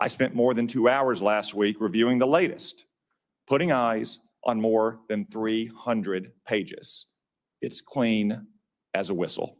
I spent more than 2 hours last week reviewing the latest, putting eyes on more than 300 pages. It's clean as a whistle.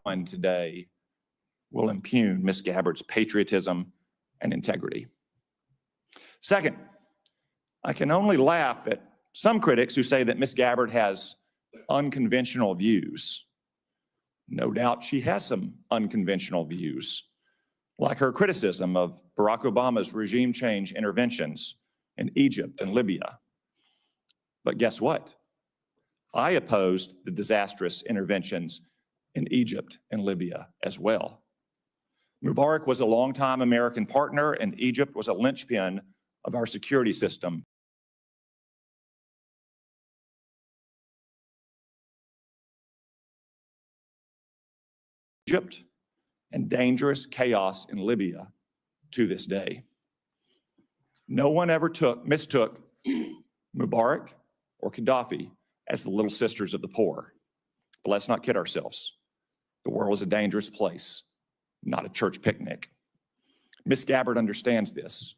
One today will impugn Ms. Gabbard's patriotism and integrity. Second, I can only laugh at some critics who say that Ms. Gabbard has unconventional views. No doubt she has some unconventional views, like her criticism of Barack Obama's regime change interventions in Egypt and Libya. But guess what? I opposed the disastrous interventions in Egypt and Libya as well. Mubarak was a longtime American partner, and Egypt was a linchpin of our security system. Egypt and dangerous chaos in Libya to this day. No one ever mistook Mubarak or Gaddafi as the little sisters of the poor. But let's not kid ourselves. The world is a dangerous place, not a church picnic. Ms. Gabbard understands this,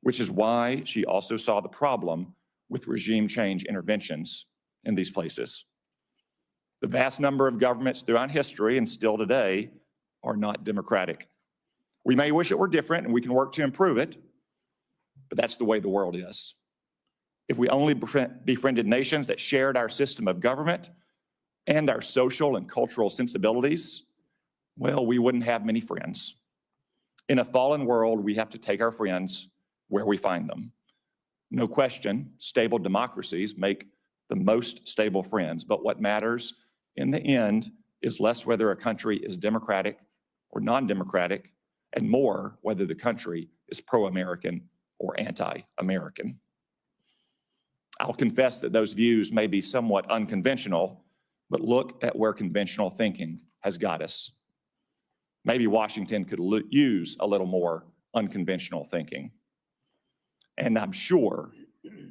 which is why she also saw the problem with regime change interventions in these places. The vast number of governments throughout history and still today are not democratic. We may wish it were different and we can work to improve it, but that's the way the world is. If we only befriended nations that shared our system of government and our social and cultural sensibilities, well, we wouldn't have many friends. In a fallen world, we have to take our friends where we find them. No question, stable democracies make the most stable friends, but what matters in the end is less whether a country is democratic or non-democratic, and more whether the country is pro-American or anti-American. I'll confess that those views may be somewhat unconventional, but look at where conventional thinking has got us. Maybe Washington could use a little more unconventional thinking. And I'm sure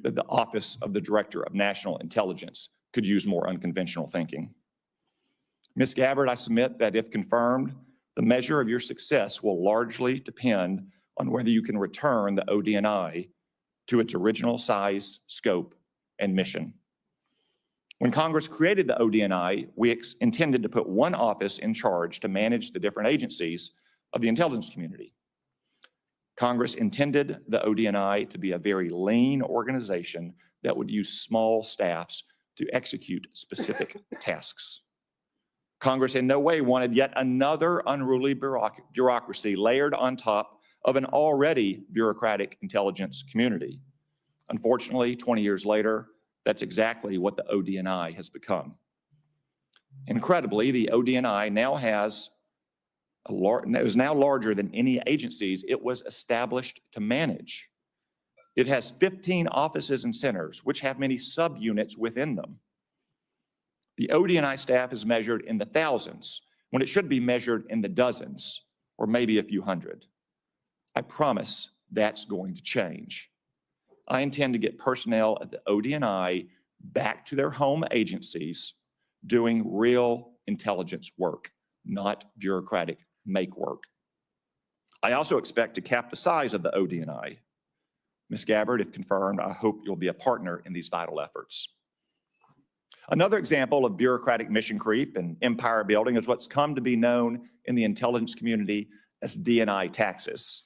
that the Office of the Director of National Intelligence could use more unconventional thinking. Ms. Gabbard, I submit that if confirmed, the measure of your success will largely depend on whether you can return the ODNI to its original size, scope, and mission. When Congress created the ODNI, we intended to put one office in charge to manage the different agencies of the intelligence community. Congress intended the ODNI to be a very lean organization that would use small staffs to execute specific tasks. Congress in no way wanted yet another unruly bureaucracy layered on top of an already bureaucratic intelligence community. Unfortunately, 20 years later, that's exactly what the ODNI has become. Incredibly, the ODNI now is now larger than any agencies it was established to manage. It has 15 offices and centers, which have many subunits within them. The ODNI staff is measured in the thousands, when it should be measured in the dozens, or maybe a few hundred. I promise that's going to change. I intend to get personnel at the ODNI back to their home agencies doing real intelligence work, not bureaucratic make work. I also expect to cap the size of the ODNI. Ms. Gabbard, if confirmed, I hope you'll be a partner in these vital efforts. Another example of bureaucratic mission creep and empire building is what's come to be known in the intelligence community as D&I taxes.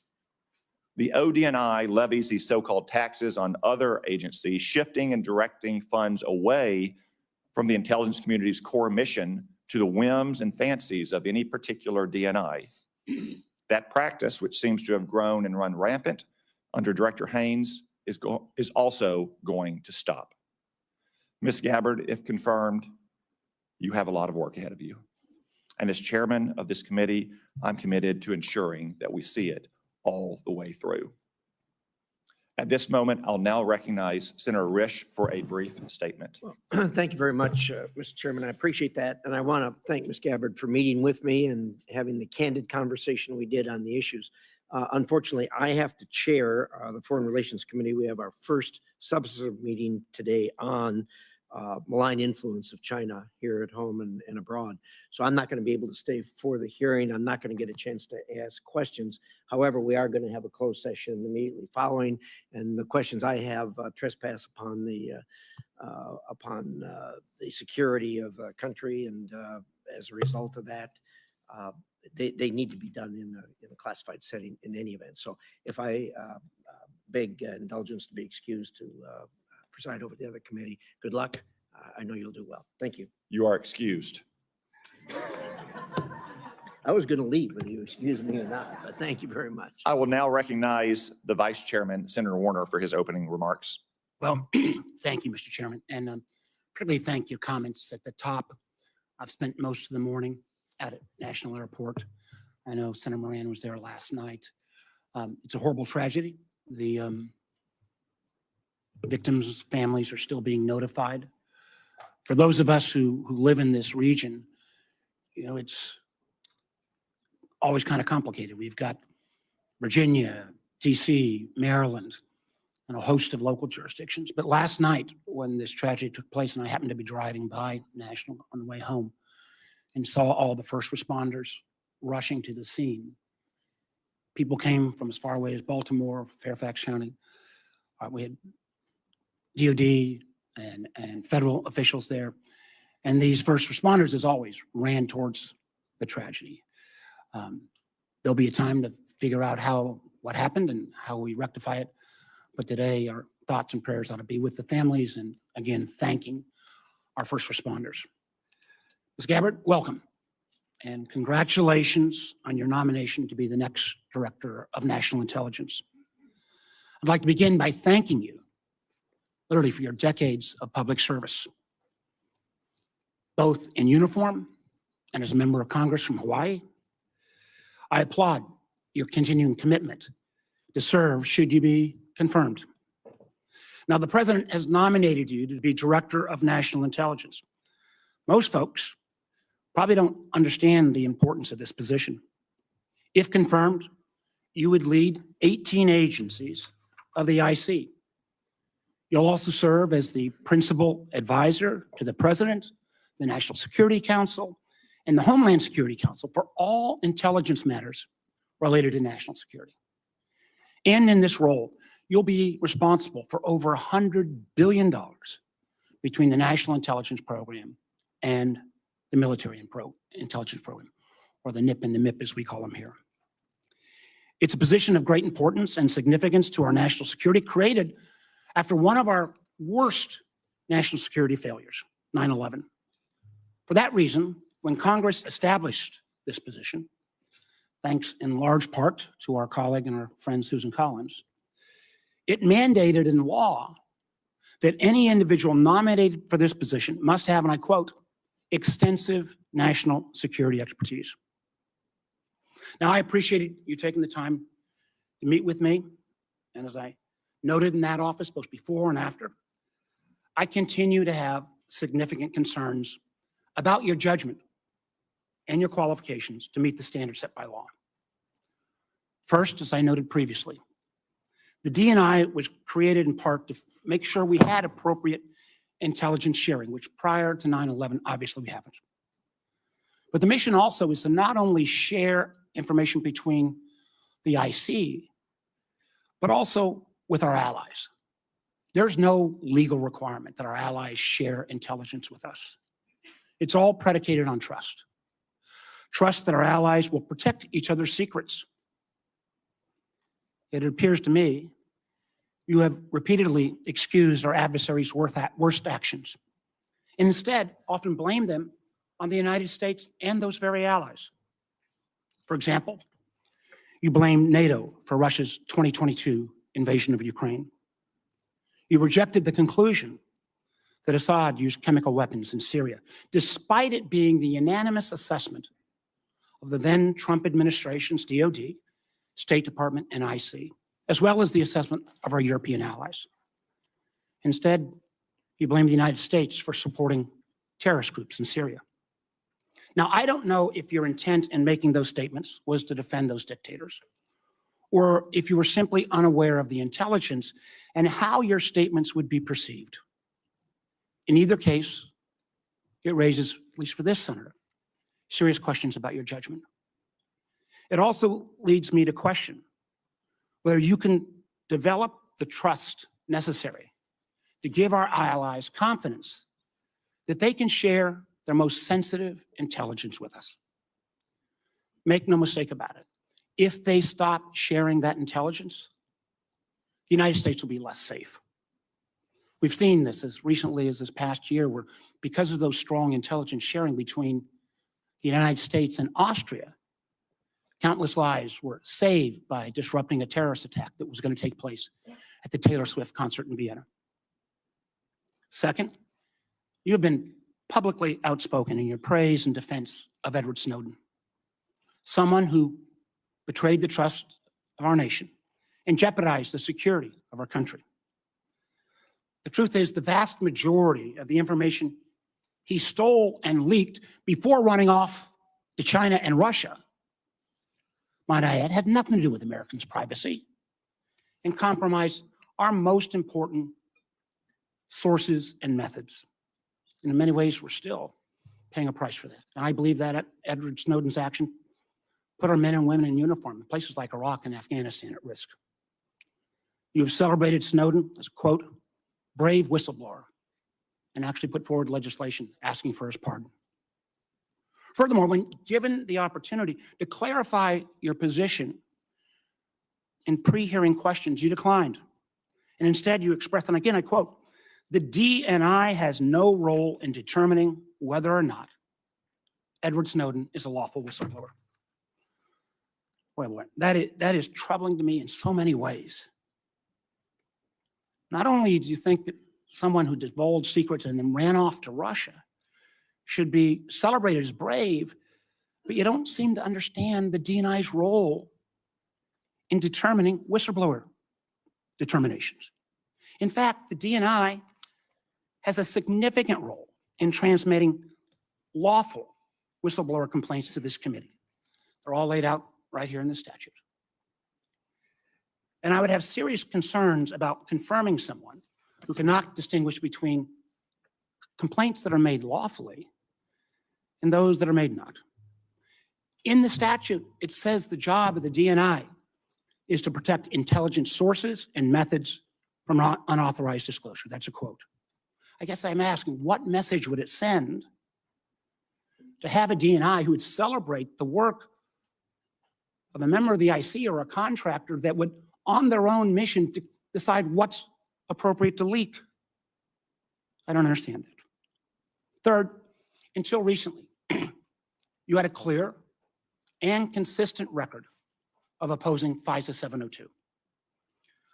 The ODNI levies these so-called taxes on other agencies, shifting and directing funds away from the intelligence community's core mission to the whims and fancies of any particular D&I. That practice, which seems to have grown and run rampant under Director Haynes, is also going to stop. Ms. Gabbard, if confirmed, you have a lot of work ahead of you. And as chairman of this committee, I'm committed to ensuring that we see it all the way through. At this moment, I'll now recognize Senator Risch for a brief statement. Well, thank you very much, Mr. Chairman. I appreciate that. And I want to thank Ms. Gabbard for meeting with me and having the candid conversation we did on the issues. Unfortunately, I have to chair the Foreign Relations Committee. We have our first substantive meeting today on malign influence of China here at home and abroad. So I'm not going to be able to stay for the hearing. I'm not going to get a chance to ask questions. However, we are going to have a closed session immediately following, and the questions I have trespass upon the security of a country, and as a result of that, they need to be done in a classified setting in any event. So if I beg indulgence to be excused to preside over the other committee. Good luck. I know you'll do well. Thank you. You are excused. I was going to leave whether you excuse me or not, but thank you very much. I will now recognize the Vice Chairman, Senator Warner, for his opening remarks. Well, thank you, Mr. Chairman, and particularly thank your comments at the top. I've spent most of the morning at National Airport. I know Senator Moran was there last night. It's a horrible tragedy. The victims' families are still being notified. For those of us who live in this region, you know, it's always kind of complicated. We've got Virginia, DC, Maryland, and a host of local jurisdictions. But last night, when this tragedy took place, and I happened to be driving by National on the way home and saw all the first responders rushing to the scene. People came from as far away as Baltimore, Fairfax County. We had DOD and federal officials there. And these first responders, as always, ran towards the tragedy. There'll be a time to figure out what happened and how we rectify it. But today, our thoughts and prayers ought to be with the families, and again, thanking our first responders. Ms. Gabbard, welcome. And congratulations on your nomination to be the next Director of National Intelligence. I'd like to begin by thanking you, literally, for your decades of public service, both in uniform and as a member of Congress from Hawaii. I applaud your continuing commitment to serve should you be confirmed. Now, the President has nominated you to be Director of National Intelligence. Most folks probably don't understand the importance of this position. If confirmed, you would lead 18 agencies of the IC. You'll also serve as the principal advisor to the President, the National Security Council, and the Homeland Security Council for all intelligence matters related to national security. And in this role, you'll be responsible for over $100 billion between the National Intelligence Program and the Military Intelligence Program, or the NIP and the MIP as we call them here. It's a position of great importance and significance to our national security, created after one of our worst national security failures, 9/11. For that reason, when Congress established this position, thanks in large part to our colleague and our friend Susan Collins, it mandated in law that any individual nominated for this position must have, and I quote, extensive national security expertise. Now, I appreciated you taking the time to meet with me, and as I noted in that office, both before and after, I continue to have significant concerns about your judgment and your qualifications to meet the standards set by law. First, as I noted previously, the DNI was created in part to make sure we had appropriate intelligence sharing, which prior to 9/11, obviously we haven't. But the mission also is to not only share information between the IC, but also with our allies. There's no legal requirement that our allies share intelligence with us. It's all predicated on trust. Trust that our allies will protect each other's secrets. It appears to me you have repeatedly excused our adversaries' worst actions, and instead often blame them on the United States and those very allies. For example, you blame NATO for Russia's 2022 invasion of Ukraine. You rejected the conclusion that Assad used chemical weapons in Syria, despite it being the unanimous assessment of the then Trump administration's DOD, State Department, and IC, as well as the assessment of our European allies. Instead, you blame the United States for supporting terrorist groups in Syria. Now, I don't know if your intent in making those statements was to defend those dictators, or if you were simply unaware of the intelligence and how your statements would be perceived. In either case, it raises, at least for this senator, serious questions about your judgment. It also leads me to question whether you can develop the trust necessary to give our allies confidence that they can share their most sensitive intelligence with us. Make no mistake about it. If they stop sharing that intelligence, the United States will be less safe. We've seen this as recently as this past year, where because of those strong intelligence sharing between the United States and Austria, countless lives were saved by disrupting a terrorist attack that was going to take place at the Taylor Swift concert in Vienna. Second, you have been publicly outspoken in your praise and defense of Edward Snowden, someone who betrayed the trust of our nation and jeopardized the security of our country. The truth is, the vast majority of the information he stole and leaked before running off to China and Russia, might I add, had nothing to do with Americans' privacy and compromised our most important sources and methods. And in many ways, we're still paying a price for that. And I believe that Edward Snowden's action put our men and women in uniform in places like Iraq and Afghanistan at risk. You have celebrated Snowden as a, quote, brave whistleblower, and actually put forward legislation asking for his pardon. Furthermore, when given the opportunity to clarify your position in pre-hearing questions, you declined. And instead you expressed, and again, I quote, the DNI has no role in determining whether or not Edward Snowden is a lawful whistleblower. Boy, that is troubling to me in so many ways. Not only do you think that someone who divulged secrets and then ran off to Russia should be celebrated as brave, but you don't seem to understand the DNI's role in determining whistleblower determinations. In fact, the DNI has a significant role in transmitting lawful whistleblower complaints to this committee. They're all laid out right here in the statute. And I would have serious concerns about confirming someone who cannot distinguish between complaints that are made lawfully and those that are made not. In the statute, it says the job of the DNI is to protect intelligence sources and methods from unauthorized disclosure. That's a quote. I guess I'm asking, what message would it send to have a DNI who would celebrate the work of a member of the IC or a contractor that would, on their own mission, to decide what's appropriate to leak? I don't understand that. Third, until recently, you had a clear and consistent record of opposing FISA 702.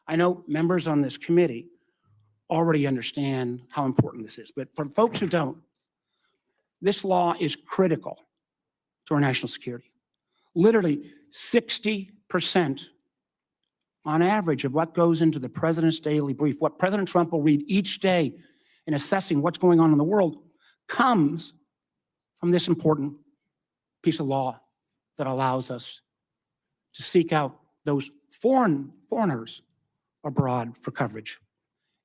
I know members on this committee already understand how important this is, but for folks who don't, this law is critical to our national security. Literally 60% on average of what goes into the president's daily brief, what President Trump will read each day in assessing what's going on in the world, comes from this important piece of law that allows us to seek out those foreigners abroad for coverage.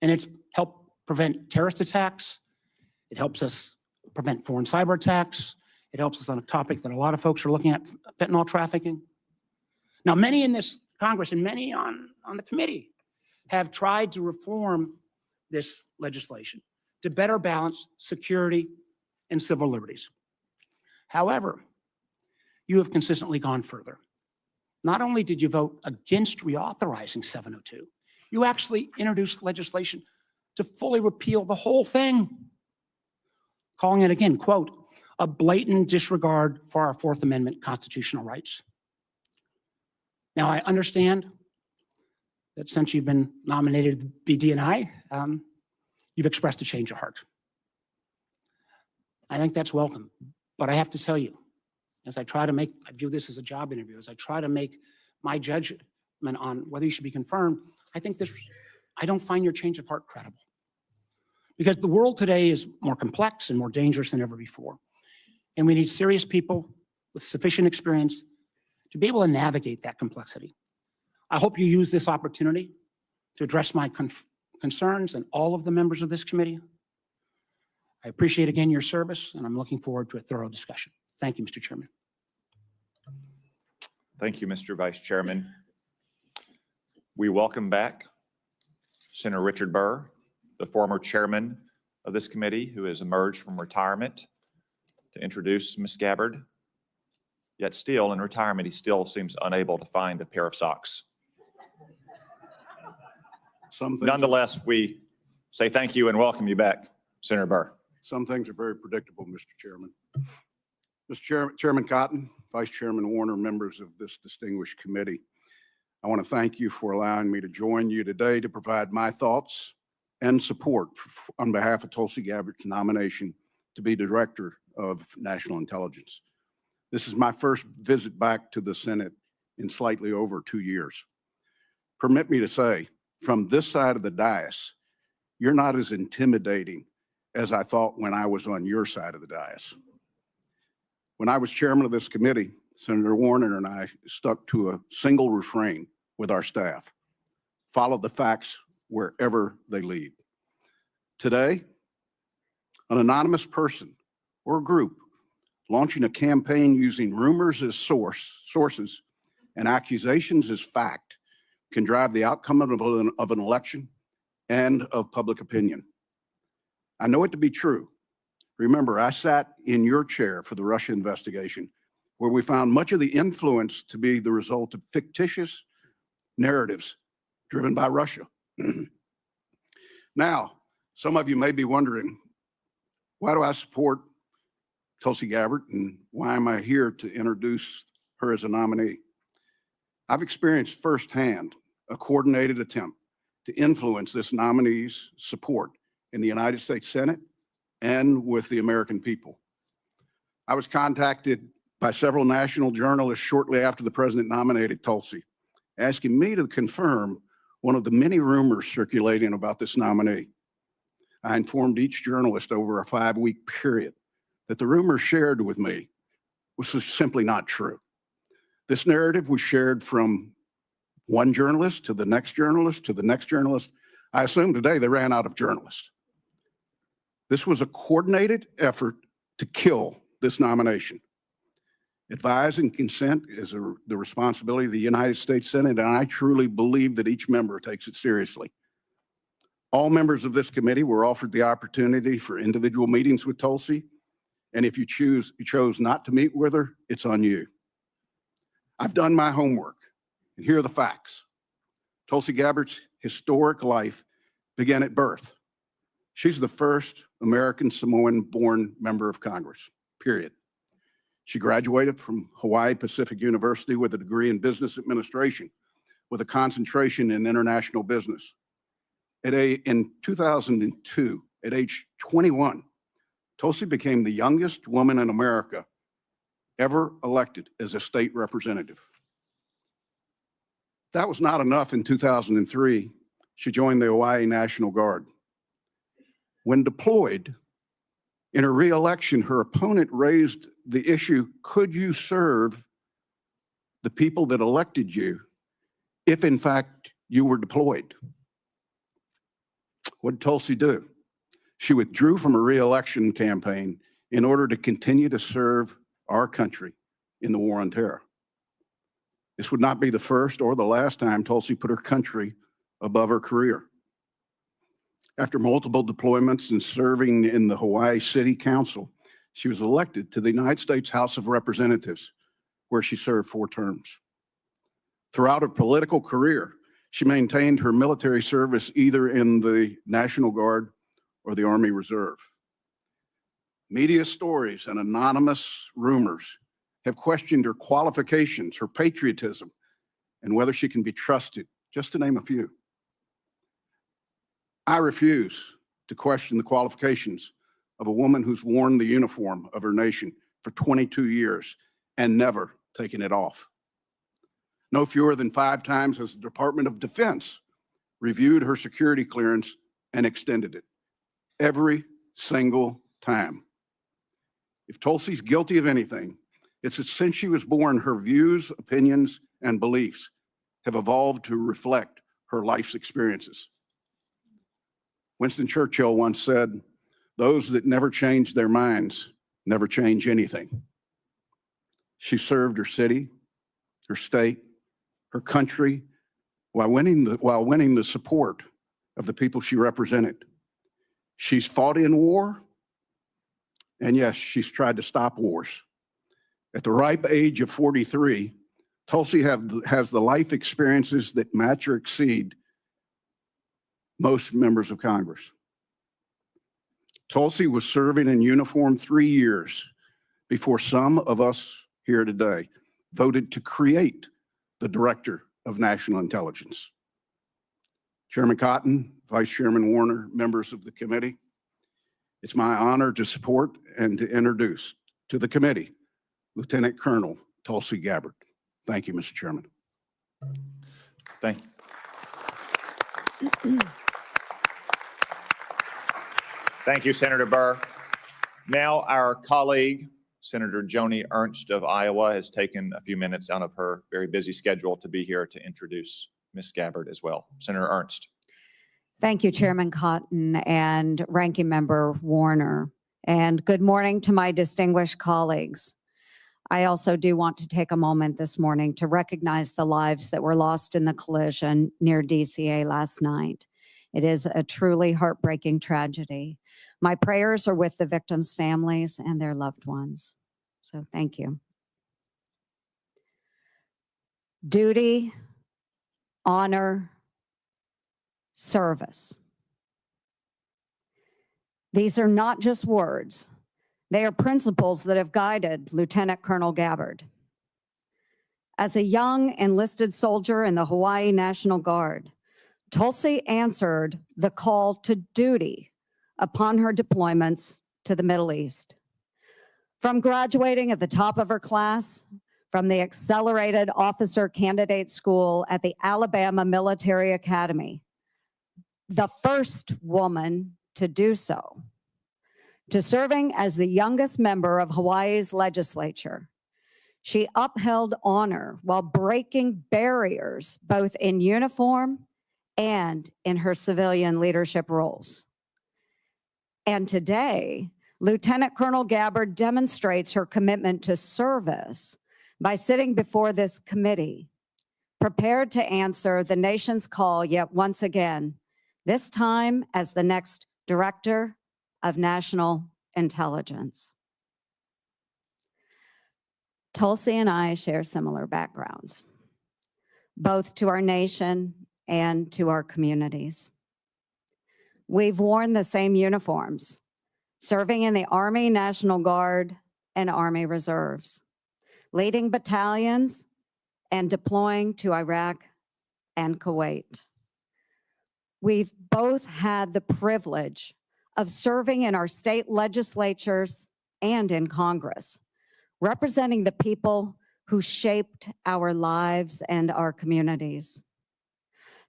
And it's helped prevent terrorist attacks. It helps us prevent foreign cyber attacks. It helps us on a topic that a lot of folks are looking at, fentanyl trafficking. Now, many in this Congress and many on the committee have tried to reform this legislation to better balance security and civil liberties. However, you have consistently gone further. Not only did you vote against reauthorizing 702, you actually introduced legislation to fully repeal the whole thing, calling it again, quote, a blatant disregard for our Fourth Amendment constitutional rights. Now, I understand that since you've been nominated to be DNI, you've expressed a change of heart. I think that's welcome, but I have to tell you, as I try to make, I view this as a job interview, as I try to make my judgment on whether you should be confirmed, I don't find your change of heart credible. Because the world today is more complex and more dangerous than ever before. And we need serious people with sufficient experience to be able to navigate that complexity. I hope you use this opportunity to address my concerns and all of the members of this committee. I appreciate again your service, and I'm looking forward to a thorough discussion. Thank you, Mr. Chairman. Thank you, Mr. Vice Chairman. We welcome back Senator Richard Burr, the former chairman of this committee who has emerged from retirement to introduce Ms. Gabbard. Yet still in retirement, he still seems unable to find a pair of socks. Nonetheless, we say thank you and welcome you back, Senator Burr. Some things are very predictable, Mr. Chairman. Mr. Chairman Cotton, Vice Chairman Warner, members of this distinguished committee, I want to thank you for allowing me to join you today to provide my thoughts and support on behalf of Tulsi Gabbard's nomination to be Director of National Intelligence. This is my first visit back to the Senate in slightly over 2 years. Permit me to say, from this side of the dais, you're not as intimidating as I thought when I was on your side of the dais. When I was chairman of this committee, Senator Warner and I stuck to a single refrain with our staff: follow the facts wherever they lead. Today, an anonymous person or group launching a campaign using rumors as sources and accusations as fact can drive the outcome of an election and of public opinion. I know it to be true. Remember, I sat in your chair for the Russia investigation, where we found much of the influence to be the result of fictitious narratives driven by Russia. Now, some of you may be wondering, why do I support Tulsi Gabbard and why am I here to introduce her as a nominee? I've experienced firsthand a coordinated attempt to influence this nominee's support in the United States Senate and with the American people. I was contacted by several national journalists shortly after the president nominated Tulsi, asking me to confirm one of the many rumors circulating about this nominee. I informed each journalist over a 5-week period that the rumors shared with me was simply not true. This narrative was shared from one journalist to the next journalist to the next journalist. I assume today they ran out of journalists. This was a coordinated effort to kill this nomination. Advise and consent is the responsibility of the United States Senate, and I truly believe that each member takes it seriously. All members of this committee were offered the opportunity for individual meetings with Tulsi, and if you chose not to meet with her, it's on you. I've done my homework, and here are the facts. Tulsi Gabbard's historic life began at birth. She's the first American Samoan-born member of Congress, period. She graduated from Hawaii Pacific University with a degree in business administration with a concentration in international business. In 2002, at age 21, Tulsi became the youngest woman in America ever elected as a state representative. That was not enough. In 2003, she joined the Hawaii National Guard. When deployed, in her re-election, her opponent raised the issue, could you serve the people that elected you if in fact you were deployed? What did Tulsi do? She withdrew from her re-election campaign in order to continue to serve our country in the war on terror. This would not be the first or the last time Tulsi put her country above her career. After multiple deployments and serving in the Hawaii City Council, she was elected to the United States House of Representatives, where she served 4 terms. Throughout her political career, she maintained her military service either in the National Guard or the Army Reserve. Media stories and anonymous rumors have questioned her qualifications, her patriotism, and whether she can be trusted, just to name a few. I refuse to question the qualifications of a woman who's worn the uniform of her nation for 22 years and never taken it off. No fewer than 5 times has the Department of Defense reviewed her security clearance and extended it. Every single time. If Tulsi's guilty of anything, it's that since she was born, her views, opinions, and beliefs have evolved to reflect her life's experiences. Winston Churchill once said, "Those that never change their minds never change anything." She served her city, her state, her country, while winning the support of the people she represented. She's fought in war, and yes, she's tried to stop wars. At the ripe age of 43, Tulsi has the life experiences that match or exceed most members of Congress. Tulsi was serving in uniform 3 years before some of us here today voted to create the Director of National Intelligence. Chairman Cotton, Vice Chairman Warner, members of the committee, it's my honor to support and to introduce to the committee Lieutenant Colonel Tulsi Gabbard. Thank you, Mr. Chairman. Thank you. Thank you, Senator Burr. Now our colleague, Senator Joni Ernst of Iowa, has taken a few minutes out of her very busy schedule to be here to introduce Ms. Gabbard as well. Senator Ernst. Thank you, Chairman Cotton and Ranking Member Warner. And good morning to my distinguished colleagues. I also do want to take a moment this morning to recognize the lives that were lost in the collision near DCA last night. It is a truly heartbreaking tragedy. My prayers are with the victims' families and their loved ones. So thank you. Duty, honor, service. These are not just words. They are principles that have guided Lieutenant Colonel Gabbard. As a young enlisted soldier in the Hawaii National Guard, Tulsi answered the call to duty upon her deployments to the Middle East. From graduating at the top of her class from the Accelerated Officer Candidate School at the Alabama Military Academy, the first woman to do so, to serving as the youngest member of Hawaii's legislature, she upheld honor while breaking barriers both in uniform and in her civilian leadership roles. And today, Lieutenant Colonel Gabbard demonstrates her commitment to service by sitting before this committee, prepared to answer the nation's call yet once again, this time as the next Director of National Intelligence. Tulsi and I share similar backgrounds, both to our nation and to our communities. We've worn the same uniforms, serving in the Army National Guard and Army Reserves, leading battalions and deploying to Iraq and Kuwait. We've both had the privilege of serving in our state legislatures and in Congress, representing the people who shaped our lives and our communities.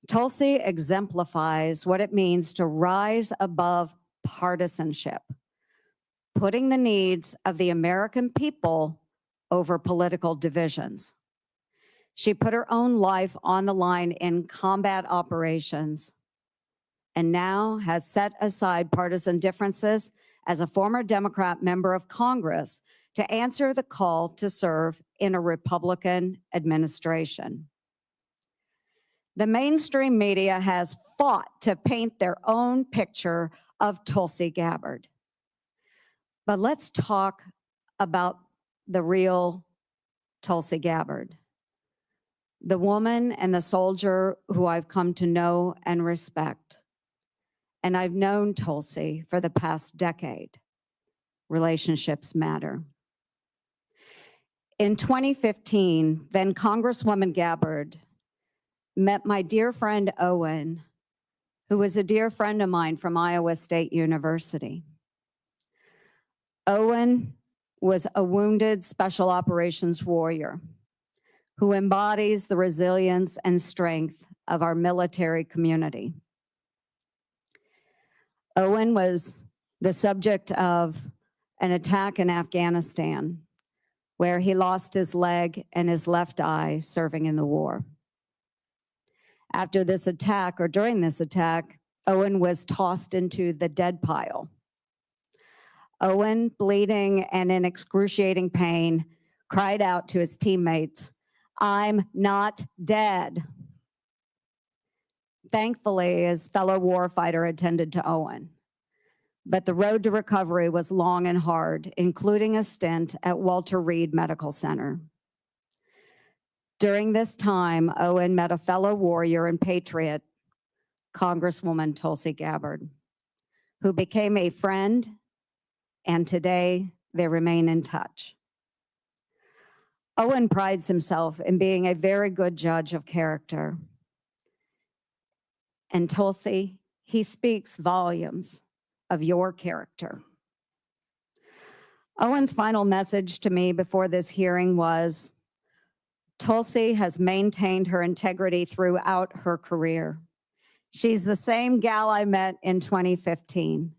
Tulsi exemplifies what it means to rise above partisanship, putting the needs of the American people over political divisions. She put her own life on the line in combat operations and now has set aside partisan differences as a former Democrat member of Congress to answer the call to serve in a Republican administration. The mainstream media has fought to paint their own picture of Tulsi Gabbard. But let's talk about the real Tulsi Gabbard, the woman and the soldier who I've come to know and respect. And I've known Tulsi for the past decade. Relationships matter. In 2015, then Congresswoman Gabbard met my dear friend Owen, who was a dear friend of mine from Iowa State University. Owen was a wounded special operations warrior who embodies the resilience and strength of our military community. Owen was the subject of an attack in Afghanistan, where he lost his leg and his left eye serving in the war. After this attack, or during this attack, Owen was tossed into the dead pile. Owen, bleeding and in excruciating pain, cried out to his teammates, "I'm not dead." Thankfully, his fellow warfighter attended to Owen, but the road to recovery was long and hard, including a stint at Walter Reed Medical Center. During this time, Owen met a fellow warrior and patriot, Congresswoman Tulsi Gabbard, who became a friend, and today they remain in touch. Owen prides himself in being a very good judge of character. And Tulsi, he speaks volumes of your character. Owen's final message to me before this hearing was, Tulsi has maintained her integrity throughout her career. She's the same gal I met in 2015.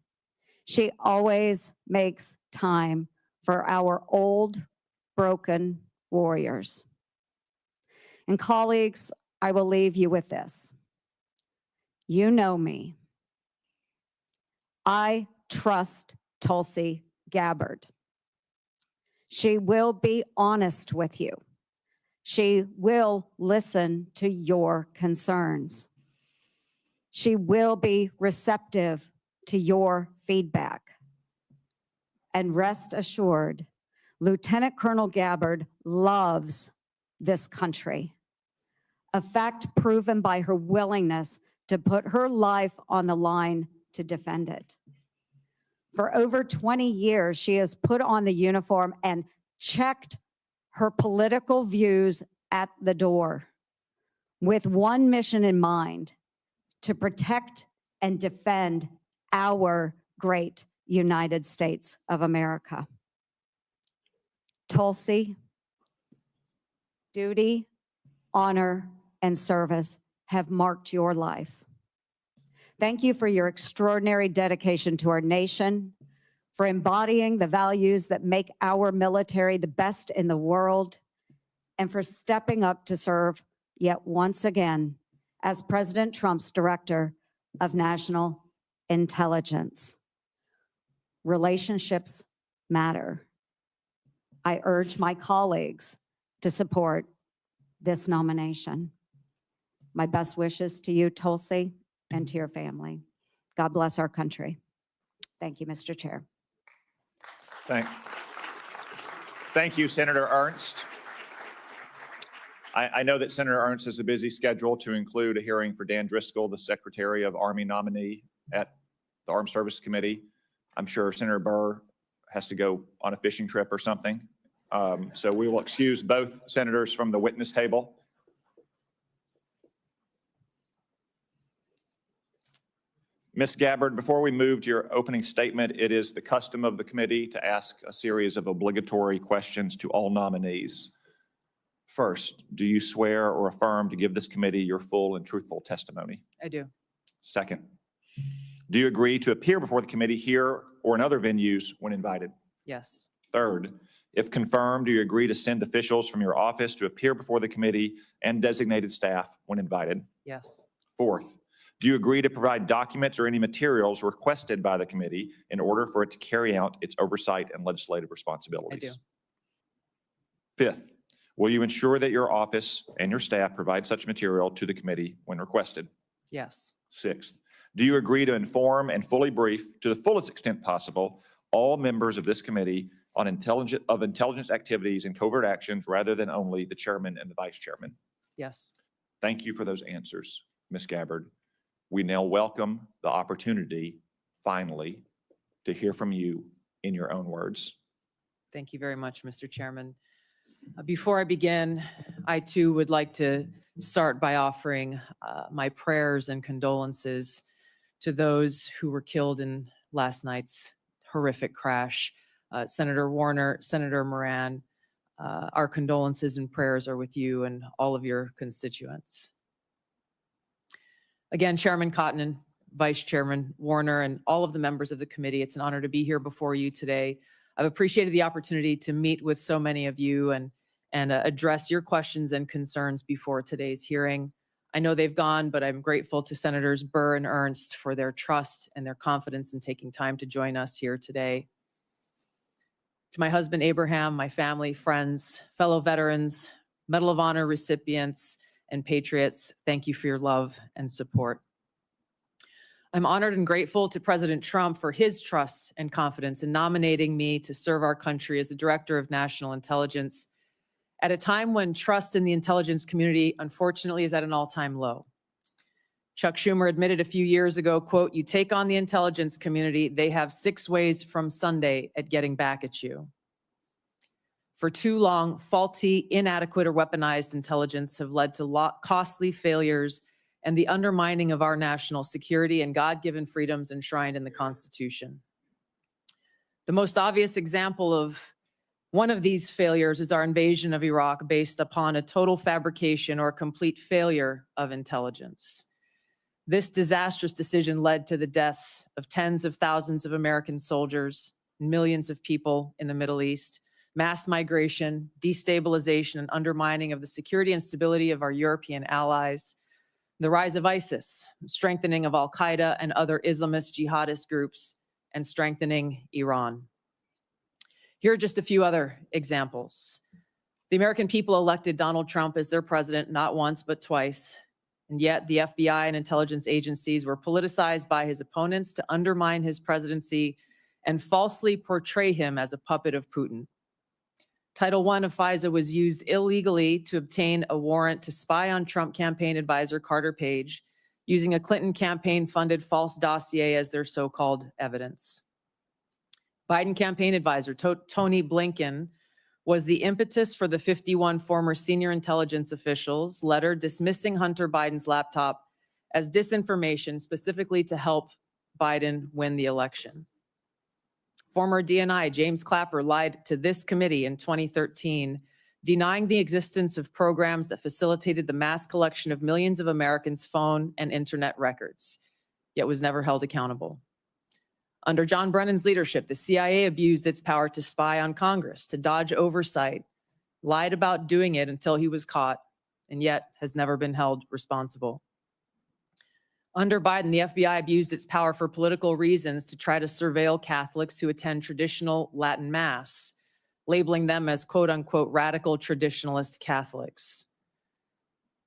She always makes time for our old, broken warriors. And colleagues, I will leave you with this. You know me. I trust Tulsi Gabbard. She will be honest with you. She will listen to your concerns. She will be receptive to your feedback. And rest assured, Lieutenant Colonel Gabbard loves this country, a fact proven by her willingness to put her life on the line to defend it. For over 20 years, she has put on the uniform and checked her political views at the door with one mission in mind: to protect and defend our great United States of America. Tulsi, duty, honor, and service have marked your life. Thank you for your extraordinary dedication to our nation, for embodying the values that make our military the best in the world, and for stepping up to serve yet once again as President Trump's Director of National Intelligence. Relationships matter. I urge my colleagues to support this nomination. My best wishes to you, Tulsi, and to your family. God bless our country. Thank you, Mr. Chair. Thank you, Senator Ernst. I know that Senator Ernst has a busy schedule to include a hearing for Dan Driscoll, the Secretary of Army nominee at the Armed Services Committee. I'm sure Senator Burr has to go on a fishing trip or something. So we will excuse both senators from the witness table. Ms. Gabbard, before we move to your opening statement, it is the custom of the committee to ask a series of obligatory questions to all nominees. First, do you swear or affirm to give this committee your full and truthful testimony? I do. Second, do you agree to appear before the committee here or in other venues when invited? Yes. Third, if confirmed, do you agree to send officials from your office to appear before the committee and designated staff when invited? Yes. Fourth, do you agree to provide documents or any materials requested by the committee in order for it to carry out its oversight and legislative responsibilities? I do. Fifth, will you ensure that your office and your staff provide such material to the committee when requested? Yes. Sixth, do you agree to inform and fully brief, to the fullest extent possible, all members of this committee on intelligence activities and covert actions rather than only the chairman and the vice chairman? Yes. Thank you for those answers, Ms. Gabbard. We now welcome the opportunity, finally, to hear from you in your own words. Thank you very much, Mr. Chairman. Before I begin, I too would like to start by offering my prayers and condolences to those who were killed in last night's horrific crash Senator Warner, Senator Moran, our condolences and prayers are with you and all of your constituents. Again, Chairman Cotton, Vice Chairman Warner, and all of the members of the committee, it's an honor to be here before you today. I've appreciated the opportunity to meet with so many of you and address your questions and concerns before today's hearing. I know they've gone, but I'm grateful to Senators Burr and Ernst for their trust and their confidence in taking time to join us here today. To my husband, Abraham, my family, friends, fellow veterans, Medal of Honor recipients, and patriots, thank you for your love and support. I'm honored and grateful to President Trump for his trust and confidence in nominating me to serve our country as the Director of National Intelligence at a time when trust in the intelligence community, unfortunately, is at an all-time low. Chuck Schumer admitted a few years ago, quote, "You take on the intelligence community, they have 6 ways from Sunday at getting back at you." For too long, faulty, inadequate, or weaponized intelligence have led to costly failures and the undermining of our national security and God-given freedoms enshrined in the Constitution. The most obvious example of one of these failures is our invasion of Iraq based upon a total fabrication or complete failure of intelligence. This disastrous decision led to the deaths of tens of thousands of American soldiers, millions of people in the Middle East, mass migration, destabilization, and undermining of the security and stability of our European allies, the rise of ISIS, strengthening of Al-Qaeda and other Islamist jihadist groups, and strengthening Iran. Here are just a few other examples. The American people elected Donald Trump as their president not once, but twice. And yet the FBI and intelligence agencies were politicized by his opponents to undermine his presidency and falsely portray him as a puppet of Putin. Title I of FISA was used illegally to obtain a warrant to spy on Trump campaign advisor Carter Page, using a Clinton campaign-funded false dossier as their so-called evidence. Biden campaign advisor Tony Blinken was the impetus for the 51 former senior intelligence officials' letter dismissing Hunter Biden's laptop as disinformation specifically to help Biden win the election. Former DNI James Clapper lied to this committee in 2013, denying the existence of programs that facilitated the mass collection of millions of Americans' phone and internet records, yet was never held accountable. Under John Brennan's leadership, the CIA abused its power to spy on Congress, to dodge oversight, lied about doing it until he was caught, and yet has never been held responsible. Under Biden, the FBI abused its power for political reasons to try to surveil Catholics who attend traditional Latin Mass, labeling them as quote unquote radical traditionalist Catholics.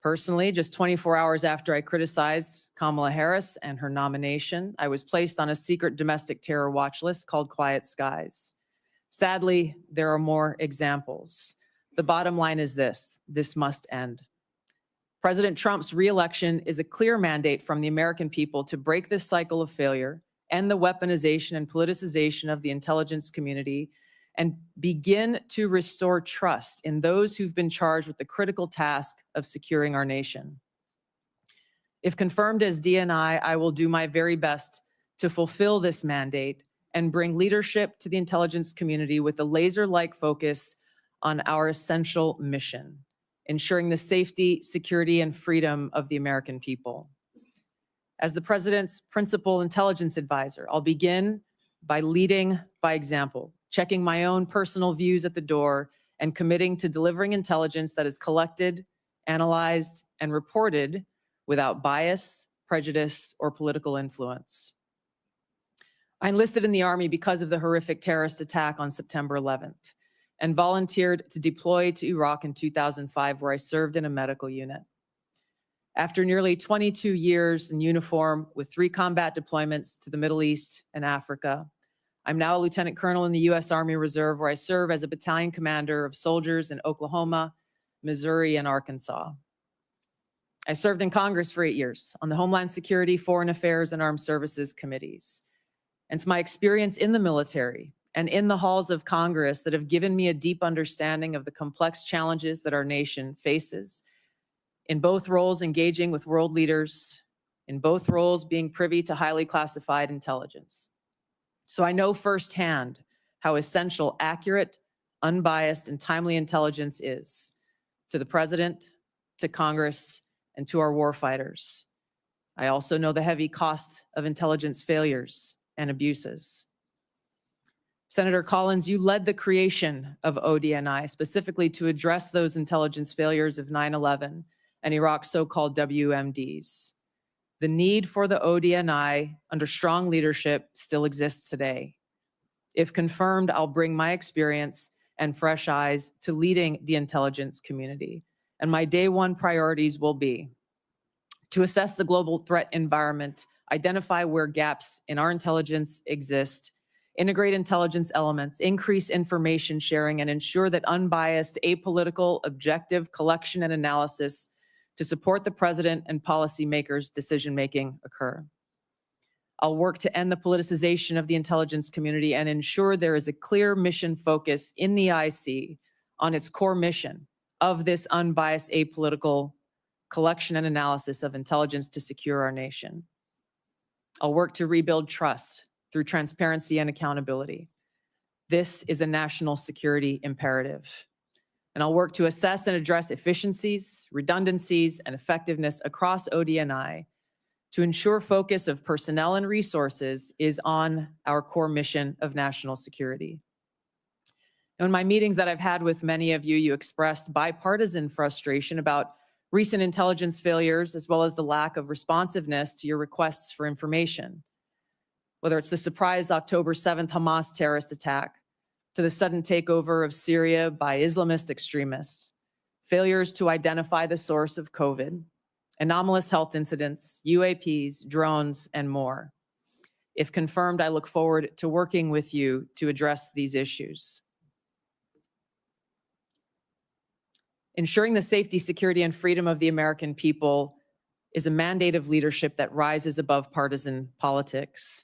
Personally, just 24 hours after I criticized Kamala Harris and her nomination, I was placed on a secret domestic terror watch list called Quiet Skies. Sadly, there are more examples. The bottom line is this must end. President Trump's re-election is a clear mandate from the American people to break this cycle of failure, end the weaponization and politicization of the intelligence community, and begin to restore trust in those who've been charged with the critical task of securing our nation. If confirmed as DNI, I will do my very best to fulfill this mandate and bring leadership to the intelligence community with a laser-like focus on our essential mission, ensuring the safety, security, and freedom of the American people. As the President's principal intelligence advisor, I'll begin by leading by example, checking my own personal views at the door, and committing to delivering intelligence that is collected, analyzed, and reported without bias, prejudice, or political influence. I enlisted in the Army because of the horrific terrorist attack on September 11th and volunteered to deploy to Iraq in 2005, where I served in a medical unit. After nearly 22 years in uniform with 3 combat deployments to the Middle East and Africa, I'm now a lieutenant colonel in the U.S. Army Reserve, where I serve as a battalion commander of soldiers in Oklahoma, Missouri, and Arkansas. I served in Congress for 8 years on the Homeland Security, Foreign Affairs, and Armed Services committees. And it's my experience in the military and in the halls of Congress that have given me a deep understanding of the complex challenges that our nation faces, in both roles engaging with world leaders, in both roles being privy to highly classified intelligence. So I know firsthand how essential accurate, unbiased, and timely intelligence is to the president, to Congress, and to our warfighters. I also know the heavy cost of intelligence failures and abuses. Senator Collins, you led the creation of ODNI specifically to address those intelligence failures of 9/11 and Iraq's so-called WMDs. The need for the ODNI under strong leadership still exists today. If confirmed, I'll bring my experience and fresh eyes to leading the intelligence community. And my day one priorities will be to assess the global threat environment, identify where gaps in our intelligence exist, integrate intelligence elements, increase information sharing, and ensure that unbiased, apolitical, objective collection and analysis to support the president and policymakers' decision-making occur. I'll work to end the politicization of the intelligence community and ensure there is a clear mission focus in the IC on its core mission of this unbiased, apolitical collection and analysis of intelligence to secure our nation. I'll work to rebuild trust through transparency and accountability. This is a national security imperative. And I'll work to assess and address efficiencies, redundancies, and effectiveness across ODNI to ensure focus of personnel and resources is on our core mission of national security. Now, in my meetings that I've had with many of you, you expressed bipartisan frustration about recent intelligence failures, as well as the lack of responsiveness to your requests for information. Whether it's the surprise October 7th Hamas terrorist attack, to the sudden takeover of Syria by Islamist extremists, failures to identify the source of COVID, anomalous health incidents, UAPs, drones, and more. If confirmed, I look forward to working with you to address these issues. Ensuring the safety, security, and freedom of the American people is a mandate of leadership that rises above partisan politics.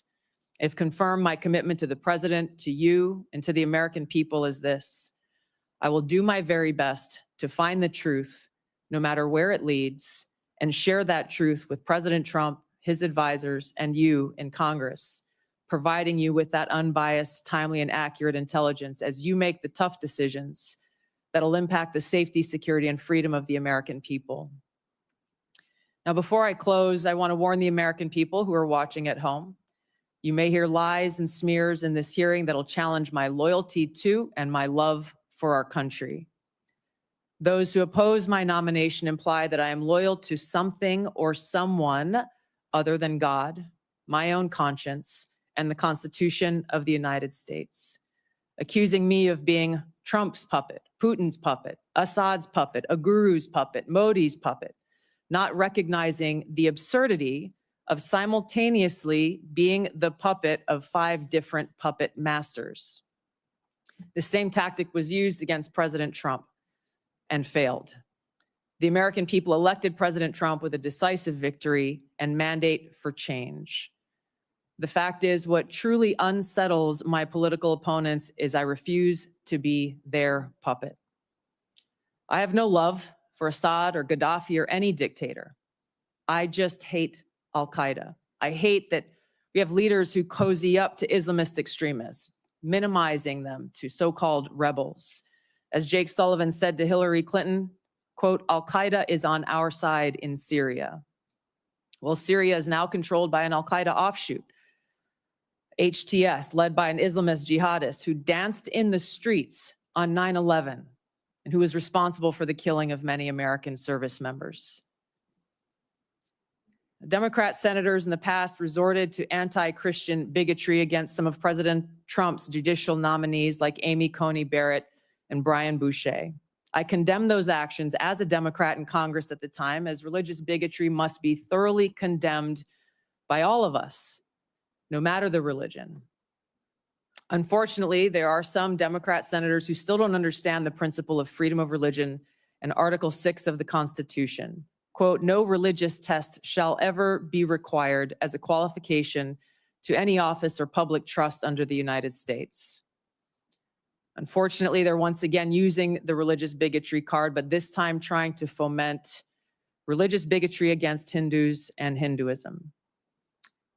If confirmed, my commitment to the president, to you, and to the American people is this: I will do my very best to find the truth, no matter where it leads, and share that truth with President Trump, his advisors, and you in Congress, providing you with that unbiased, timely, and accurate intelligence as you make the tough decisions that'll impact the safety, security, and freedom of the American people. Now, before I close, I want to warn the American people who are watching at home. You may hear lies and smears in this hearing that'll challenge my loyalty to and my love for our country. Those who oppose my nomination imply that I am loyal to something or someone other than God, my own conscience, and the Constitution of the United States, accusing me of being Trump's puppet, Putin's puppet, Assad's puppet, a guru's puppet, Modi's puppet, not recognizing the absurdity of simultaneously being the puppet of 5 different puppet masters. The same tactic was used against President Trump and failed. The American people elected President Trump with a decisive victory and mandate for change. The fact is, what truly unsettles my political opponents is I refuse to be their puppet. I have no love for Assad or Gaddafi or any dictator. I just hate Al-Qaeda. I hate that we have leaders who cozy up to Islamist extremists, minimizing them to so-called rebels. As Jake Sullivan said to Hillary Clinton, quote, Al-Qaeda is on our side in Syria. Well, Syria is now controlled by an Al-Qaeda offshoot, HTS, led by an Islamist jihadist who danced in the streets on 9/11 and who was responsible for the killing of many American service members. Democrat senators in the past resorted to anti-Christian bigotry against some of President Trump's judicial nominees like Amy Coney Barrett and Brian Boucher. I condemn those actions as a Democrat in Congress at the time, as religious bigotry must be thoroughly condemned by all of us, no matter the religion. Unfortunately, there are some Democrat senators who still don't understand the principle of freedom of religion and Article 6 of the Constitution. Quote, no religious test shall ever be required as a qualification to any office or public trust under the United States. Unfortunately, they're once again using the religious bigotry card, but this time trying to foment religious bigotry against Hindus and Hinduism.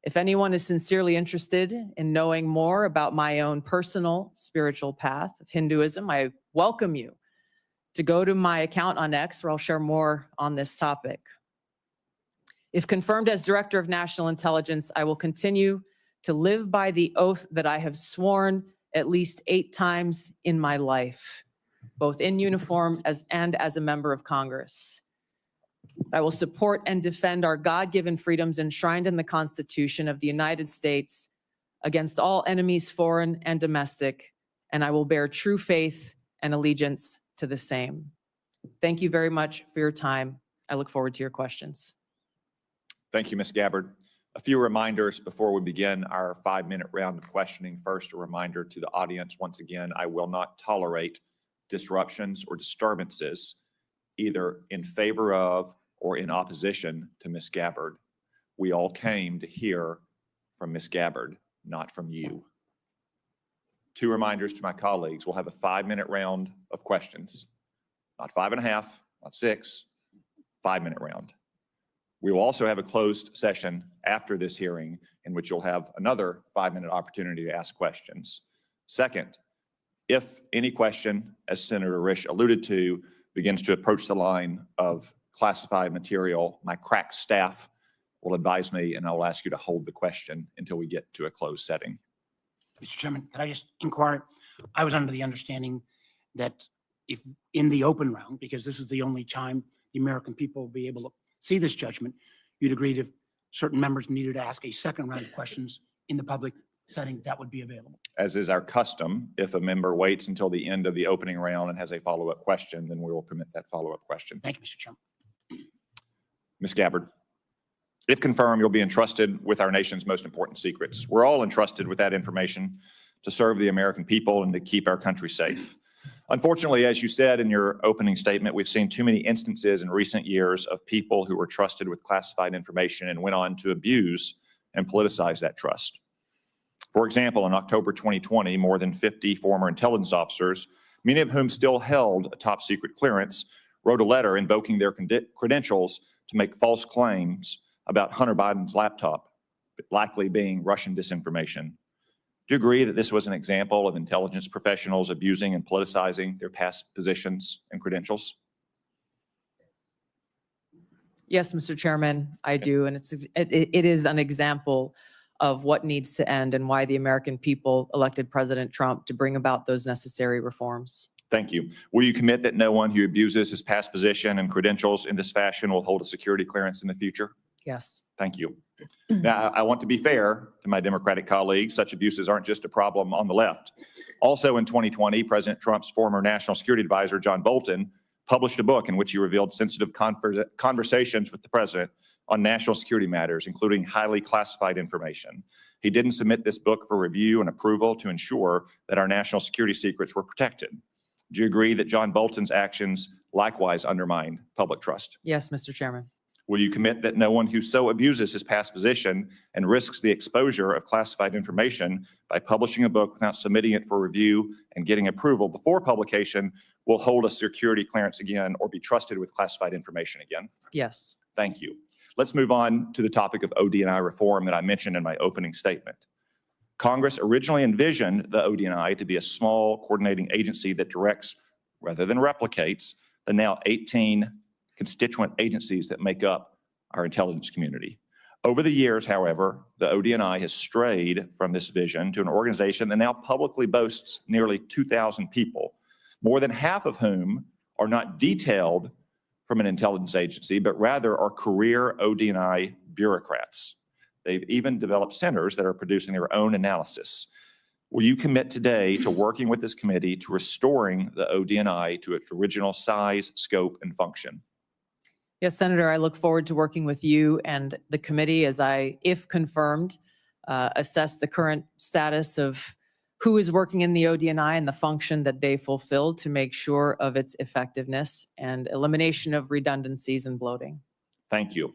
If anyone is sincerely interested in knowing more about my own personal spiritual path of Hinduism, I welcome you to go to my account on X, where I'll share more on this topic. If confirmed as Director of National Intelligence, I will continue to live by the oath that I have sworn at least 8 times in my life, both in uniform and as a member of Congress. I will support and defend our God-given freedoms enshrined in the Constitution of the United States against all enemies, foreign and domestic, and I will bear true faith and allegiance to the same. Thank you very much for your time. I look forward to your questions. Thank you, Ms. Gabbard. A few reminders before we begin our 5-minute round of questioning. First, a reminder to the audience, once again, I will not tolerate disruptions or disturbances, either in favor of or in opposition to Ms. Gabbard. We all came to hear from Ms. Gabbard, not from you. 2 reminders to my colleagues. We'll have a 5-minute round of questions. Not 5.5, not 6, 5-minute round. We will also have a closed session after this hearing in which you'll have another 5-minute opportunity to ask questions. Second, if any question, as Senator Risch alluded to, begins to approach the line of classified material, my crack staff will advise me and I will ask you to hold the question until we get to a closed setting. Mr. Chairman, could I just inquire? I was under the understanding that if in the open round, because this is the only time the American people will be able to see this judgment, you'd agreed if certain members needed to ask a second round of questions in the public setting, that would be available. As is our custom, if a member waits until the end of the opening round and has a follow-up question, then we will permit that follow-up question. Thank you, Mr. Chairman. Ms. Gabbard, if confirmed, you'll be entrusted with our nation's most important secrets. We're all entrusted with that information to serve the American people and to keep our country safe. Unfortunately, as you said in your opening statement, we've seen too many instances in recent years of people who were trusted with classified information and went on to abuse and politicize that trust. For example, in October 2020, more than 50 former intelligence officers, many of whom still held a top secret clearance, wrote a letter invoking their credentials to make false claims about Hunter Biden's laptop, likely being Russian disinformation. Do you agree that this was an example of intelligence professionals abusing and politicizing their past positions and credentials? Yes, Mr. Chairman, I do. And it is an example of what needs to end and why the American people elected President Trump to bring about those necessary reforms. Thank you. Will you commit that no one who abuses his past position and credentials in this fashion will hold a security clearance in the future? Yes. Thank you. Now, I want to be fair to my Democratic colleagues. Such abuses aren't just a problem on the left. Also in 2020, President Trump's former national security advisor, John Bolton, published a book in which he revealed sensitive conversations with the president on national security matters, including highly classified information. He didn't submit this book for review and approval to ensure that our national security secrets were protected. Do you agree that John Bolton's actions likewise undermined public trust? Yes, Mr. Chairman. Will you commit that no one who so abuses his past position and risks the exposure of classified information by publishing a book without submitting it for review and getting approval before publication will hold a security clearance again or be trusted with classified information again? Yes. Thank you. Let's move on to the topic of OD&I reform that I mentioned in my opening statement. Congress originally envisioned the OD&I to be a small coordinating agency that directs rather than replicates the now 18 constituent agencies that make up our intelligence community. Over the years, however, the OD&I has strayed from this vision to an organization that now publicly boasts nearly 2,000 people, more than half of whom are not detailed from an intelligence agency, but rather are career OD&I bureaucrats. They've even developed centers that are producing their own analysis. Will you commit today to working with this committee to restoring the OD&I to its original size, scope, and function? Yes, Senator, I look forward to working with you and the committee as I, if confirmed, assess the current status of who is working in the OD&I and the function that they fulfill to make sure of its effectiveness and elimination of redundancies and bloating. Thank you.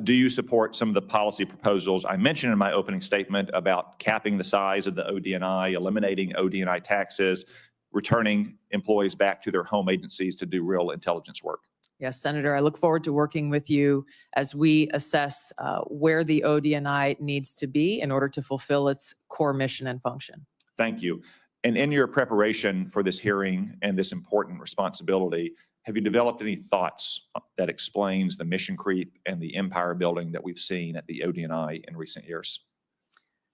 Do you support some of the policy proposals I mentioned in my opening statement about capping the size of the OD&I, eliminating OD&I taxes, returning employees back to their home agencies to do real intelligence work? Yes, Senator, I look forward to working with you as we assess where the ODNI needs to be in order to fulfill its core mission and function. Thank you. And in your preparation for this hearing and this important responsibility, have you developed any thoughts that explains the mission creep and the empire building that we've seen at the ODNI in recent years?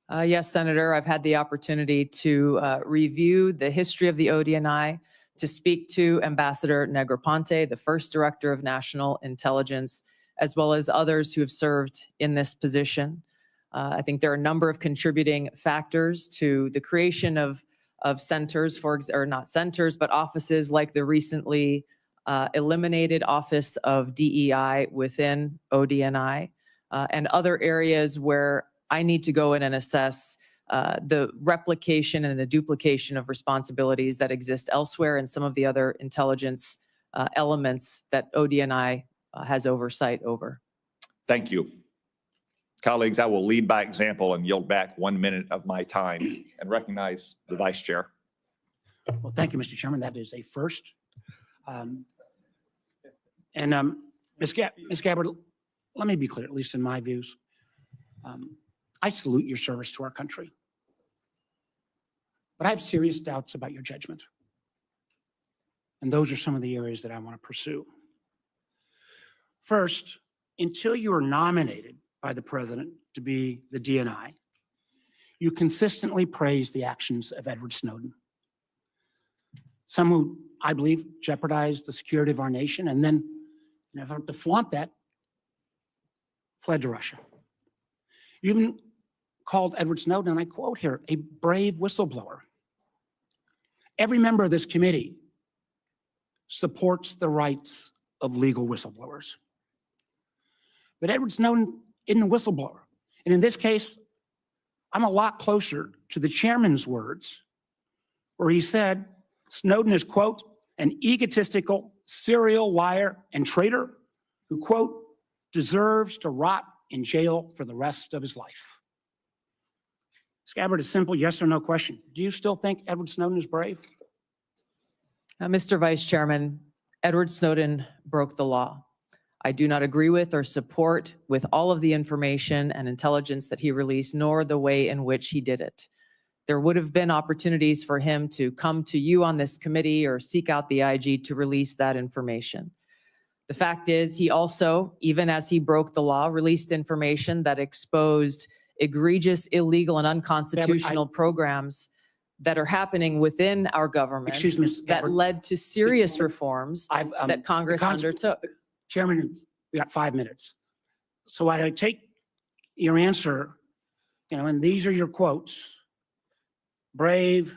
Yes, Senator, I've had the opportunity to review the history of the ODNI, to speak to Ambassador Negroponte, the first Director of National Intelligence, as well as others who have served in this position. I think there are a number of contributing factors to the creation of centers, or not centers, but offices like the recently eliminated Office of DEI within ODNI, and other areas where I need to go in and assess the replication and the duplication of responsibilities that exist elsewhere and some of the other intelligence elements that ODNI has oversight over. Thank you. Colleagues, I will lead by example and yield back 1 minute of my time and recognize the Vice Chair. Well, thank you, Mr. Chairman. That is a first. Ms. Gabbard, let me be clear, at least in my views. I salute your service to our country, but I have serious doubts about your judgment. And those are some of the areas that I want to pursue. First, until you are nominated by the president to be the DNI, you consistently praise the actions of Edward Snowden. Some who, I believe, jeopardized the security of our nation, and then, in effort to flaunt that, fled to Russia. You even called Edward Snowden, and I quote here, a brave whistleblower. Every member of this committee supports the rights of legal whistleblowers. But Edward Snowden isn't a whistleblower. And in this case, I'm a lot closer to the chairman's words, where he said Snowden is, quote, an egotistical serial liar and traitor who, quote, deserves to rot in jail for the rest of his life. Ms. Gabbard, a simple yes or no question. Do you still think Edward Snowden is brave? Mr. Vice Chairman, Edward Snowden broke the law. I do not agree with or support with all of the information and intelligence that he released, nor the way in which he did it. There would have been opportunities for him to come to you on this committee or seek out the IG to release that information. The fact is, he also, even as he broke the law, released information that exposed egregious, illegal, and unconstitutional programs that are happening within our government. Excuse me, Ms. that Gabbard. led to serious reforms that Congress undertook. Chairman, we got 5 minutes. So I take your answer, and these are your quotes. Brave,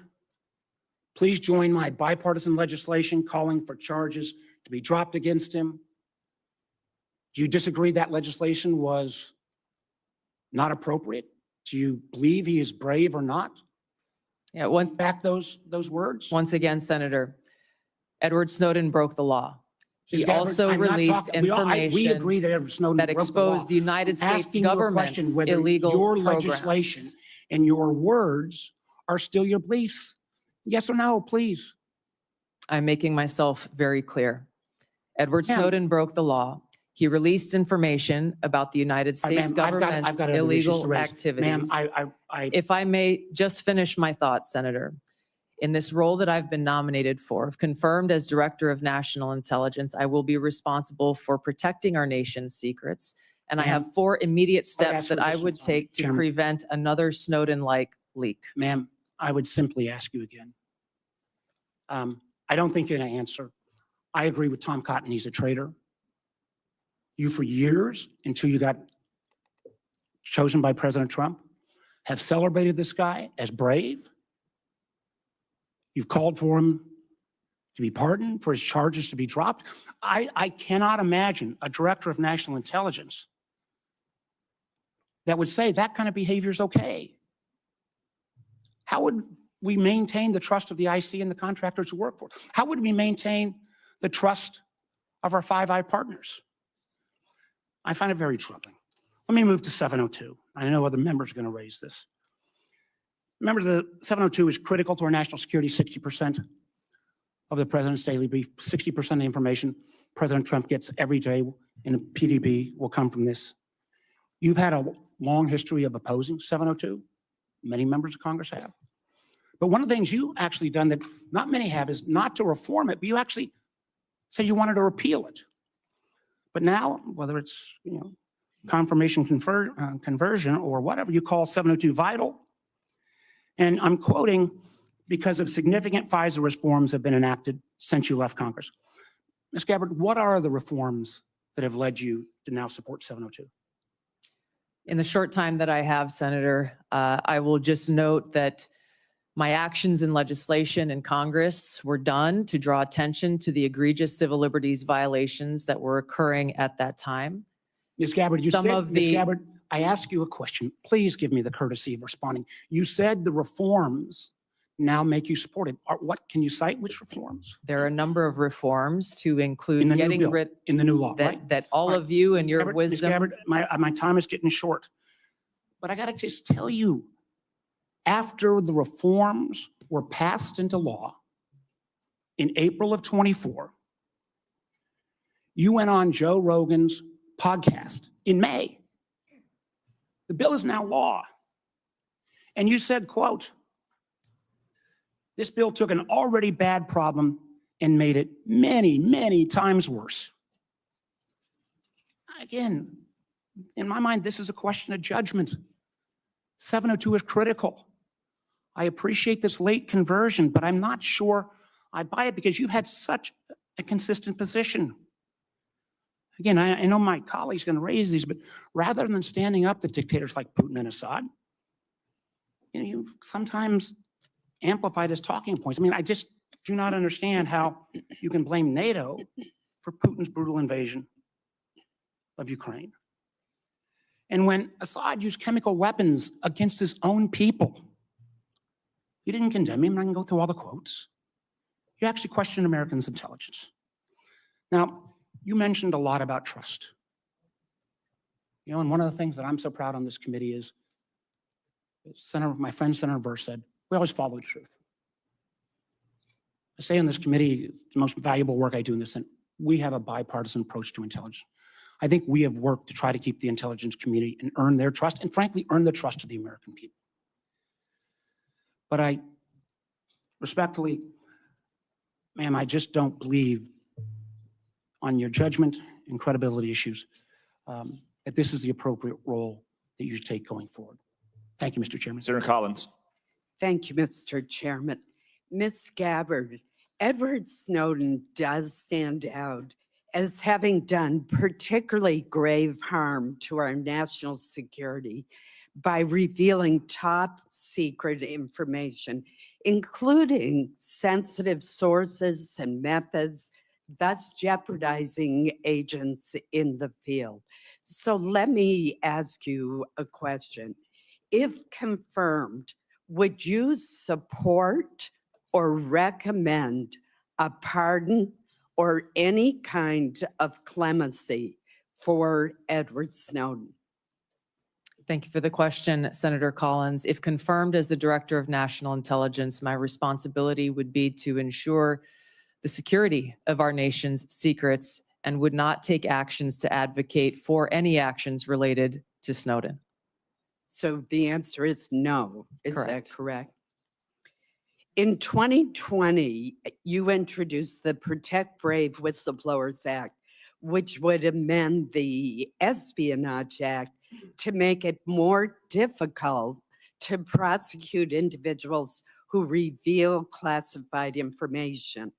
please join my bipartisan legislation calling for charges to be dropped against him. Do you disagree that legislation was not appropriate? Do you believe he is brave or not? Yeah, Back those words? once again, Senator, Edward Snowden broke the law. He Ms. Gabbard, also I'm not released talking- we information agree that Edward Snowden that broke the law. exposed the United States Asking you a government's question whether illegal your programs. legislation and your words are still your beliefs. Yes or no, please. I'm making myself very clear. Edward Ma'am. Snowden broke the law. He released information about the United All right, States ma'am, I've government's got other issues to illegal raise. Ma'am, activities. If If I may just finish my thoughts, Senator. In this role that I've been nominated for, if confirmed as Director of National Intelligence, I will be responsible for protecting our nation's secrets. And I have Ma'am, 4 immediate ask steps for that I additional would time. take to Chairman. prevent another Snowden-like leak. ma'am, I would simply ask you again. I don't think you're going to answer. I agree with Tom Cotton. He's a traitor. You, for years, until you got chosen by President Trump, have celebrated this guy as brave. You've called for him to be pardoned, for his charges to be dropped. I cannot imagine a director of national intelligence that would say that kind of behavior is okay. How would we maintain the trust of the IC and the contractors who work for it? How would we maintain the trust of our Five Eye partners? I find it very troubling. Let me move to 702. I know other members are going to raise this. Remember, the 702 is critical to our national security. 60% of the president's daily brief, 60% of the information President Trump gets every day in a PDB will come from this. You've had a long history of opposing 702. Many members of Congress have. But one of the things you actually done that not many have is not to reform it, but you actually said you wanted to repeal it. But now, whether it's, confirmation conversion or whatever you call 702 vital, and I'm quoting, because of significant FISA reforms have been enacted since you left Congress. Ms. Gabbard, what are the reforms that have led you to now support 702? In the short time that I have, Senator, I will just note that my actions in legislation in Congress were done to draw attention to the egregious civil liberties violations that were occurring at that time. Ms. Gabbard, Ms. Gabbard, I ask you a question. Please give me the courtesy of responding. You said the reforms now make you support it. What can you cite? Which reforms? There are a number of reforms to In include the new getting bill, rid in the new law, right? that all Right. of you and your Gabbard, Ms. wisdom. Gabbard, my time is getting short. But I got to just tell you, after the reforms were passed into law in April of 24, you went on Joe Rogan's podcast in May. The bill is now law. And you said, quote, this bill took an already bad problem and made it many, many times worse. Again, in my mind, this is a question of judgment. 702 is critical. I appreciate this late conversion, but I'm not sure I buy it because you've had such a consistent position. Again, I know my colleague's going to raise these, but rather than standing up to dictators like Putin and Assad, you've sometimes amplified his talking points. I mean, I just do not understand how you can blame NATO for Putin's brutal invasion of Ukraine. And when Assad used chemical weapons against his own people, you didn't condemn him. I can go through all the quotes. You actually questioned Americans' intelligence. Now, you mentioned a lot about trust. And one of the things that I'm so proud on this committee is, my friend Senator Burr said, we always follow the truth. I say on this committee, the most valuable work I do in this, and we have a bipartisan approach to intelligence. I think we have worked to try to keep the intelligence community and earn their trust, and frankly, earn the trust of the American people. But I respectfully, ma'am, I just don't believe on your judgment and credibility issues that this is the appropriate role that you should take going forward. Thank you, Mr. Chairman. Senator Collins. Thank you, Mr. Chairman. Ms. Gabbard, Edward Snowden does stand out as having done particularly grave harm to our national security by revealing top secret information, including sensitive sources and methods, thus jeopardizing agents in the field. So let me ask you a question. If confirmed, would you support or recommend a pardon or any kind of clemency for Edward Snowden? Thank you for the question, Senator Collins. If confirmed as the Director of National Intelligence, my responsibility would be to ensure the security of our nation's secrets and would not take actions to advocate for any actions related to Snowden. So the answer is no. Is Correct. that correct? In 2020, you introduced the Protect Brave Whistleblowers Act, which would amend the Espionage Act to make it more difficult to prosecute individuals who reveal classified information.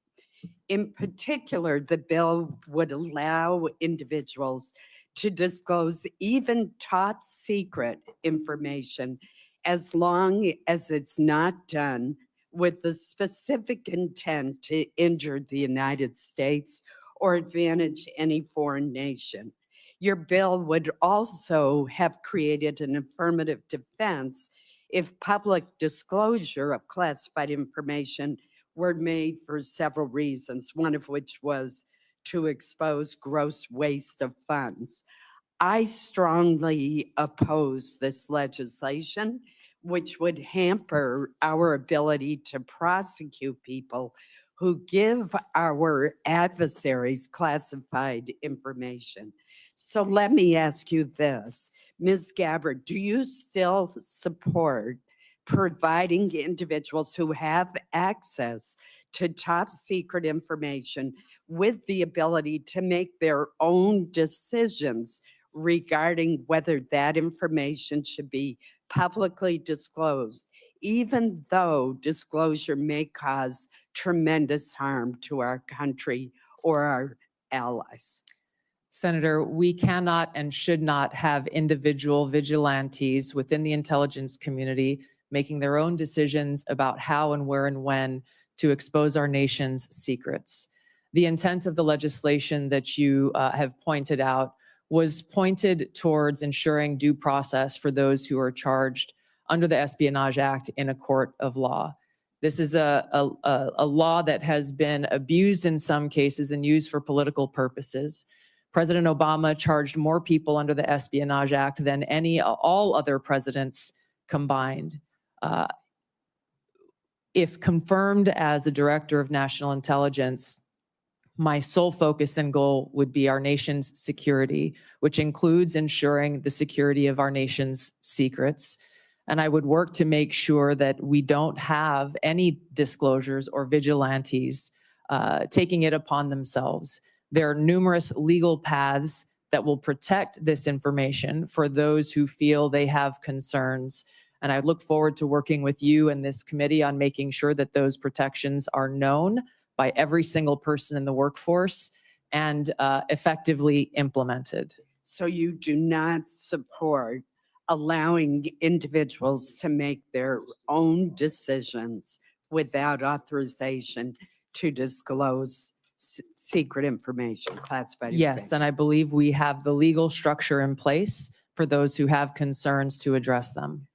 In particular, the bill would allow individuals to disclose even top secret information as long as it's not done with the specific intent to injure the United States or advantage any foreign nation. Your bill would also have created an affirmative defense if public disclosure of classified information were made for several reasons, one of which was to expose gross waste of funds. I strongly oppose this legislation, which would hamper our ability to prosecute people who give our adversaries classified information. So let me ask you this, Ms. Gabbard, do you still support providing individuals who have access to top secret information with the ability to make their own decisions regarding whether that information should be publicly disclosed, even though disclosure may cause tremendous harm to our country or our allies? Senator, we cannot and should not have individual vigilantes within the intelligence community making their own decisions about how and where and when to expose our nation's secrets. The intent of the legislation that you have pointed out was pointed towards ensuring due process for those who are charged under the Espionage Act in a court of law. This is a law that has been abused in some cases and used for political purposes. President Obama charged more people under the Espionage Act than all other presidents combined. If confirmed as the Director of National Intelligence, my sole focus and goal would be our nation's security, which includes ensuring the security of our nation's secrets. And I would work to make sure that we don't have any disclosures or vigilantes taking it upon themselves. There are numerous legal paths that will protect this information for those who feel they have concerns. And I look forward to working with you and this committee on making sure that those protections are known by every single person in the workforce and effectively implemented. So you do not support allowing individuals to make their own decisions without authorization to disclose secret information, classified information? Yes, and I believe we have the legal structure in place for those who have concerns to address them.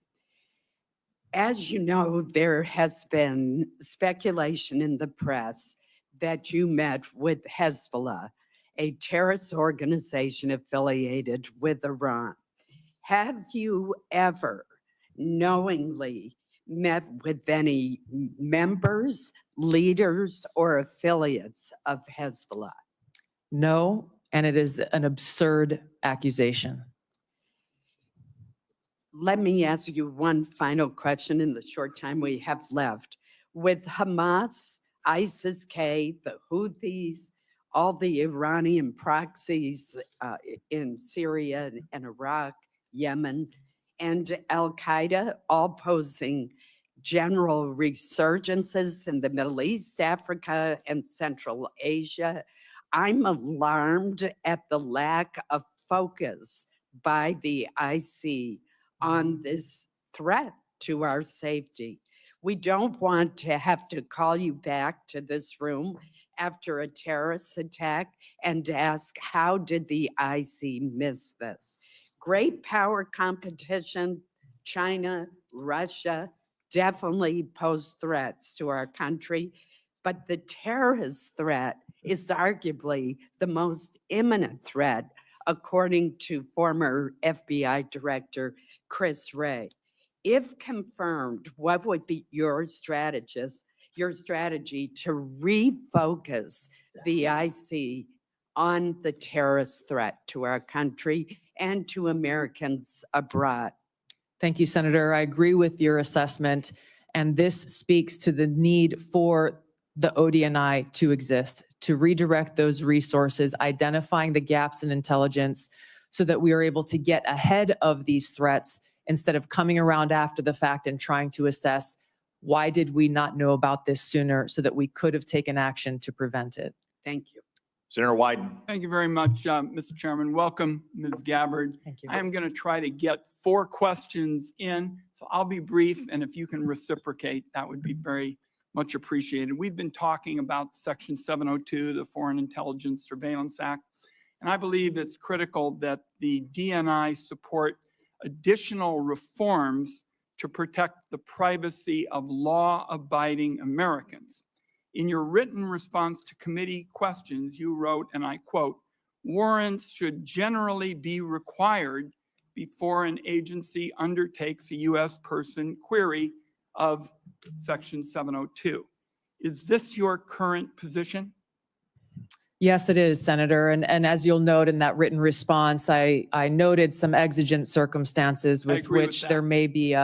As you know, there has been speculation in the press that you met with Hezbollah, a terrorist organization affiliated with Iran. Have you ever knowingly met with any members, leaders, or affiliates of Hezbollah? No, and it is an absurd accusation. Let me ask you one final question in the short time we have left. With Hamas, ISIS-K, the Houthis, all the Iranian proxies in Syria and Iraq, Yemen, and Al-Qaeda all posing general resurgences in the Middle East, Africa, and Central Asia, I'm alarmed at the lack of focus by the IC on this threat to our safety. We don't want to have to call you back to this room after a terrorist attack and ask, how did the IC miss this? Great power competition, China, Russia, definitely pose threats to our country, but the terrorist threat is arguably the most imminent threat, according to former FBI Director Chris Wray. If confirmed, what would be your strategy to refocus the IC on the terrorist threat to our country and to Americans abroad? Thank you, Senator. I agree with your assessment, and this speaks to the need for the ODNI to exist, to redirect those resources, identifying the gaps in intelligence so that we are able to get ahead of these threats instead of coming around after the fact and trying to assess why did we not know about this sooner so that we could have taken action to prevent it. Thank you. Senator Wyden. Thank you very much, Mr. Chairman. Welcome, Ms. Gabbard. Thank you. I am going to try to get 4 questions in, so I'll be brief, and if you can reciprocate, that would be very much appreciated. We've been talking about Section 702, the Foreign Intelligence Surveillance Act, and I believe it's critical that the DNI support additional reforms to protect the privacy of law-abiding Americans. In your written response to committee questions, you wrote, and I quote, "Warrants should generally be required before an agency undertakes a U.S. person query of Section 702. Is this your current position? Yes, it is, Senator. And as you'll note in that written response, I noted some exigent circumstances I with agree with which that. there may be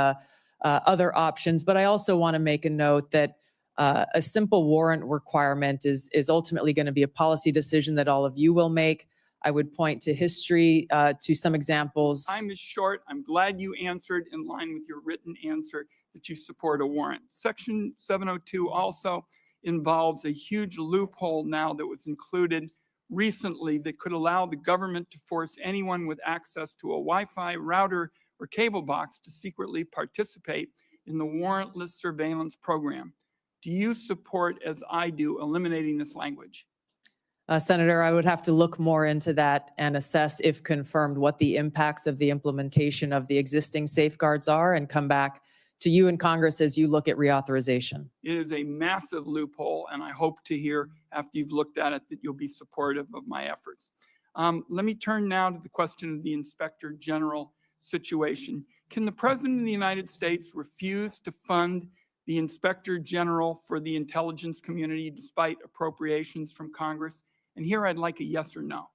other options. But I also want to make a note that a simple warrant requirement is ultimately going to be a policy decision that all of you will make. I would point to history, to some examples. Time is short. I'm glad you answered in line with your written answer that you support a warrant. Section 702 also involves a huge loophole now that was included recently that could allow the government to force anyone with access to a Wi-Fi router or cable box to secretly participate in the warrantless surveillance program. Do you support, as I do, eliminating this language? Senator, I would have to look more into that and assess, if confirmed, what the impacts of the implementation of the existing safeguards are and come back to you in Congress as you look at reauthorization. It is a massive loophole, and I hope to hear after you've looked at it that you'll be supportive of my efforts. Let me turn now to the question of the Inspector General situation. Can the President of the United States refuse to fund the Inspector General for the intelligence community despite appropriations from Congress? And here I'd like a yes or no.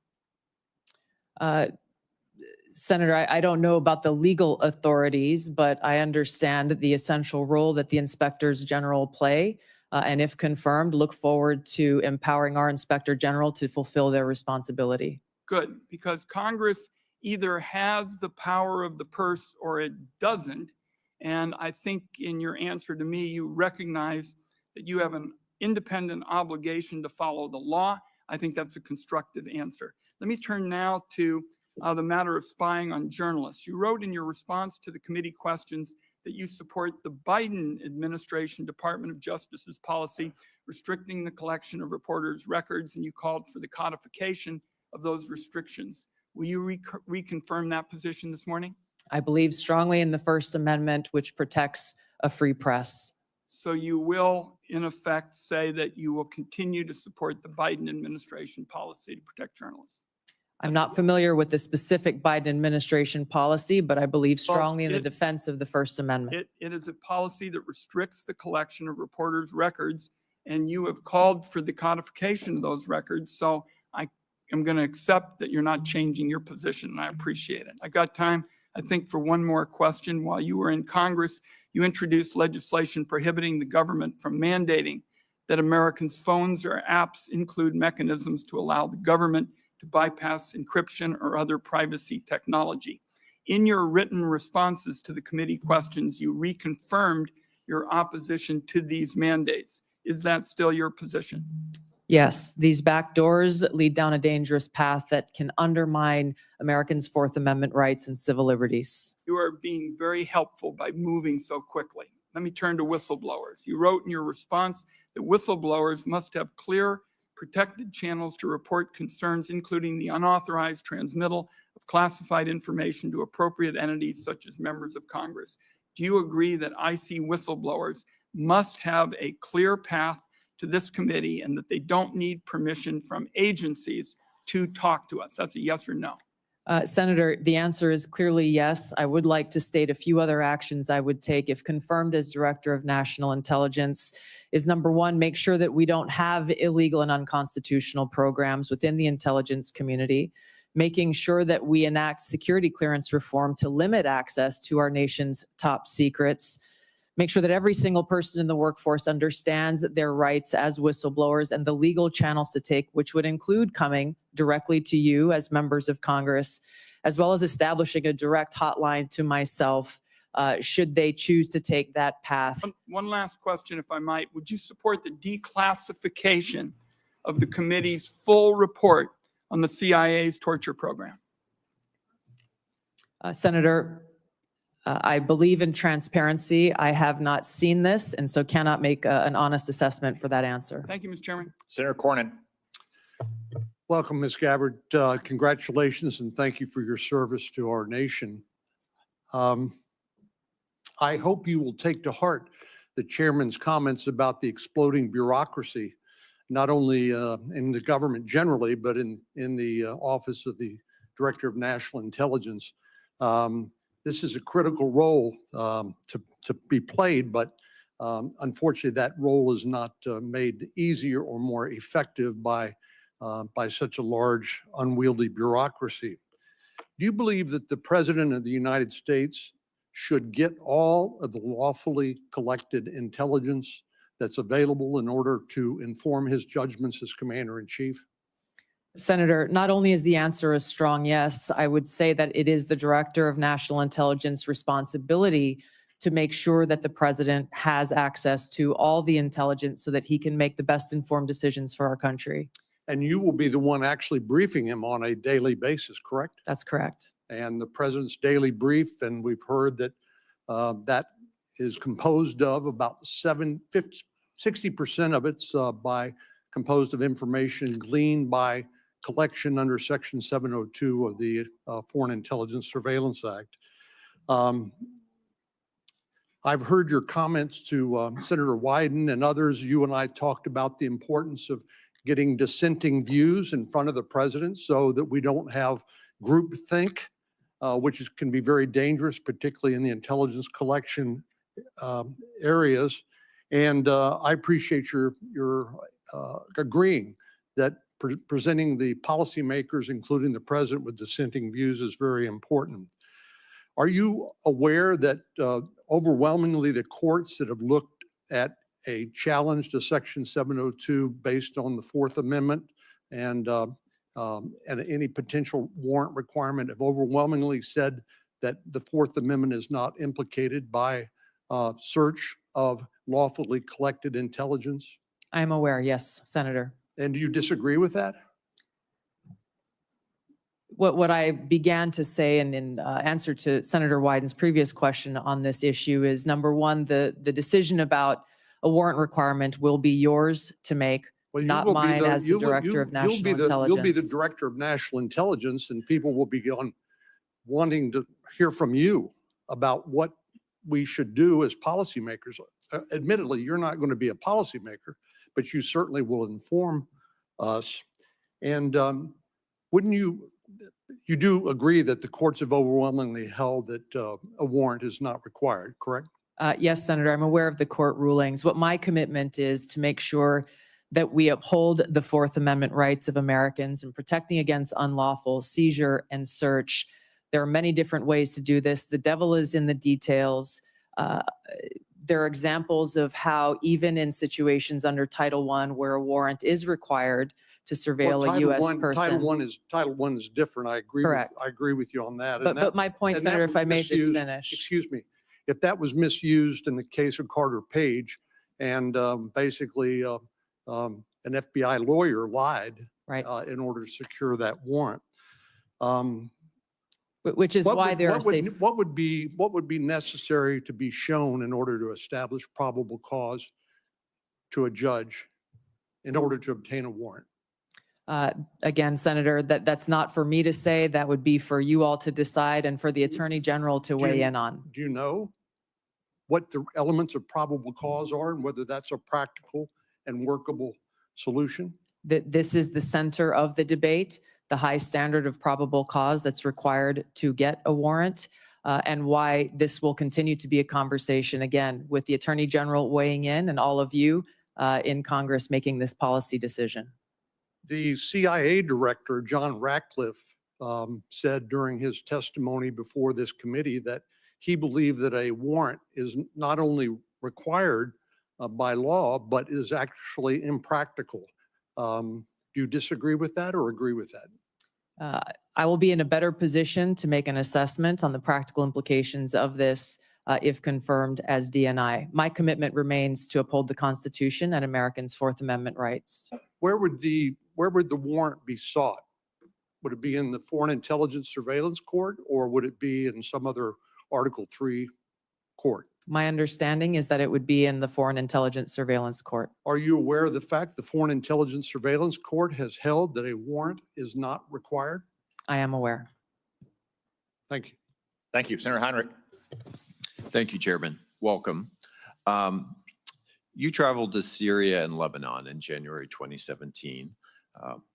Senator, I don't know about the legal authorities, but I understand the essential role that the inspectors general play. And if confirmed, look forward to empowering our Inspector General to fulfill their responsibility. Good, because Congress either has the power of the purse or it doesn't. And I think in your answer to me, you recognize that you have an independent obligation to follow the law. I think that's a constructive answer. Let me turn now to the matter of spying on journalists. You wrote in your response to the committee questions that you support the Biden administration Department of Justice's policy restricting the collection of reporters' records, and you called for the codification of those restrictions. Will you reconfirm that position this morning? I believe strongly in the First Amendment, which protects a free press. So you will, in effect, say that you will continue to support the Biden administration policy to protect journalists? I'm not familiar with the specific Biden administration policy, but I believe strongly in the defense of the First Amendment. It is a policy that restricts the collection of reporters' records, and you have called for the codification of those records. So I am going to accept that you're not changing your position, and I appreciate it. I got time, I think, for one more question. While you were in Congress, you introduced legislation prohibiting the government from mandating that Americans' phones or apps include mechanisms to allow the government to bypass encryption or other privacy technology. In your written responses to the committee questions, you reconfirmed your opposition to these mandates. Is that still your position? Yes, these back doors lead down a dangerous path that can undermine Americans' Fourth Amendment rights and civil liberties. You are being very helpful by moving so quickly. Let me turn to whistleblowers. You wrote in your response that whistleblowers must have clear, protected channels to report concerns, including the unauthorized transmittal of classified information to appropriate entities such as members of Congress. Do you agree that IC whistleblowers must have a clear path to this committee and that they don't need permission from agencies to talk to us? That's a yes or no. Senator, the answer is clearly yes. I would like to state a few other actions I would take if confirmed as Director of National Intelligence is, number one, make sure that we don't have illegal and unconstitutional programs within the intelligence community, making sure that we enact security clearance reform to limit access to our nation's top secrets, make sure that every single person in the workforce understands their rights as whistleblowers and the legal channels to take, which would include coming directly to you as members of Congress, as well as establishing a direct hotline to myself, should they choose to take that path. One last question, if I might. Would you support the declassification of the committee's full report on the CIA's torture program? Senator, I believe in transparency. I have not seen this, and so cannot make an honest assessment for that answer. Thank you, Mr. Chairman. Senator Cornyn. Welcome, Ms. Gabbard. Congratulations and thank you for your service to our nation. I hope you will take to heart the chairman's comments about the exploding bureaucracy, not only in the government generally, but in the office of the Director of National Intelligence. This is a critical role to be played, but Unfortunately, that role is not made easier or more effective by such a large unwieldy bureaucracy. Do you believe that the President of the United States should get all of the lawfully collected intelligence that's available in order to inform his judgments as Commander-in-Chief? Senator, not only is the answer a strong yes, I would say that it is the Director of National Intelligence responsibility to make sure that the President has access to all the intelligence so that he can make the best informed decisions for our country. And you will be the one actually briefing him on a daily basis, correct? That's correct. And the President's daily brief, and we've heard that that is composed of about 60% of it's composed of information gleaned by collection under Section 702 of the Foreign Intelligence Surveillance Act. I've heard your comments to Senator Wyden and others. You and I talked about the importance of getting dissenting views in front of the President so that we don't have groupthink, which can be very dangerous, particularly in the intelligence collection areas. And I appreciate your agreeing that presenting the policymakers, including the President, with dissenting views is very important. Are you aware that overwhelmingly the courts that have looked at a challenge to Section 702 based on the Fourth Amendment and any potential warrant requirement have overwhelmingly said that the Fourth Amendment is not implicated by search of lawfully collected intelligence? I am aware, yes, Senator. And do you disagree with that? What I began to say in answer to Senator Wyden's previous question on this issue is, number one, the decision about a warrant requirement will be yours to make, Well, you not will be mine as the you will- Director of you'll National be Intelligence. You'll be the Director of National Intelligence, and people will be wanting to hear from you about what we should do as policymakers. Admittedly, you're not going to be a policymaker, but you certainly will inform us. And wouldn't you do agree that the courts have overwhelmingly held that a warrant is not required, correct? Yes, Senator, I'm aware of the court rulings. What my commitment is to make sure that we uphold the Fourth Amendment rights of Americans in protecting against unlawful seizure and search. There are many different ways to do this. The devil is in the details. There are examples of how even in situations under Title I where a warrant is required to surveil Well, a U.S. person. Title I is different. I agree. Correct. I agree with you on that. But my point, and that Senator, if was I may just misused- finish. Excuse me. If that was misused in the case of Carter Page and basically an FBI lawyer lied Right. in order to secure that warrant. Which is why there are safe. What would be necessary to be shown in order to establish probable cause to a judge in order to obtain a warrant? Again, Senator, that's not for me to say. That would be for you all to decide and for the Attorney General to weigh in on. Do you know what the elements of probable cause are and whether that's a practical and workable solution? This is the center of the debate, the high standard of probable cause that's required to get a warrant, and why this will continue to be a conversation, again, with the Attorney General weighing in and all of you in Congress making this policy decision. The CIA director, John Ratcliffe, said during his testimony before this committee that he believed that a warrant is not only required by law, but is actually impractical. Do you disagree with that or agree with that? I will be in a better position to make an assessment on the practical implications of this if confirmed as DNI. My commitment remains to uphold the Constitution and Americans' Fourth Amendment rights. Where would the warrant be sought? Would it be in the Foreign Intelligence Surveillance Court or would it be in some other Article III court? My understanding is that it would be in the Foreign Intelligence Surveillance Court. Are you aware of the fact the Foreign Intelligence Surveillance Court has held that a warrant is not required? I am aware. Thank you. Thank you. Senator Heinrich. Thank you, Chairman. Welcome. You traveled to Syria and Lebanon in January 2017.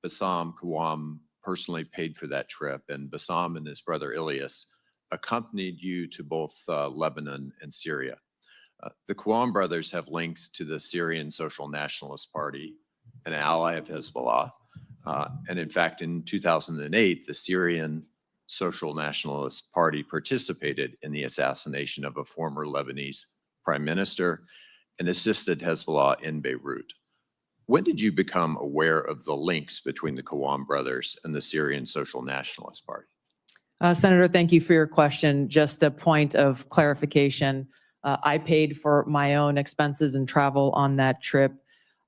Bassam Kawam personally paid for that trip, and Bassam and his brother Ilyas accompanied you to both Lebanon and Syria. The Qawam brothers have links to the Syrian Social Nationalist Party, an ally of Hezbollah. And in fact, in 2008, the Syrian Social Nationalist Party participated in the assassination of a former Lebanese prime minister and assisted Hezbollah in Beirut. When did you become aware of the links between the Qawam brothers and the Syrian Social Nationalist Party? Senator, thank you for your question. Just a point of clarification. I paid for my own expenses and travel on that trip.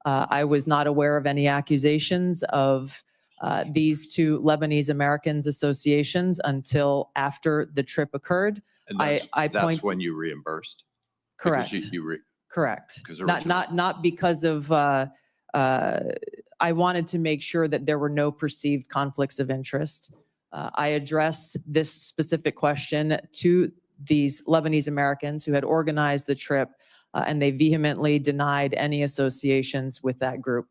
I was not aware of any accusations of these two Lebanese Americans associations until after the trip occurred. And I that's point- when you reimbursed? Because Correct. you Correct. 'Cause Not because of, I wanted to make sure that there were no perceived conflicts of interest. I addressed this specific question to these Lebanese Americans who had organized the trip, and they vehemently denied any associations with that group.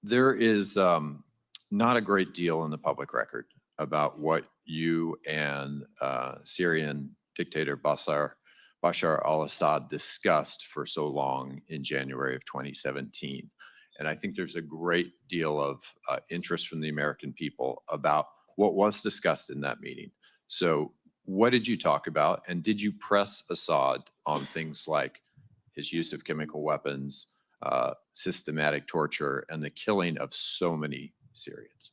There is not a great deal in the public record about what you and Syrian dictator Bashar al-Assad discussed for so long in January of 2017. And I think there's a great deal of interest from the American people about what was discussed in that meeting. So what did you talk about? And did you press Assad on things like his use of chemical weapons, systematic torture, and the killing of so many Syrians?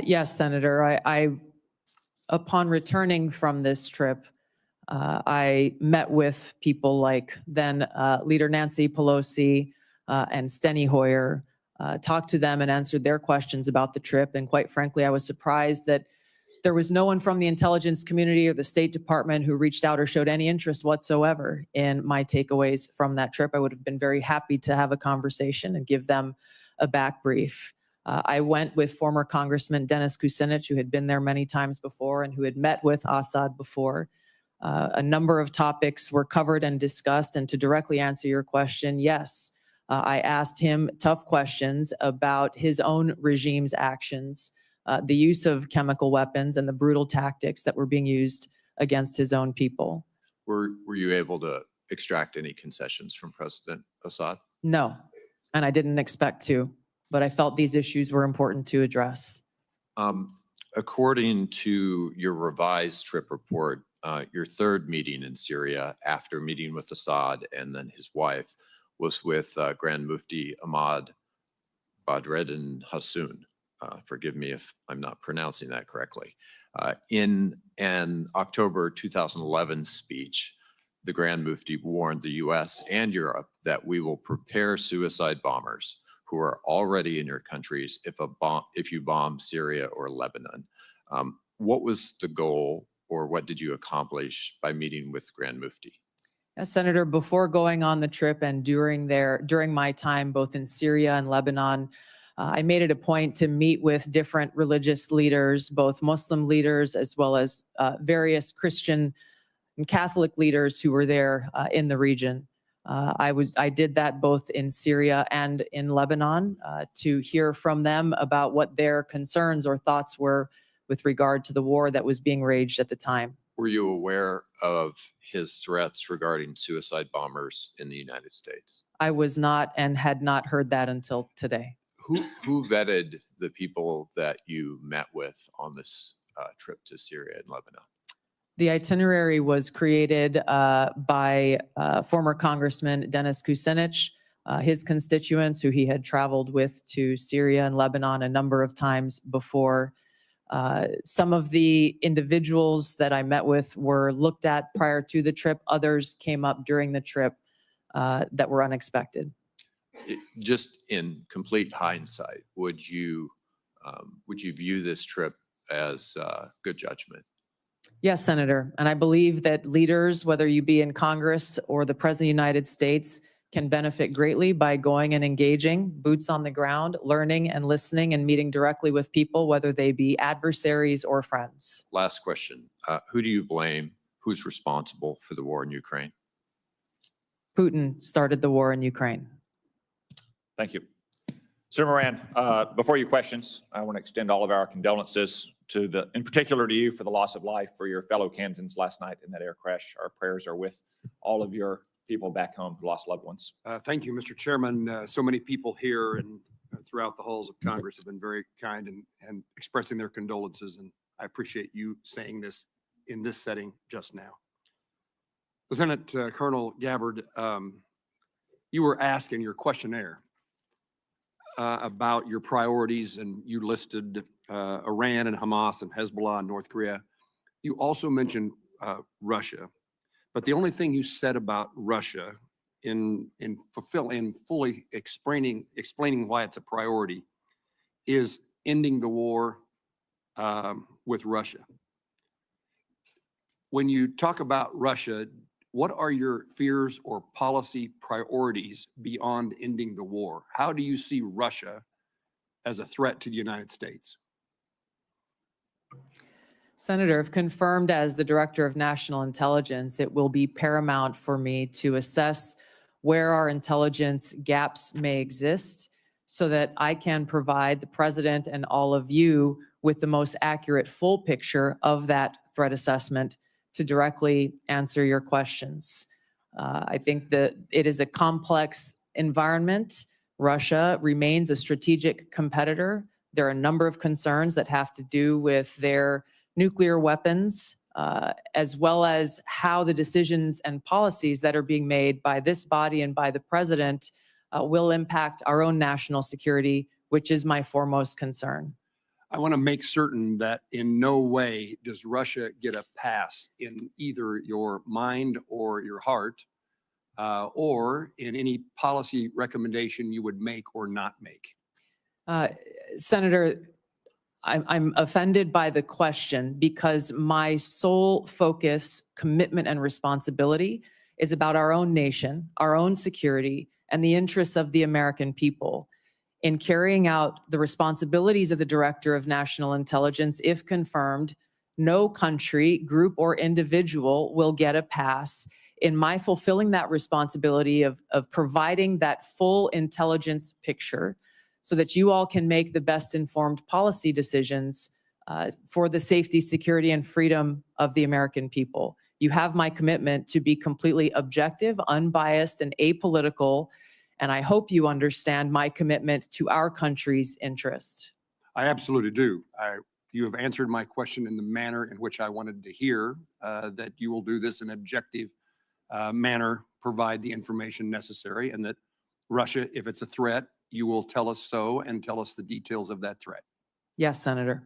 Yes, Senator. Upon returning from this trip, I met with people like then Leader Nancy Pelosi and Steny Hoyer, talked to them and answered their questions about the trip. And quite frankly, I was surprised that there was no one from the intelligence community or the State Department who reached out or showed any interest whatsoever in my takeaways from that trip. I would have been very happy to have a conversation and give them a back brief. I went with former Congressman Dennis Kucinich, who had been there many times before and who had met with Assad before. A number of topics were covered and discussed. And to directly answer your question, yes, I asked him tough questions about his own regime's actions, the use of chemical weapons and the brutal tactics that were being used against his own people. Were you able to extract any concessions from President Assad? No, and I didn't expect to, but I felt these issues were important to address. According to your revised trip report, your third meeting in Syria after meeting with Assad and then his wife was with Grand Mufti Ahmad Badreddin Hassoun. Forgive me if I'm not pronouncing that correctly. In an October 2011 speech, the Grand Mufti warned the US and Europe that we will prepare suicide bombers who are already in your countries if you bomb Syria or Lebanon. What was the goal, or what did you accomplish by meeting with Grand Mufti? Yes, Senator, before going on the trip and during my time both in Syria and Lebanon, I made it a point to meet with different religious leaders, both Muslim leaders as well as various Christian and Catholic leaders who were there in the region. I did that both in Syria and in Lebanon to hear from them about what their concerns or thoughts were with regard to the war that was being waged at the time. Were you aware of his threats regarding suicide bombers in the United States? I was not and had not heard that until today. Who vetted the people that you met with on this trip to Syria and Lebanon? The itinerary was created by former Congressman Dennis Kucinich, his constituents who he had traveled with to Syria and Lebanon a number of times before. Some of the individuals that I met with were looked at prior to the trip. Others came up during the trip that were unexpected. Just in complete hindsight, would you view this trip as good judgment? Yes, Senator. And I believe that leaders, whether you be in Congress or the President of the United States, can benefit greatly by going and engaging, boots on the ground, learning and listening and meeting directly with people, whether they be adversaries or friends. Last question. Who do you blame? Who's responsible for the war in Ukraine? Putin started the war in Ukraine. Thank you. Sir Moran, before your questions, I want to extend all of our condolences in particular to you for the loss of life for your fellow Kansans last night in that air crash. Our prayers are with all of your people back home who lost loved ones. Thank you, Mr. Chairman. So many people here and throughout the halls of Congress have been very kind and expressing their condolences, and I appreciate you saying this in this setting just now. Lieutenant Colonel Gabbard, you were asked in your questionnaire about your priorities, and you listed Iran and Hamas and Hezbollah and North Korea. You also mentioned Russia, but the only thing you said about Russia in fully explaining why it's a priority is ending the war with Russia. When you talk about Russia, what are your fears or policy priorities beyond ending the war? How do you see Russia as a threat to the United States? Senator, if confirmed as the Director of National Intelligence, it will be paramount for me to assess where our intelligence gaps may exist so that I can provide the President and all of you with the most accurate full picture of that threat assessment to directly answer your questions. I think that it is a complex environment. Russia remains a strategic competitor. There are a number of concerns that have to do with their nuclear weapons, as well as how the decisions and policies that are being made by this body and by the President will impact our own national security, which is my foremost concern. I want to make certain that in no way does Russia get a pass in either your mind or your heart, or in any policy recommendation you would make or not make. Senator, I'm offended by the question because my sole focus, commitment, and responsibility is about our own nation, our own security, and the interests of the American people. In carrying out the responsibilities of the Director of National Intelligence, if confirmed, no country, group, or individual will get a pass in my fulfilling that responsibility of providing that full intelligence picture so that you all can make the best informed policy decisions for the safety, security, and freedom of the American people. You have my commitment to be completely objective, unbiased, and apolitical, and I hope you understand my commitment to our country's interest. I absolutely do. You have answered my question in the manner in which I wanted to hear, that you will do this in an objective manner, provide the information necessary, and that Russia, if it's a threat, you will tell us so and tell us the details of that threat. Yes, Senator.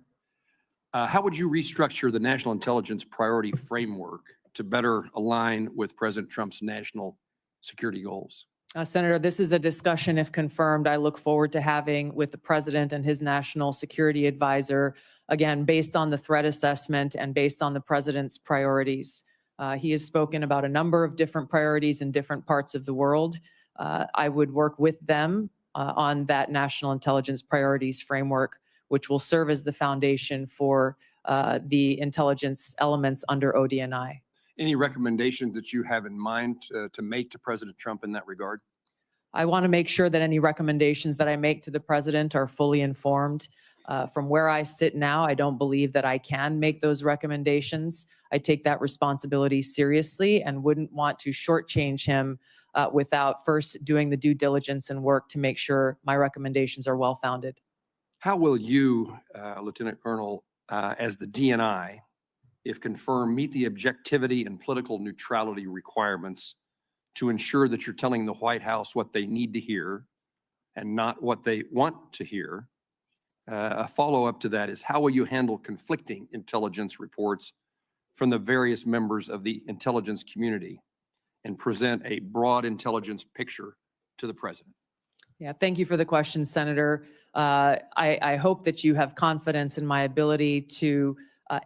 How would you restructure the national intelligence priority framework to better align with President Trump's national security goals? Senator, this is a discussion, if confirmed, I look forward to having with the President and his national security advisor, again, based on the threat assessment and based on the President's priorities. He has spoken about a number of different priorities in different parts of the world. I would work with them on that national intelligence priorities framework, which will serve as the foundation for the intelligence elements under ODNI. Any recommendations that you have in mind to make to President Trump in that regard? I want to make sure that any recommendations that I make to the President are fully informed. From where I sit now, I don't believe that I can make those recommendations. I take that responsibility seriously and wouldn't want to shortchange him without first doing the due diligence and work to make sure my recommendations are well-founded. How will you, Lieutenant Colonel, as the DNI, if confirmed, meet the objectivity and political neutrality requirements to ensure that you're telling the White House what they need to hear and not what they want to hear? A follow-up to that is, how will you handle conflicting intelligence reports from the various members of the intelligence community and present a broad intelligence picture to the President? Yeah, thank you for the question, Senator. I hope that you have confidence in my ability to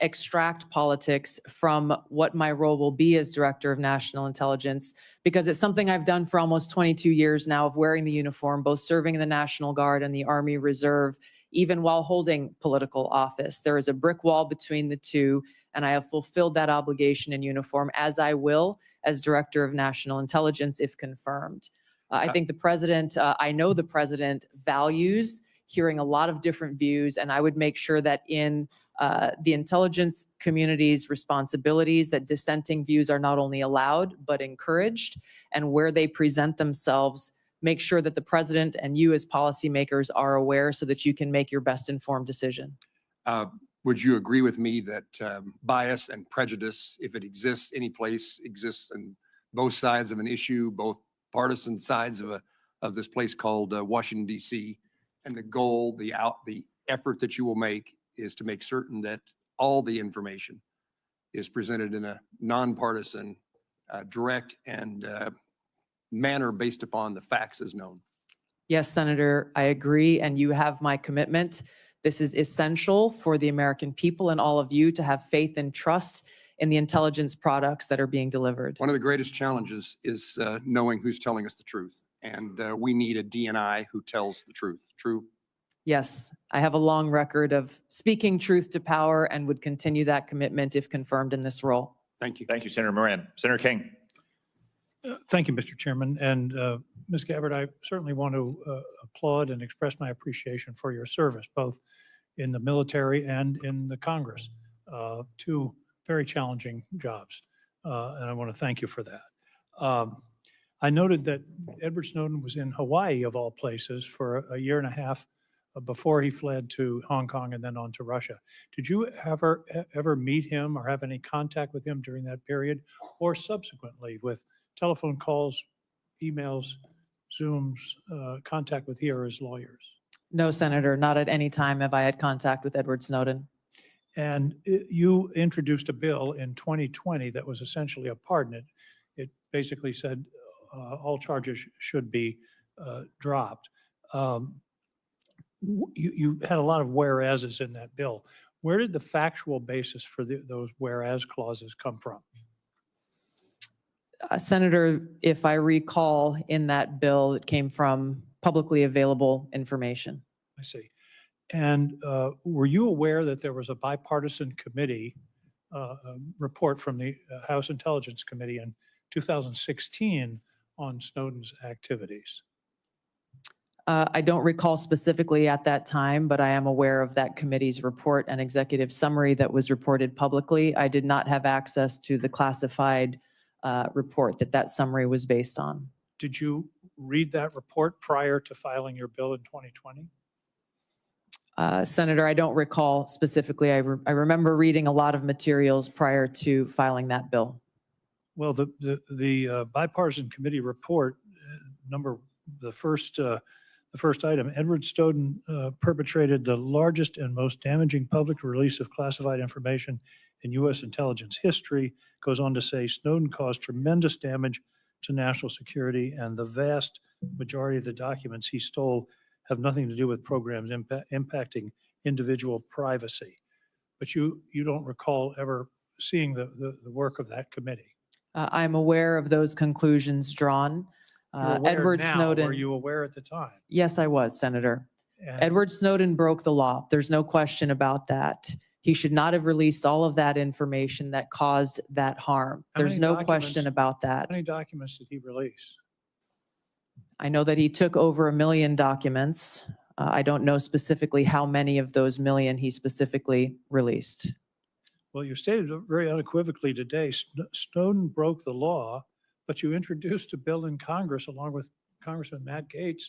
extract politics from what my role will be as Director of National Intelligence, because it's something I've done for almost 22 years now of wearing the uniform, both serving in the National Guard and the Army Reserve, even while holding political office. There is a brick wall between the two, and I have fulfilled that obligation in uniform, as I will as Director of National Intelligence if confirmed. I think the President, I know the President values hearing a lot of different views, and I would make sure that in the intelligence community's responsibilities, that dissenting views are not only allowed, but encouraged, and where they present themselves, make sure that the president and you as policymakers are aware so that you can make your best informed decision. Would you agree with me that bias and prejudice, if it exists any place, exists in both sides of an issue, both partisan sides of this place called Washington, D.C., and the goal, the effort that you will make is to make certain that all the information is presented in a nonpartisan, direct, and manner based upon the facts as known? Yes, Senator, I agree, and you have my commitment. This is essential for the American people and all of you to have faith and trust in the intelligence products that are being delivered. One of the greatest challenges is knowing who's telling us the truth. And we need a DNI who tells the truth. True? Yes, I have a long record of speaking truth to power and would continue that commitment if confirmed in this role. Thank you. Thank you, Senator Moran. Senator King. Thank you, Mr. Chairman. And Ms. Gabbard, I certainly want to applaud and express my appreciation for your service, both in the military and in the Congress. Two very challenging jobs. And I want to thank you for that. I noted that Edward Snowden was in Hawaii, of all places, for a year and a half before he fled to Hong Kong and then on to Russia. Did you ever meet him or have any contact with him during that period, or subsequently with telephone calls, emails, Zooms, contact with he or his lawyers? No, Senator, not at any time have I had contact with Edward Snowden. And you introduced a bill in 2020 that was essentially a pardon. It basically said all charges should be dropped. You had a lot of whereases in that bill. Where did the factual basis for those whereas clauses come from? Senator, if I recall, in that bill, it came from publicly available information. I see. And were you aware that there was a bipartisan committee report from the House Intelligence Committee in 2016 on Snowden's activities? I don't recall specifically at that time, but I am aware of that committee's report and executive summary that was reported publicly. I did not have access to the classified report that summary was based on. Did you read that report prior to filing your bill in 2020? Senator, I don't recall specifically. I remember reading a lot of materials prior to filing that bill. Well, the bipartisan committee report, the first item, Edward Snowden perpetrated the largest and most damaging public release of classified information in U.S. intelligence history. Goes on to say Snowden caused tremendous damage to national security, and the vast majority of the documents he stole have nothing to do with programs impacting individual privacy. But you don't recall ever seeing the work of that committee? I'm aware of those conclusions drawn. You're aware Edward now. Snowden. Were you aware at the time? Yes, I was, Senator. And Edward Snowden broke the law. There's no question about that. He should not have released all of that information that caused that harm. How There's many no question documents- about that. How many documents did he release? I know that he took over 1 million documents. I don't know specifically how many of those million he specifically released. Well, you stated very unequivocally today, Snowden broke the law, but you introduced a bill in Congress along with Congressman Matt Gaetz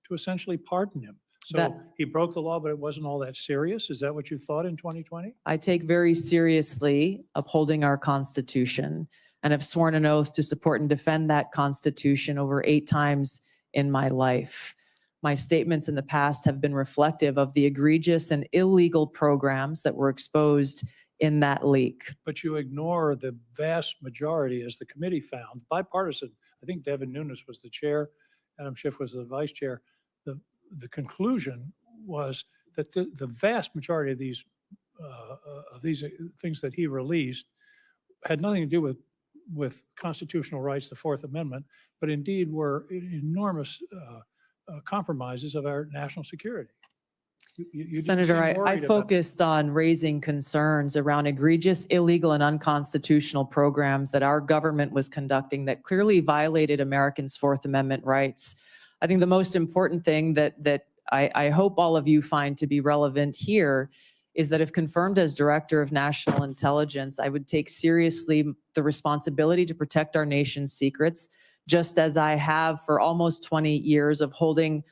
to essentially pardon him. So That- he broke the law, but it wasn't all that serious. Is that what you thought in 2020? I take very seriously upholding our Constitution and have sworn an oath to support and defend that Constitution over 8 times in my life. My statements in the past have been reflective of the egregious and illegal programs that were exposed in that leak. But you ignore the vast majority, as the committee found, bipartisan. I think Devin Nunes was the chair, Adam Schiff was the vice chair. The conclusion was that the vast majority of these things that he released had nothing to do with constitutional rights, the Fourth Amendment, but indeed were enormous compromises of our national security. You didn't Senator, seem I worried about- focused on raising concerns around egregious, illegal, and unconstitutional programs that our government was conducting that clearly violated Americans' Fourth Amendment rights. I think the most important thing that I hope all of you find to be relevant here is that if confirmed as Director of National Intelligence, I would take seriously the responsibility to protect our nation's secrets, just as I have for almost 20 years of holding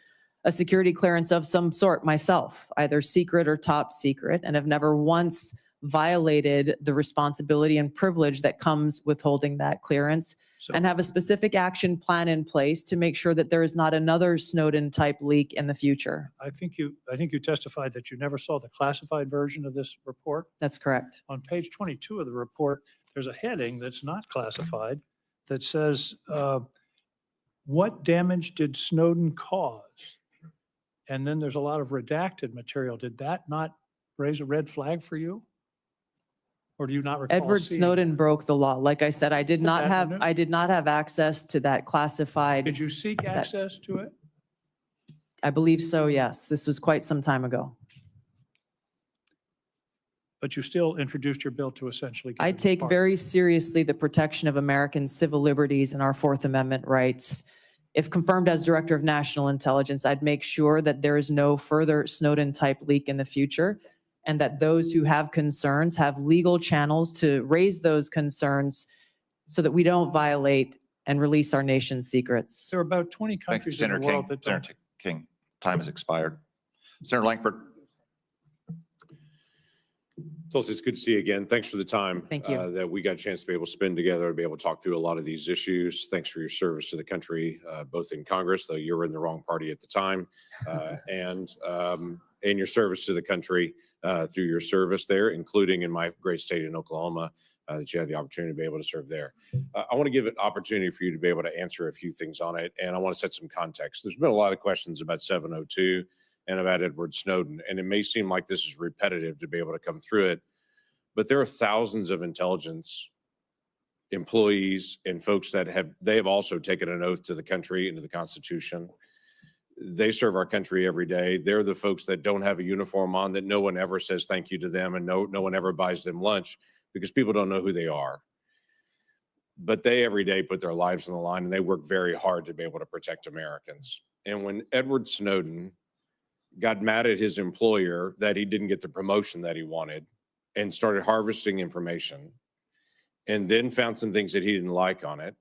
a security clearance of some sort myself, either secret or top secret, and have never once violated the responsibility and privilege that comes with holding that clearance, So and have a specific action plan in place to make sure that there is not another Snowden-type leak in the future. I think you testified that you never saw the classified version of this report. That's correct. On page 22 of the report, there's a heading that's not classified that says, what damage did Snowden cause? And then there's a lot of redacted material. Did that not raise a red flag for you? Or do you not recall Edward seeing Snowden that? broke the law. Like I said, I did not that have, minute? I did not have access to that classified. Did you seek access to it? I believe so, yes. This was quite some time ago. But you still introduced your bill to essentially. give I it take part. very seriously the protection of American civil liberties and our Fourth Amendment rights. If confirmed as Director of National Intelligence, I'd make sure that there is no further Snowden-type leak in the future, and that those who have concerns have legal channels to raise those concerns so that we don't violate and release our nation's secrets. There are about 20 Thank you, countries in Senator the world King. that don't. Senator King, time has expired. Senator Langford. Tulsi, it's good to see you again. Thanks for the time. Thank you. That we got a chance to be able to spend together, to be able to talk through a lot of these issues. Thanks for your service to the country, both in Congress, though you were in the wrong party at the time, and your service to the country through your service there, including in my great state in Oklahoma, that you had the opportunity to be able to serve there. I want to give an opportunity for you to be able to answer a few things on it, and I want to set some context. There's been a lot of questions about 702 and about Edward Snowden, and it may seem like this is repetitive to be able to come through it, but there are thousands of intelligence employees and folks that they have also taken an oath to the country and to the Constitution. They serve our country every day. They're the folks that don't have a uniform on, that no one ever says thank you to them, and no one ever buys them lunch because people don't know who they are. But they every day put their lives on the line, and they work very hard to be able to protect Americans. And when Edward Snowden got mad at his employer that he didn't get the promotion that he wanted and started harvesting information, and then found some things that he didn't like on it,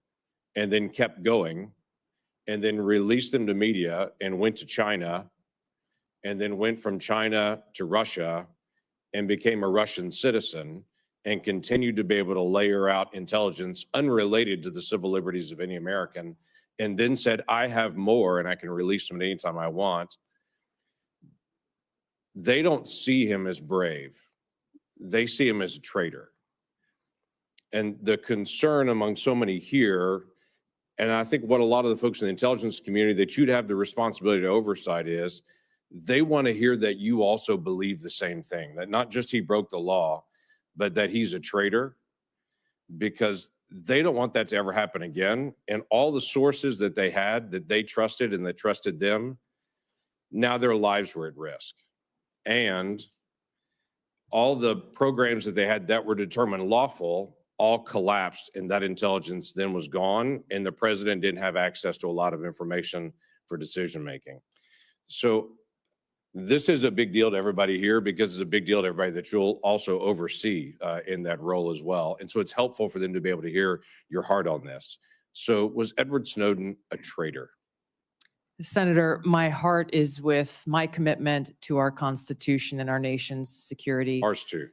and then kept going, and then released them to media and went to China, and then went from China to Russia and became a Russian citizen, and continued to be able to layer out intelligence unrelated to the civil liberties of any American, and then said, I have more and I can release them at any time I want. They don't see him as brave. They see him as a traitor. And the concern among so many here, and I think what a lot of the folks in the intelligence community that you'd have the responsibility to oversight is, they want to hear that you also believe the same thing, that not just he broke the law, but that he's a traitor, because they don't want that to ever happen again. And all the sources that they had, that they trusted and that trusted them, now their lives were at risk. And all the programs that they had that were determined lawful all collapsed, and that intelligence then was gone, and the president didn't have access to a lot of information for decision making. So this is a big deal to everybody here, because it's a big deal to everybody that you'll also oversee in that role as well. And so it's helpful for them to be able to hear your heart on this. So was Edward Snowden a traitor? Senator, my heart is with my commitment to our Constitution and our nation's security. Ours too.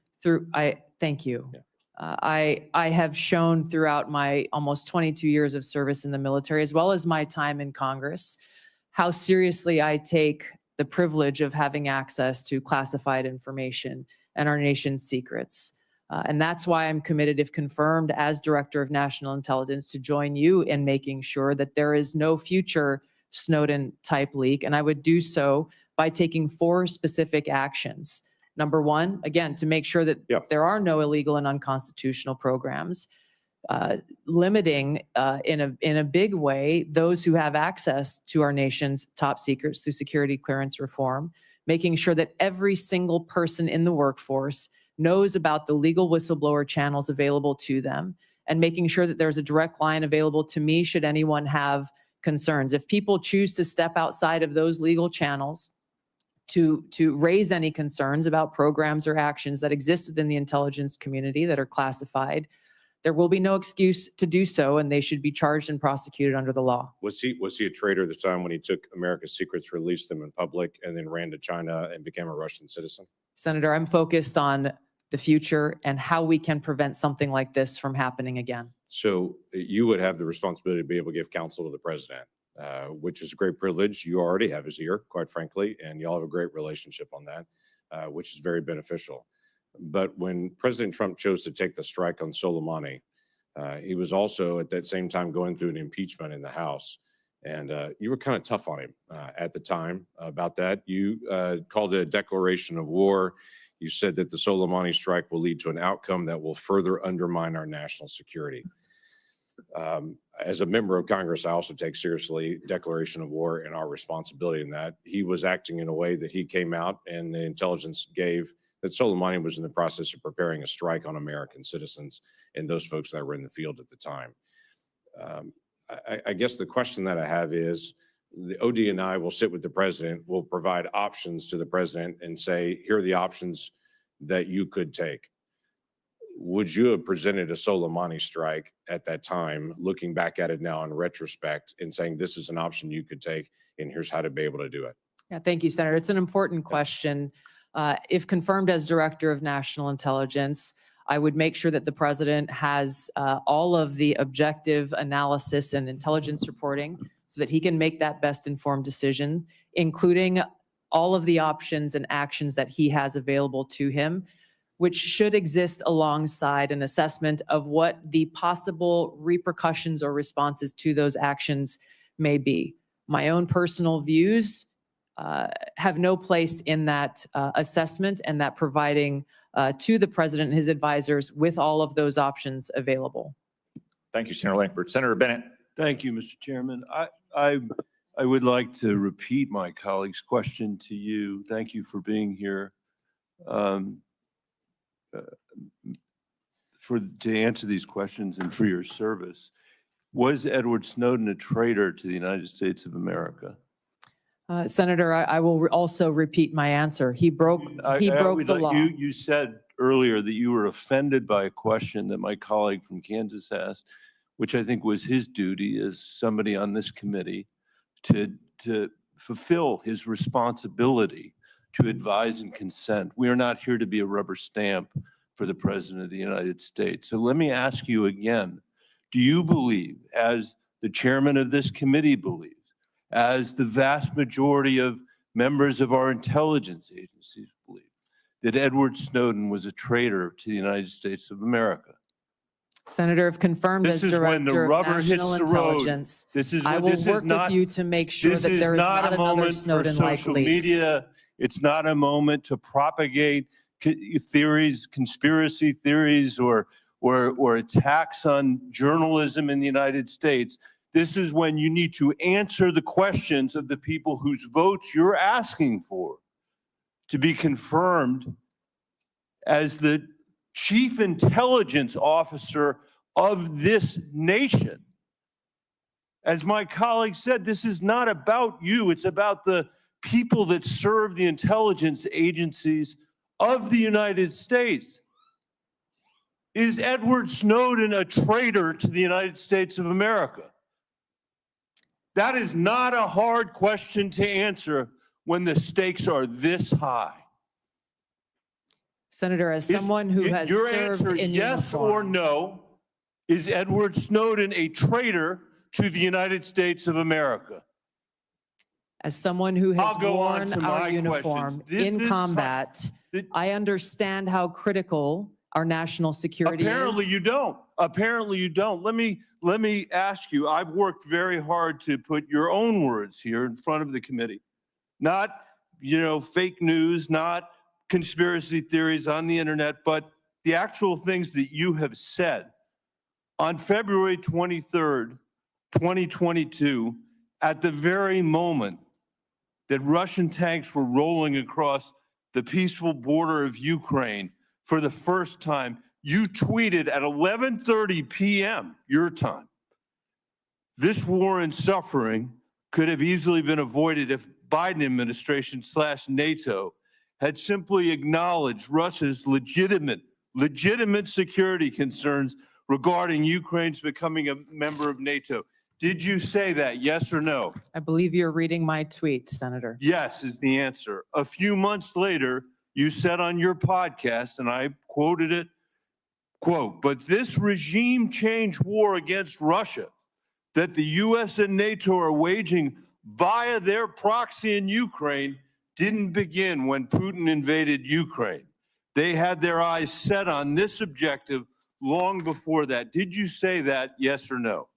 Thank you. Yeah. I have shown throughout my almost 22 years of service in the military, as well as my time in Congress, how seriously I take the privilege of having access to classified information and our nation's secrets. And that's why I'm committed, if confirmed as Director of National Intelligence, to join you in making sure that there is no future Snowden-type leak. And I would do so by taking 4 specific actions. Number 1, again, to make sure that there are no illegal and unconstitutional programs, limiting in a big way those who have access to our nation's top secrets through security clearance reform, making sure that every single person in the workforce knows about the legal whistleblower channels available to them, and making sure that there's a direct line available to me should anyone have concerns. If people choose to step outside of those legal channels to raise any concerns about programs or actions that exist within the intelligence community that are classified, there will be no excuse to do so, and they should be charged and prosecuted under the law. Was he a traitor at the time when he took America's secrets, released them in public, and then ran to China and became a Russian citizen? Senator, I'm focused on the future and how we can prevent something like this from happening again. So you would have the responsibility to be able to give counsel to the president, which is a great privilege. You already have his ear, quite frankly, and y'all have a great relationship on that, which is very beneficial. But when President Trump chose to take the strike on Soleimani, he was also at that same time going through an impeachment in the House. And you were kind of tough on him at the time about that. You called it a declaration of war. You said that the Soleimani strike will lead to an outcome that will further undermine our national security. As a member of Congress, I also take seriously declaration of war and our responsibility in that. He was acting in a way that he came out and the intelligence gave that Soleimani was in the process of preparing a strike on American citizens and those folks that were in the field at the time. I guess the question that I have is, the ODNI will sit with the president, will provide options to the president and say, here are the options that you could take. Would you have presented a Soleimani strike at that time, looking back at it now in retrospect and saying this is an option you could take and here's how to be able to do it? Yeah, thank you, Senator. It's an important question. If confirmed as Director of National Intelligence, I would make sure that the president has all of the objective analysis and intelligence reporting so that he can make that best informed decision, including all of the options and actions that he has available to him, which should exist alongside an assessment of what the possible repercussions or responses to those actions may be. My own personal views have no place in that assessment and that providing to the president and his advisors with all of those options available. Thank you, Senator Langford. Senator Bennett. Thank you, Mr. Chairman. I would like to repeat my colleague's question to you. Thank you for being here. To answer these questions and for your service. Was Edward Snowden a traitor to the United States of America? Senator, I will also repeat my answer. He broke the law. You said earlier that you were offended by a question that my colleague from Kansas asked, which I think was his duty as somebody on this committee to fulfill his responsibility to advise and consent. We are not here to be a rubber stamp for the President of the United States. So let me ask you again, do you believe, as the chairman of this committee believes, as the vast majority of members of our intelligence agencies believe, that Edward Snowden was a traitor to the United States of America? Senator, if confirmed as Director of National Intelligence, I will work with you to make sure that there is not another Snowden-like leak. Media. It's not a moment to propagate theories, conspiracy theories, or attacks on journalism in the United States. This is when you need to answer the questions of the people whose votes you're asking for to be confirmed as the chief intelligence officer of this nation. As my colleague said, this is not about you. It's about the people that serve the intelligence agencies of the United States. Is Edward Snowden a traitor to the United States of America? That is not a hard question to answer when the stakes are this high. Senator, as someone who has your served answer, in yes uniform, or no, is Edward Snowden a traitor to the United States of America? as someone who has I'll go on worn to our my uniform questions. This in time- combat, I understand how critical our national security Apparently is. you don't. Apparently you don't. Let me ask you, I've worked very hard to put your own words here in front of the committee. Not, fake news, not conspiracy theories on the internet, but the actual things that you have said. On February 23rd, 2022, at the very moment that Russian tanks were rolling across the peaceful border of Ukraine for the first time, you tweeted at 11:30 p.m. your time, "This war and suffering could have easily been avoided if Biden administration / NATO had simply acknowledged Russia's legitimate security concerns regarding Ukraine's becoming a member of NATO. Did you say that, yes or no? I believe you're reading my tweet, Senator. Yes is the answer. A few months later, you said on your podcast, and I quoted it, quote, "But this regime change war against Russia that the U.S. and NATO are waging via their proxy in Ukraine didn't begin when Putin invaded Ukraine. They had their eyes set on this objective long before that." Did you say that, yes or no?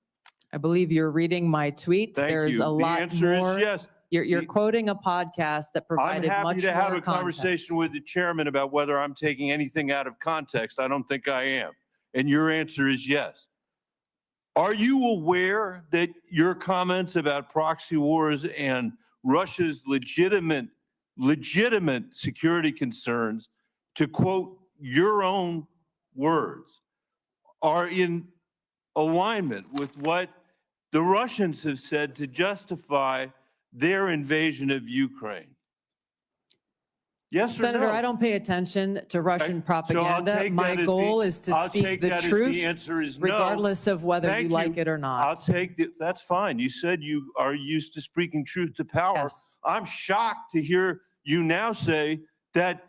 I believe you're reading my tweet. Thank There's you. a lot The answer more. is yes. You're The- quoting a podcast that I'm provided happy much to have more a conversation context. with the chairman about whether I'm taking anything out of context. I don't think I am. And your answer is yes. Are you aware that your comments about proxy wars and Russia's legitimate security concerns, to quote your own words, are in alignment with what the Russians have said to justify their invasion of Ukraine? Yes or no? Senator, I don't pay attention to Russian So I'll propaganda. take My that as goal the- is to I'll speak take the that as truth, the answer is no. regardless of whether Thank you like it or I'll not. take it. That's fine. You said you are used to speaking truth to power. Yes. I'm shocked to hear you now say that,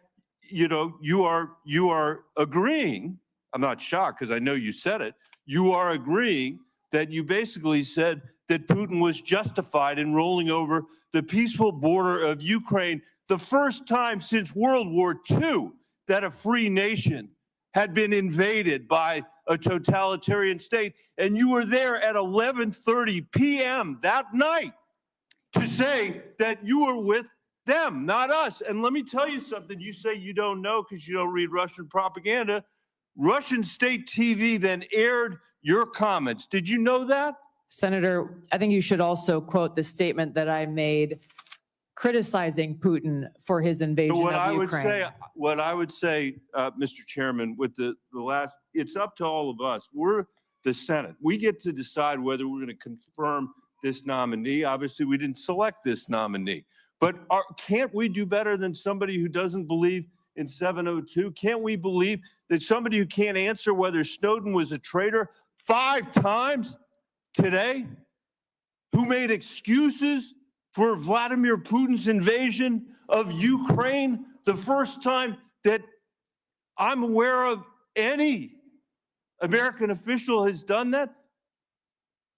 you are agreeing. I'm not shocked because I know you said it. You are agreeing that you basically said that Putin was justified in rolling over the peaceful border of Ukraine, the first time since World War II that a free nation had been invaded by a totalitarian state. And you were there at 11:30 p.m. that night to say that you were with them, not us. And let me tell you something. You say you don't know because you don't read Russian propaganda. Russian state TV then aired your comments. Did you know that? Senator, I think you should also quote the statement that I made criticizing Putin for his invasion But of Ukraine. what I would say, Mr. Chairman, with the last, it's up to all of us. We're the Senate. We get to decide whether we're going to confirm this nominee. Obviously, we didn't select this nominee. But can't we do better than somebody who doesn't believe in 702? Can't we believe that somebody who can't answer whether Snowden was a traitor 5 times today, who made excuses for Vladimir Putin's invasion of Ukraine, the first time that I'm aware of any American official has done that?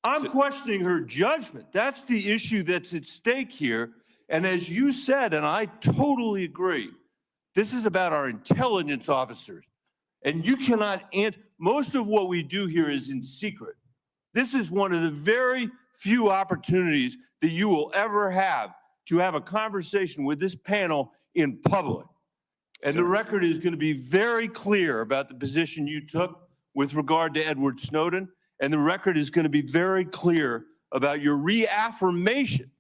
I'm questioning her judgment. That's the issue that's at stake here. And as you said, and I totally agree, this is about our intelligence officers. And you cannot answer, most of what we do here is in secret. This is one of the very few opportunities that you will ever have to have a conversation with this panel in public. And the record is going to be very clear about the position you took with regard to Edward Snowden. And the record is going to be very clear about your reaffirmation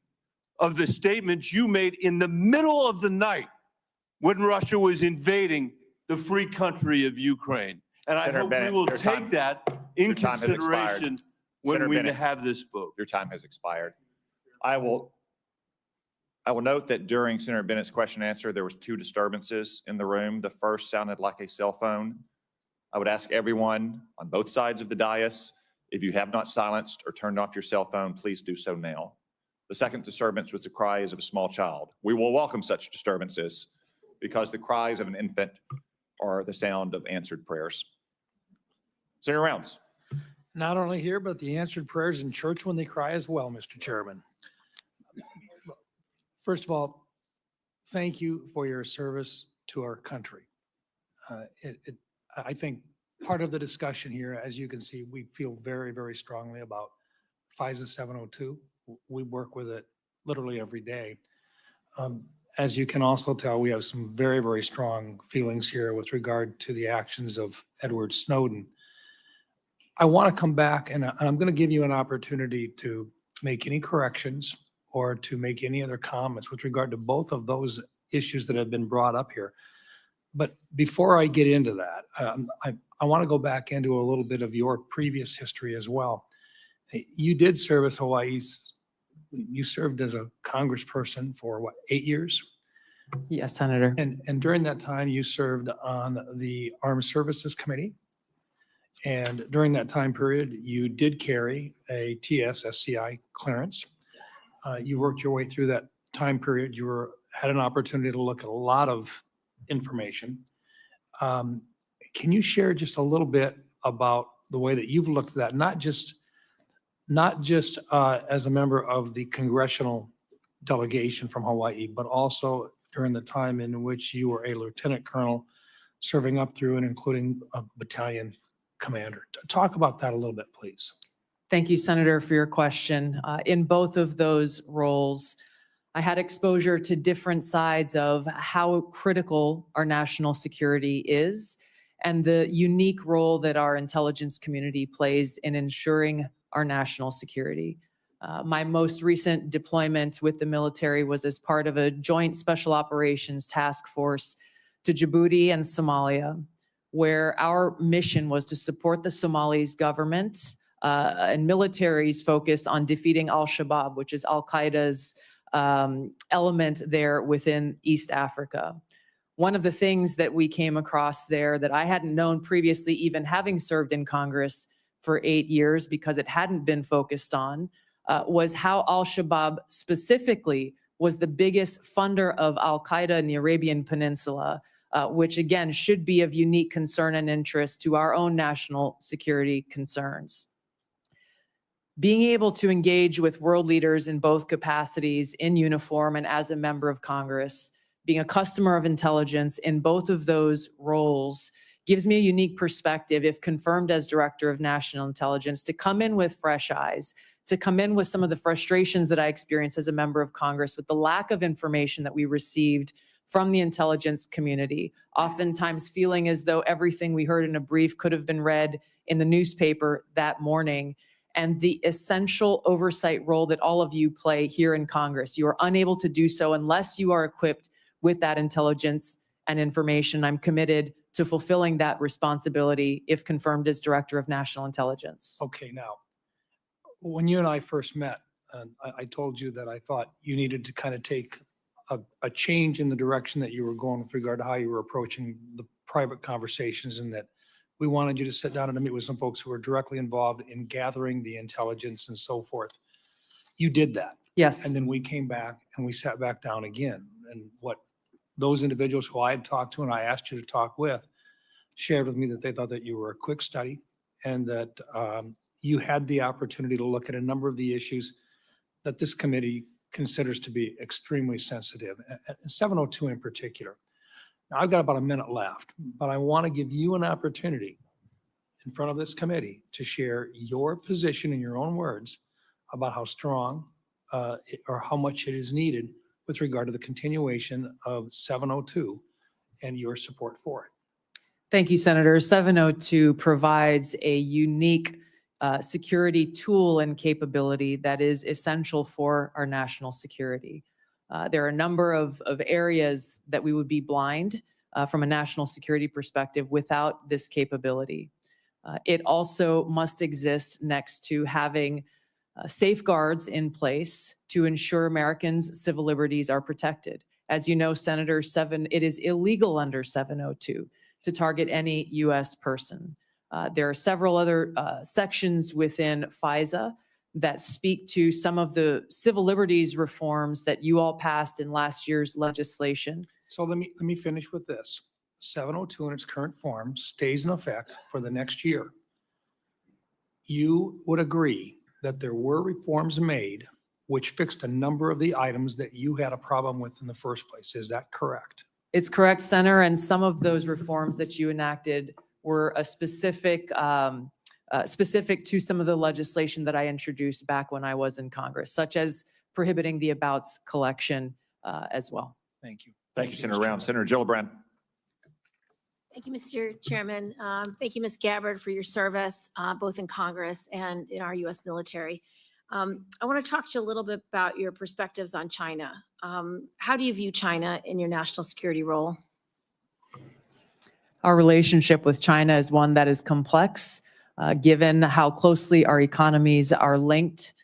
of the statements you made in the middle of the night when Russia was invading the free country of Ukraine. And Senator I hope Bennett, we will your take time- that in your time has expired. consideration when Senator we Bennett. have this vote. Your time has expired. I will note that during Senator Bennett's question and answer, there was 2 disturbances in the room. The first sounded like a cell phone. I would ask everyone on both sides of the dais, if you have not silenced or turned off your cell phone, please do so now. The second disturbance was the cries of a small child. We will welcome such disturbances because the cries of an infant are the sound of answered prayers. Senator Rounds. Not only here, but the answered prayers in church when they cry as well, Mr. Chairman. First of all, thank you for your service to our country. I think part of the discussion here, as you can see, we feel very, very strongly about FISA 702. We work with it literally every day. As you can also tell, we have some very, very strong feelings here with regard to the actions of Edward Snowden. I want to come back and I'm going to give you an opportunity to make any corrections or to make any other comments with regard to both of those issues that have been brought up here. But before I get into that, I want to go back into a little bit of your previous history as well. You did serve as Hawaii's You served as a congressperson for what, 8 years? Yes, Senator. And during that time, you served on the Armed Services Committee. And during that time period, you did carry a TS/SCI clearance. You worked your way through that time period. Had an opportunity to look at a lot of information. Can you share just a little bit about the way that you've looked at that, not just as a member of the congressional delegation from Hawaii, but also during the time in which you were a lieutenant colonel serving up through and including a battalion commander? Talk about that a little bit, please. Thank you, Senator, for your question. In both of those roles, I had exposure to different sides of how critical our national security is and the unique role that our intelligence community plays in ensuring our national security. My most recent deployment with the military was as part of a joint special operations task force to Djibouti and Somalia, where our mission was to support the Somalis government and military's focus on defeating al-Shabaab, which is al-Qaeda's element there within East Africa. One of the things that we came across there that I hadn't known previously, even having served in Congress for 8 years, because it hadn't been focused on, was how al-Shabaab specifically was the biggest funder of al-Qaeda in the Arabian Peninsula, which again should be of unique concern and interest to our own national security concerns. Being able to engage with world leaders in both capacities, in uniform and as a member of Congress, being a customer of intelligence in both of those roles gives me a unique perspective, if confirmed as Director of National Intelligence, to come in with fresh eyes, to come in with some of the frustrations that I experienced as a member of Congress with the lack of information that we received from the intelligence community, oftentimes feeling as though everything we heard in a brief could have been read in the newspaper that morning. And the essential oversight role that all of you play here in Congress. You are unable to do so unless you are equipped with that intelligence and information. I'm committed to fulfilling that responsibility if confirmed as Director of National Intelligence. Okay, now, when you and I first met, I told you that I thought you needed to kind of take a change in the direction that you were going with regard to how you were approaching the private conversations, and that we wanted you to sit down and to meet with some folks who were directly involved in gathering the intelligence and so forth. You did that. Yes. And then we came back and we sat back down again. And what those individuals who I had talked to and I asked you to talk with shared with me that they thought that you were a quick study and that you had the opportunity to look at a number of the issues that this committee considers to be extremely sensitive, and 702 in particular. Now, I've got about a minute left, but I want to give you an opportunity in front of this committee to share your position in your own words about how strong or how much it is needed with regard to the continuation of 702 and your support for it. Thank you, Senator. 702 provides a unique security tool and capability that is essential for our national security. There are a number of areas that we would be blind from a national security perspective without this capability. It also must exist next to having safeguards in place to ensure Americans' civil liberties are protected. As you know, Senator, it is illegal under 702 to target any U.S. person. There are several other sections within FISA that speak to some of the civil liberties reforms that you all passed in last year's legislation. So let me finish with this. 702 in its current form stays in effect for the next year. You would agree that there were reforms made which fixed a number of the items that you had a problem with in the first place. Is that correct? It's correct, Senator, and some of those reforms that you enacted were a specific to some of the legislation that I introduced back when I was in Congress, such as prohibiting the abouts collection as well. Thank you. Thank you, Senator Round. Senator Gillibrand. Thank you, Mr. Chairman. Thank you, Ms. Gabbard, for your service, both in Congress and in our U.S. military. I want to talk to you a little bit about your perspectives on China. How do you view China in your national security role? Our relationship with China is one that is complex, given how closely our economies are linked,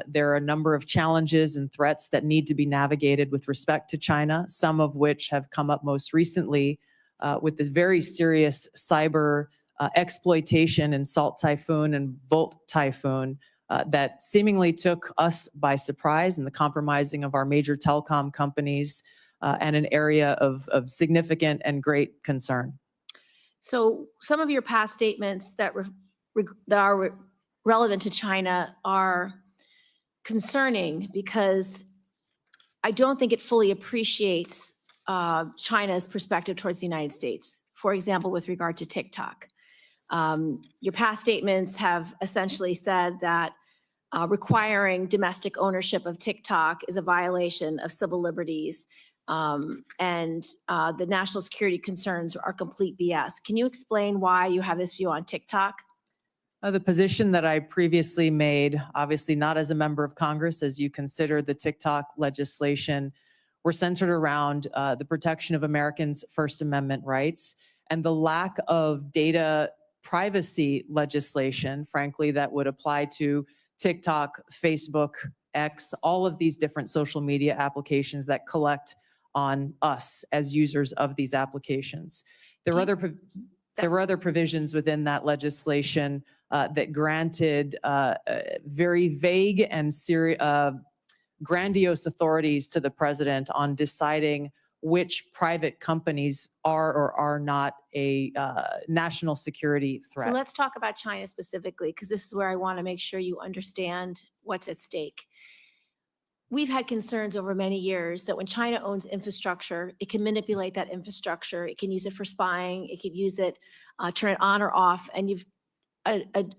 There are a number of challenges and threats that need to be navigated with respect to China, some of which have come up most recently with this very serious cyber exploitation in Salt Typhoon and Volt Typhoon that seemingly took us by surprise, and the compromising of our major telecom companies and an area of significant and great concern. So some of your past statements that are relevant to China are concerning because I don't think it fully appreciates China's perspective towards the United States. For example, with regard to TikTok. Your past statements have essentially said that requiring domestic ownership of TikTok is a violation of civil liberties, and the national security concerns are complete BS. Can you explain why you have this view on TikTok? The position that I previously made, obviously not as a member of Congress, as you consider the TikTok legislation, were centered around the protection of Americans' First Amendment rights and the lack of data privacy legislation, frankly, that would apply to TikTok, Facebook, X, all of these different social media applications that collect on us as users of these applications. There were other provisions within that legislation that granted very vague and grandiose authorities to the president on deciding which private companies are or are not a national security threat. So let's talk about China specifically, because this is where I want to make sure you understand what's at stake. We've had concerns over many years that when China owns infrastructure, it can manipulate that infrastructure. It can use it for spying. It could use it, turn it on or off. And you've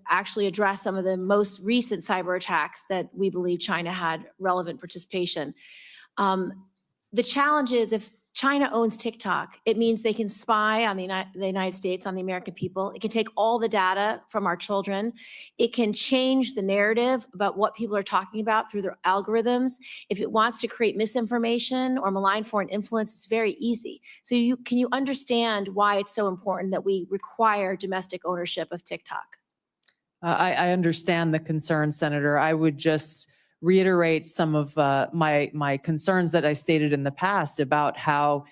actually addressed some of the most recent cyber attacks that we believe China had relevant participation. The challenge is if China owns TikTok, it means they can spy on the United States, on the American people. It can take all the data from our children. It can change the narrative about what people are talking about through their algorithms. If it wants to create misinformation or malign foreign influence, it's very easy. So can you understand why it's so important that we require domestic ownership of TikTok? I understand the concern, Senator. I would just reiterate some of my concerns that I stated in the past about how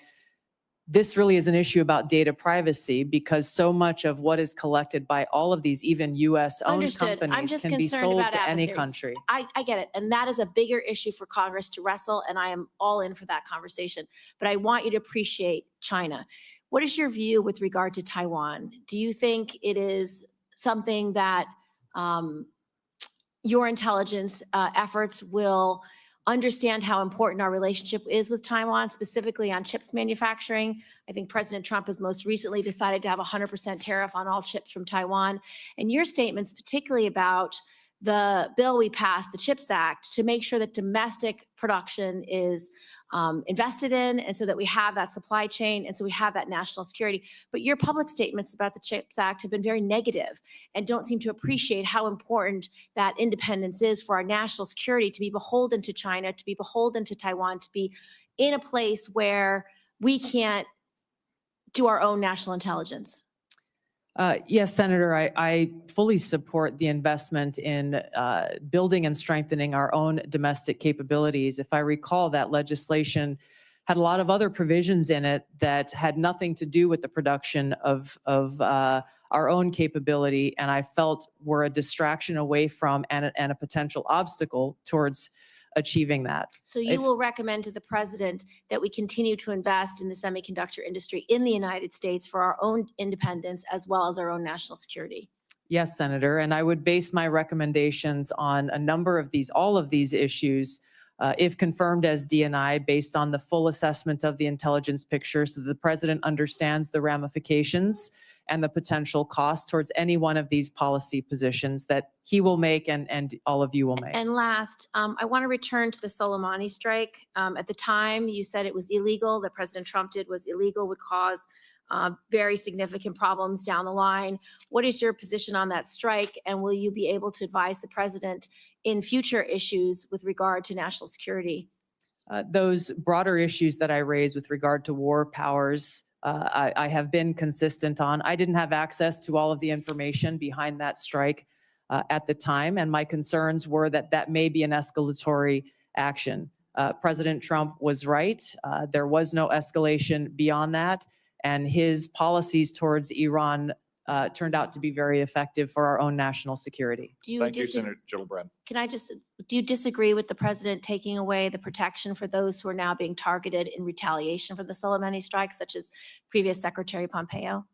this really is an issue about data privacy, because so much of what is collected by all of these, even US-owned Understood. I'm companies, just can be concerned sold about to any adversaries. country. I get it. And that is a bigger issue for Congress to wrestle, and I am all in for that conversation. But I want you to appreciate China. What is your view with regard to Taiwan? Do you think it is something that your intelligence efforts will understand how important our relationship is with Taiwan, specifically on chips manufacturing? I think President Trump has most recently decided to have a 100% tariff on all chips from Taiwan. And your statements, particularly about the bill we passed, the CHIPS Act, to make sure that domestic production is invested in, and so that we have that supply chain, and so we have that national security. But your public statements about the CHIPS Act have been very negative and don't seem to appreciate how important that independence is for our national security, to be beholden to China, to be beholden to Taiwan, to be in a place where we can't do our own national intelligence. Yes, Senator, I fully support the investment in building and strengthening our own domestic capabilities. If I recall, that legislation had a lot of other provisions in it that had nothing to do with the production of our own capability, and I felt were a distraction away from and a potential obstacle towards achieving that. So you will recommend to the president that we continue to invest in the semiconductor industry in the United States for our own independence as well as our own national security? Yes, Senator, and I would base my recommendations on a number of all of these issues, if confirmed as D&I, based on the full assessment of the intelligence picture, so that the president understands the ramifications and the potential cost towards any one of these policy positions that he will make and all of you will make. And last, I want to return to the Soleimani strike. At the time, you said it was illegal, that President Trump did was illegal, would cause very significant problems down the line. What is your position on that strike? And will you be able to advise the president in future issues with regard to national security? Those broader issues that I raised with regard to war powers, I have been consistent on. I didn't have access to all of the information behind that strike. at the time, and my concerns were that that may be an escalatory action. President Trump was right. There was no escalation beyond that, and his policies towards Iran turned out to be very effective for our own national security. Do you Thank you, disagree? Senator Gillibrand. Can I just, do you disagree with the president taking away the protection for those who are now being targeted in retaliation for the Soleimani strike, such as previous Secretary Pompeo?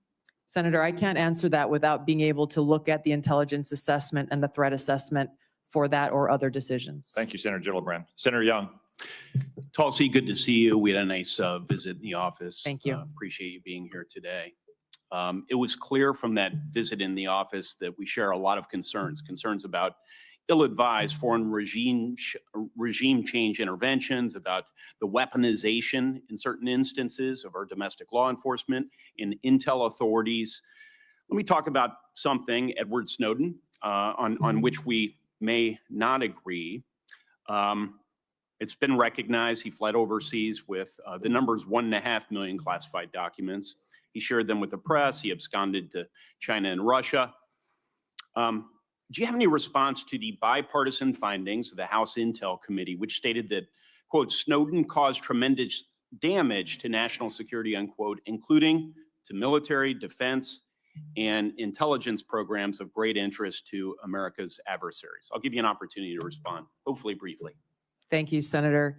Senator, I can't answer that without being able to look at the intelligence assessment and the threat assessment for that or other decisions. Thank you, Senator Gillibrand. Senator Young. Tulsi, good to see you. We had a nice visit in the office. Thank you. Appreciate you being here today. It was clear from that visit in the office that we share a lot of concerns about ill-advised foreign regime change interventions, about the weaponization in certain instances of our domestic law enforcement and intel authorities. Let me talk about something, Edward Snowden, on which we may not agree. It's been recognized he fled overseas with the numbers 1.5 million classified documents. He shared them with the press. He absconded to China and Russia. Do you have any response to the bipartisan findings of the House Intel Committee, which stated that, quote, Snowden caused tremendous damage to national security, unquote, including to military, defense, and intelligence programs of great interest to America's adversaries? I'll give you an opportunity to respond, hopefully briefly. Thank you, Senator.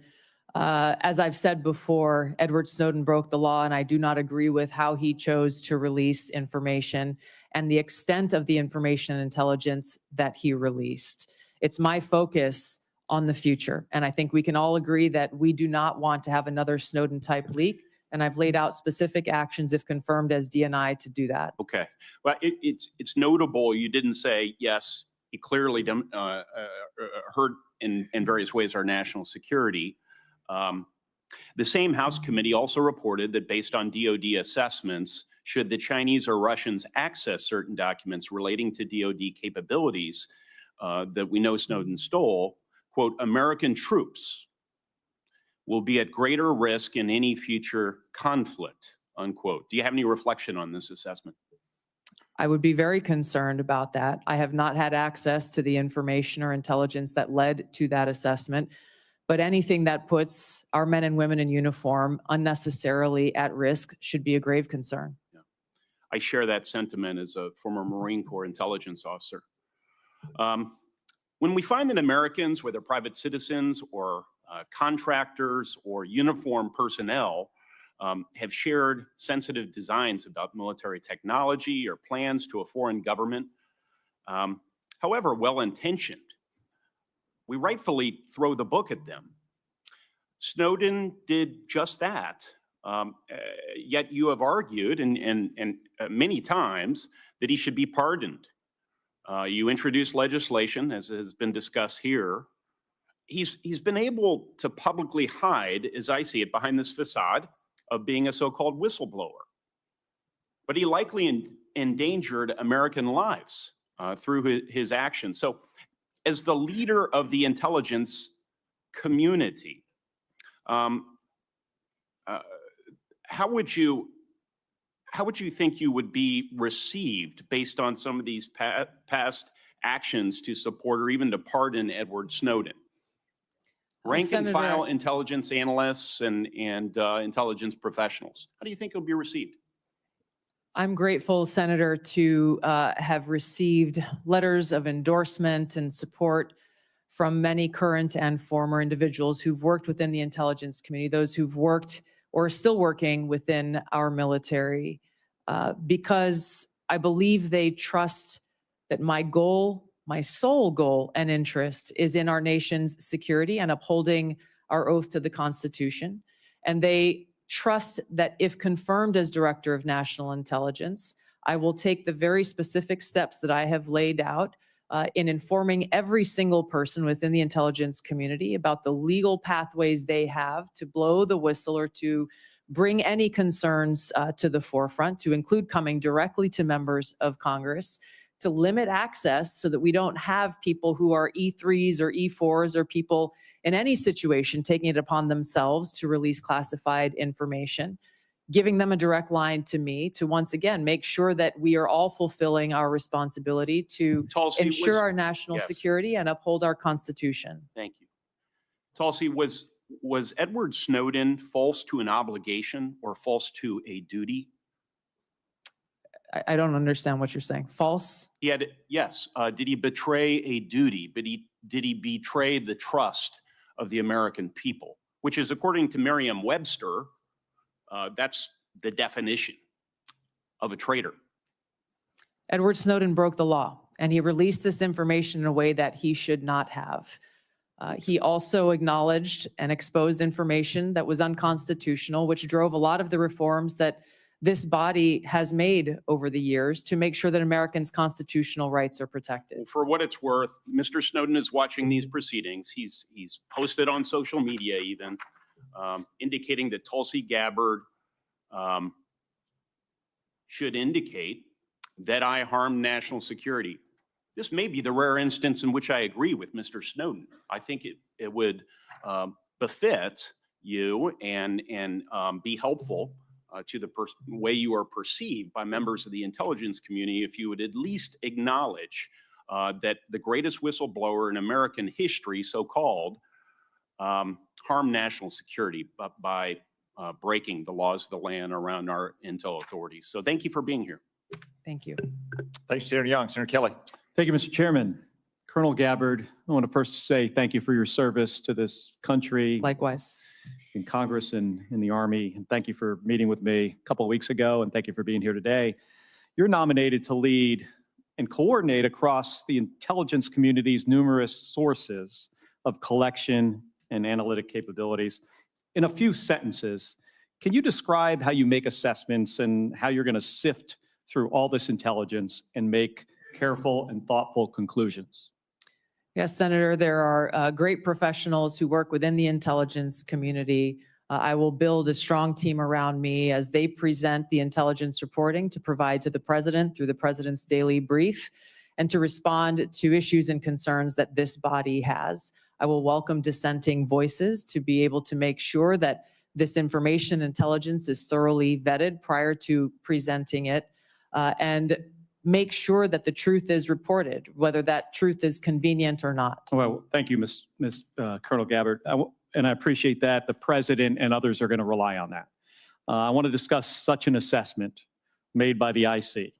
As I've said before, Edward Snowden broke the law, and I do not agree with how he chose to release information and the extent of the information and intelligence that he released. It's my focus on the future, and I think we can all agree that we do not want to have another Snowden-type leak, and I've laid out specific actions, if confirmed as DNI, to do that. Okay. Well, it's notable you didn't say, yes, he clearly hurt in various ways our national security. The same House committee also reported that based on DoD assessments, should the Chinese or Russians access certain documents relating to DoD capabilities that we know Snowden stole, quote, American troops will be at greater risk in any future conflict, unquote. Do you have any reflection on this assessment? I would be very concerned about that. I have not had access to the information or intelligence that led to that assessment, but anything that puts our men and women in uniform unnecessarily at risk should be a grave concern. Yeah. I share that sentiment as a former Marine Corps intelligence officer. When we find that Americans, whether private citizens or contractors or uniformed personnel, have shared sensitive designs about military technology or plans to a foreign government, however well-intentioned, we rightfully throw the book at them. Snowden did just that. Yet you have argued and many times that he should be pardoned. You introduced legislation, as has been discussed here. He's been able to publicly hide, as I see it, behind this facade of being a so-called whistleblower. But he likely endangered American lives through his actions. So as the leader of the intelligence community, how would you think you would be received based on some of these past actions to support or even to pardon Edward Snowden? Rank and file intelligence analysts and intelligence professionals. How do you think it'll be received? I'm grateful, Senator, to have received letters of endorsement and support from many current and former individuals who've worked within the intelligence community, those who've worked or are still working within our military, because I believe they trust that my goal, my sole goal and interest is in our nation's security and upholding our oath to the Constitution. And they trust that if confirmed as Director of National Intelligence, I will take the very specific steps that I have laid out in informing every single person within the intelligence community about the legal pathways they have to blow the whistle or to bring any concerns to the forefront, to include coming directly to members of Congress, to limit access so that we don't have people who are E3s or E4s or people in any situation taking it upon themselves to release classified information. giving them a direct line to me to once again make sure that we are all fulfilling our responsibility to Tulsi, ensure was- our national yes. security and uphold our Constitution. Thank you. Tulsi, was Edward Snowden false to an obligation or false to a duty? I don't understand what you're saying. False? Yes. Did he betray a duty? But did he betray the trust of the American people? Which is, according to Merriam-Webster, that's the definition of a traitor. Edward Snowden broke the law, and he released this information in a way that he should not have. He also acknowledged and exposed information that was unconstitutional, which drove a lot of the reforms that this body has made over the years to make sure that Americans' constitutional rights are protected. For what it's worth, Mr. Snowden is watching these proceedings. He's posted on social media even, indicating that Tulsi Gabbard should indicate that I harmed national security. This may be the rare instance in which I agree with Mr. Snowden. I think it would befit you and be helpful to the way you are perceived by members of the intelligence community if you would at least acknowledge that the greatest whistleblower in American history, so-called, harmed national security by breaking the laws of the land around our intel authorities. So thank you for being here. Thank you. Thanks, Senator Young. Senator Kelly. Thank you, Mr. Chairman. Colonel Gabbard, I want to first say thank you for your service to this country. Likewise. In Congress and in the Army. And thank you for meeting with me a couple of weeks ago, and thank you for being here today. You're nominated to lead and coordinate across the intelligence community's numerous sources of collection and analytic capabilities. In a few sentences, can you describe how you make assessments and how you're going to sift through all this intelligence and make careful and thoughtful conclusions? Yes, Senator, there are great professionals who work within the intelligence community. I will build a strong team around me as they present the intelligence reporting to provide to the president through the president's daily brief and to respond to issues and concerns that this body has. I will welcome dissenting voices to be able to make sure that this information intelligence is thoroughly vetted prior to presenting it, and make sure that the truth is reported, whether that truth is convenient or not. Well, thank you, Ms. Colonel Gabbard. And I appreciate that. The president and others are going to rely on that. I want to discuss such an assessment made by the IC.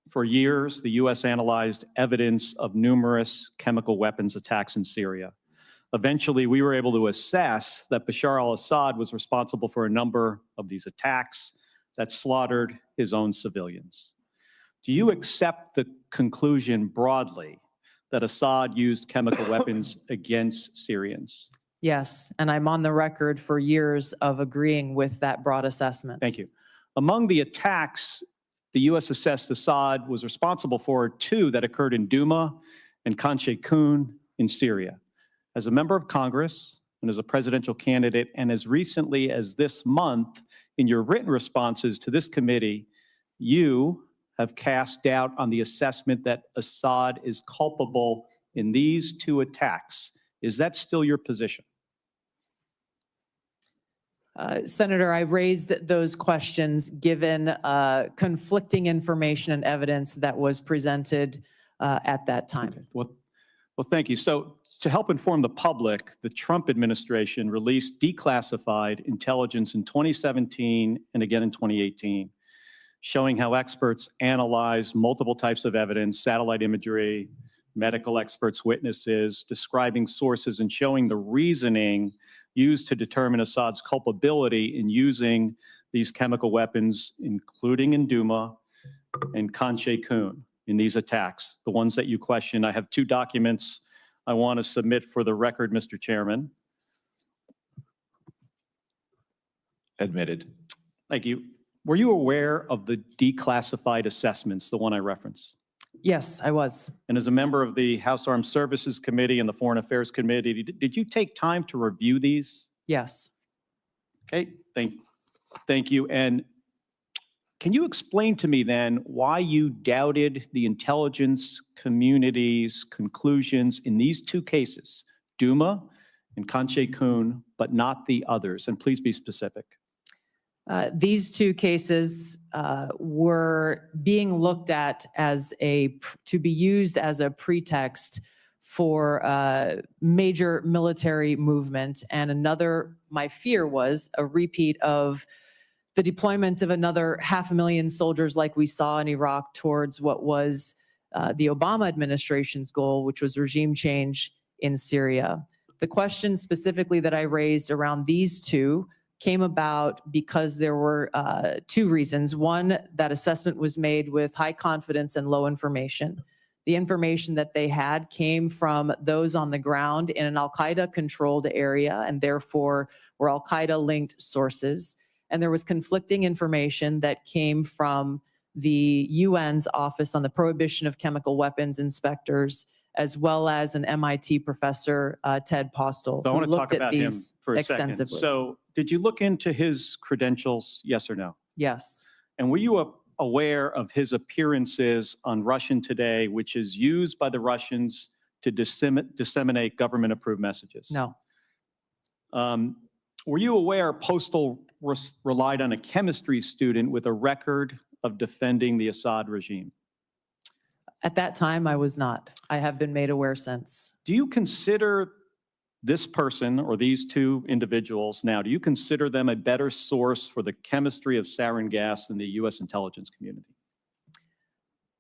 For years, the U.S. analyzed evidence of numerous chemical weapons attacks in Syria. Eventually, we were able to assess that Bashar al-Assad was responsible for a number of these attacks that slaughtered his own civilians. Do you accept the conclusion broadly that Assad used chemical weapons against Syrians? Yes, and I'm on the record for years of agreeing with that broad assessment. Thank you. Among the attacks the U.S. assessed Assad was responsible for, two that occurred in Douma and Khan Sheikhoun in Syria. As a member of Congress and as a presidential candidate, and as recently as this month, in your written responses to this committee, you have cast doubt on the assessment that Assad is culpable in these two attacks. Is that still your position? Senator, I raised those questions given conflicting information and evidence that was presented at that time. Okay. Well, thank you. So to help inform the public, the Trump administration released declassified intelligence in 2017 and again in 2018, showing how experts analyzed multiple types of evidence, satellite imagery, medical experts' witnesses, describing sources and showing the reasoning used to determine Assad's culpability in using these chemical weapons, including in Douma and Khan Sheikhoun in these attacks, the ones that you question. I have two documents I want to submit for the record, Mr. Chairman. Admitted. Thank you. Were you aware of the declassified assessments, the one I referenced? Yes, I was. And as a member of the House Armed Services Committee and the Foreign Affairs Committee, did you take time to review these? Yes. Okay, thank you. And can you explain to me then why you doubted the intelligence community's conclusions in these two cases, Douma and Khan Sheikhoun, but not the others? And please be specific. These two cases were being looked at as to be used as a pretext for major military movement. And my fear was a repeat of the deployment of another 500,000 soldiers like we saw in Iraq towards what was the Obama administration's goal, which was regime change in Syria. The question specifically that I raised around these two came about because there were two reasons. One, that assessment was made with high confidence and low information. The information that they had came from those on the ground in an al-Qaeda controlled area and therefore were al-Qaeda linked sources. And there was conflicting information that came from the UN's Office on the Prohibition of Chemical Weapons inspectors, as well as an MIT professor, Ted Postel, So I who want to talk looked at about him these for a second. extensively. So did you look into his credentials, yes or no? Yes. And were you aware of his appearances on Russian Today, which is used by the Russians to disseminate government-approved messages? No. Were you aware Postel relied on a chemistry student with a record of defending the Assad regime? At that time, I was not. I have been made aware since. Do you consider this person or these two individuals now, do you consider them a better source for the chemistry of sarin gas than the U.S. intelligence community?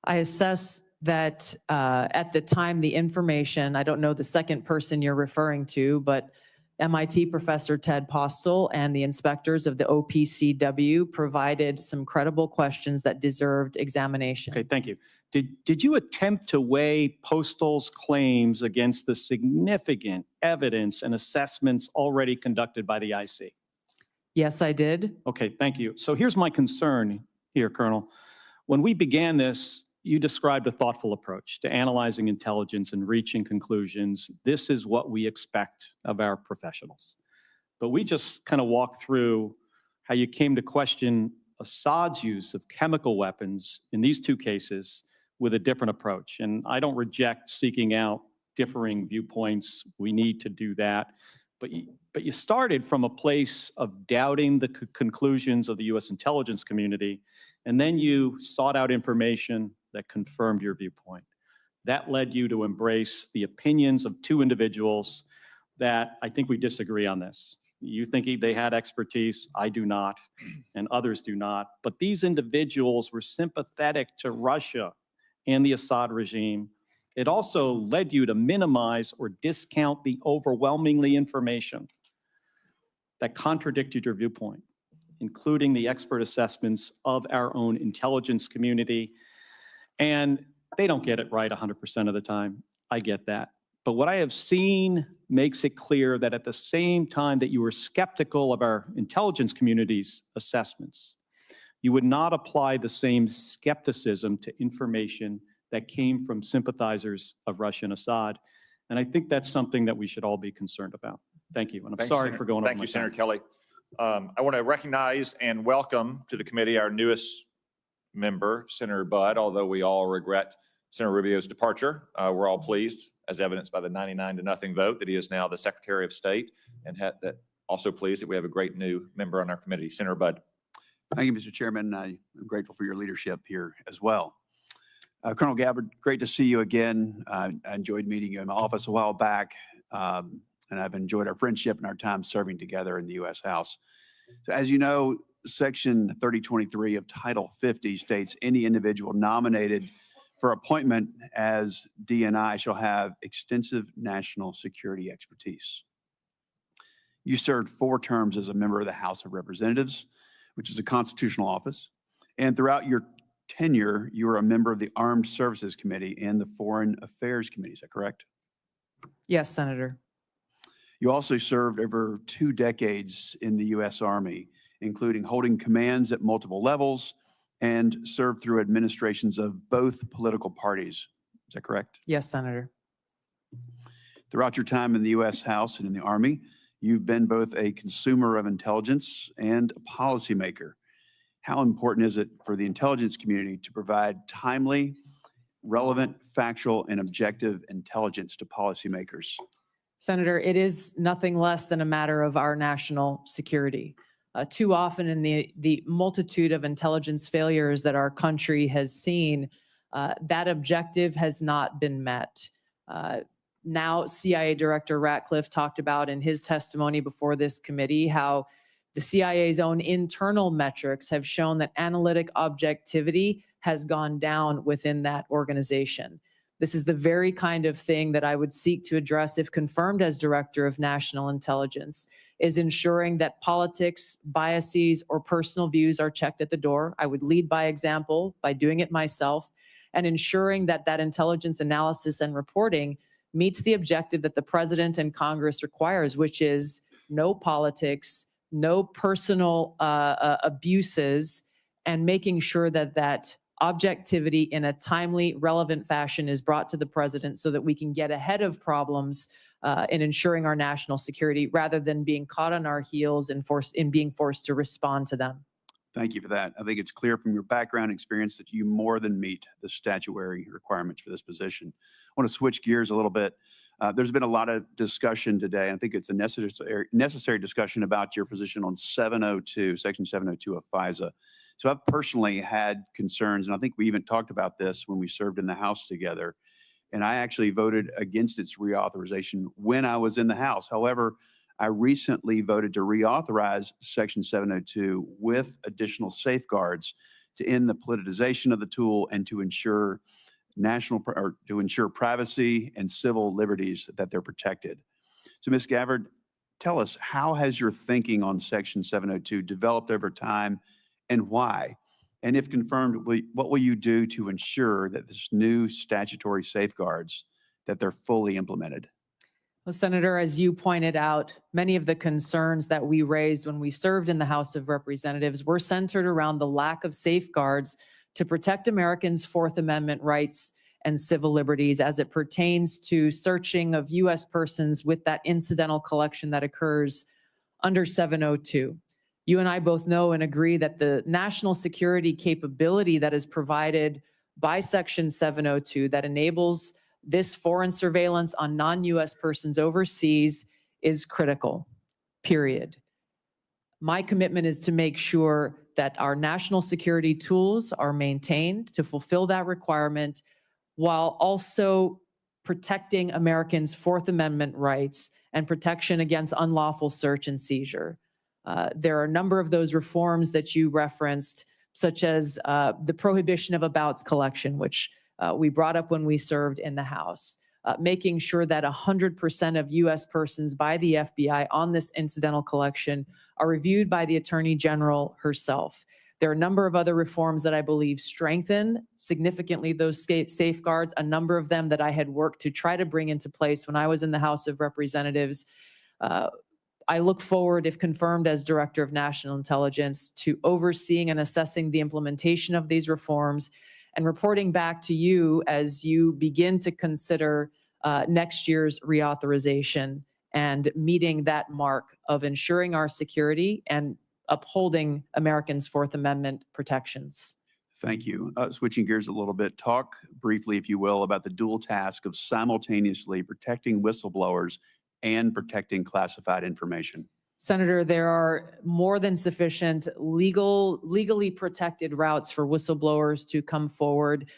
I assess that at the time, the information, I don't know the second person you're referring to, but MIT professor Ted Postel and the inspectors of the OPCW provided some credible questions that deserved examination. Okay, thank you. Did you attempt to weigh Postel's claims against the significant evidence and assessments already conducted by the IC? Yes, I did. Okay, thank you. So here's my concern here, Colonel. When we began this, you described a thoughtful approach to analyzing intelligence and reaching conclusions. This is what we expect of our professionals. But we just kind of walked through how you came to question Assad's use of chemical weapons in these two cases with a different approach. And I don't reject seeking out differing viewpoints. We need to do that. But you started from a place of doubting the conclusions of the U.S. intelligence community, and then you sought out information that confirmed your viewpoint. That led you to embrace the opinions of two individuals that I think we disagree on this. You think they had expertise, I do not, and others do not. But these individuals were sympathetic to Russia and the Assad regime. It also led you to minimize or discount the overwhelmingly information that contradicted your viewpoint, including the expert assessments of our own intelligence community. And they don't get it right 100% of the time. I get that. But what I have seen makes it clear that at the same time that you were skeptical of our intelligence community's assessments, you would not apply the same skepticism to information that came from sympathizers of Russia and Assad. And I think that's something that we should all be concerned about. Thank you. And I'm Thank you, sorry Senator. for going over Thank my you, Senator time. Kelly. I want to recognize and welcome to the committee our newest member, Senator Budd, although we all regret Senator Rubio's departure. We're all pleased, as evidenced by the 99-0 vote, that he is now the Secretary of State, and that also pleased that we have a great new member on our committee. Senator Budd. Thank you, Mr. Chairman. I'm grateful for your leadership here as well. Colonel Gabbard, great to see you again. I enjoyed meeting you in my office a while back, and I've enjoyed our friendship and our time serving together in the U.S. House. So as you know, Section 3023 of Title 50 states any individual nominated for appointment as DNI shall have extensive national security expertise. You served 4 terms as a member of the House of Representatives, which is a constitutional office, and throughout your tenure, you were a member of the Armed Services Committee and the Foreign Affairs Committee. Is that correct? Yes, Senator. You also served over 2 decades in the U.S. Army, including holding commands at multiple levels and served through administrations of both political parties. Is that correct? Yes, Senator. Throughout your time in the U.S. House and in the Army, you've been both a consumer of intelligence and a policymaker. How important is it for the intelligence community to provide timely, relevant, factual, and objective intelligence to policymakers? Senator, it is nothing less than a matter of our national security. Too often in the multitude of intelligence failures that our country has seen, that objective has not been met. Now, CIA Director Ratcliffe talked about in his testimony before this committee how the CIA's own internal metrics have shown that analytic objectivity has gone down within that organization. This is the very kind of thing that I would seek to address if confirmed as Director of National Intelligence, is ensuring that politics, biases, or personal views are checked at the door. I would lead by example by doing it myself, and ensuring that that intelligence analysis and reporting meets the objective that the President and Congress requires, which is no politics, no personal abuses, and making sure that that objectivity in a timely, relevant fashion is brought to the President so that we can get ahead of problems in ensuring our national security rather than being caught on our heels and being forced to respond to them. Thank you for that. I think it's clear from your background experience that you more than meet the statutory requirements for this position. I want to switch gears a little bit. There's been a lot of discussion today. I think it's a necessary discussion about your position on 702, Section 702 of FISA. So I've personally had concerns, and I think we even talked about this when we served in the House together, and I actually voted against its reauthorization when I was in the House. However, I recently voted to reauthorize Section 702 with additional safeguards to end the politicization of the tool and to ensure privacy and civil liberties that they're protected. So Ms. Gabbard, tell us, how has your thinking on Section 702 developed over time and why? And if confirmed, what will you do to ensure that this new statutory safeguards, that they're fully implemented? Well, Senator, as you pointed out, many of the concerns that we raised when we served in the House of Representatives were centered around the lack of safeguards to protect Americans' Fourth Amendment rights and civil liberties as it pertains to searching of U.S. persons with that incidental collection that occurs under 702. You and I both know and agree that the national security capability that is provided by Section 702 that enables this foreign surveillance on non-U.S. persons overseas is critical, period. My commitment is to make sure that our national security tools are maintained to fulfill that requirement while also protecting Americans' Fourth Amendment rights and protection against unlawful search and seizure. There are a number of those reforms that you referenced, such as the prohibition of abouts collection, which we brought up when we served in the House, making sure that 100% of U.S. persons by the FBI on this incidental collection are reviewed by the Attorney General herself. There are a number of other reforms that I believe strengthen significantly those safeguards, a number of them that I had worked to try to bring into place when I was in the House of Representatives. I look forward, if confirmed as Director of National Intelligence, to overseeing and assessing the implementation of these reforms and reporting back to you as you begin to consider next year's reauthorization and meeting that mark of ensuring our security and upholding Americans' Fourth Amendment protections. Thank you. Switching gears a little bit, talk briefly, if you will, about the dual task of simultaneously protecting whistleblowers and protecting classified information. Senator, there are more than sufficient legally protected routes for whistleblowers to come forward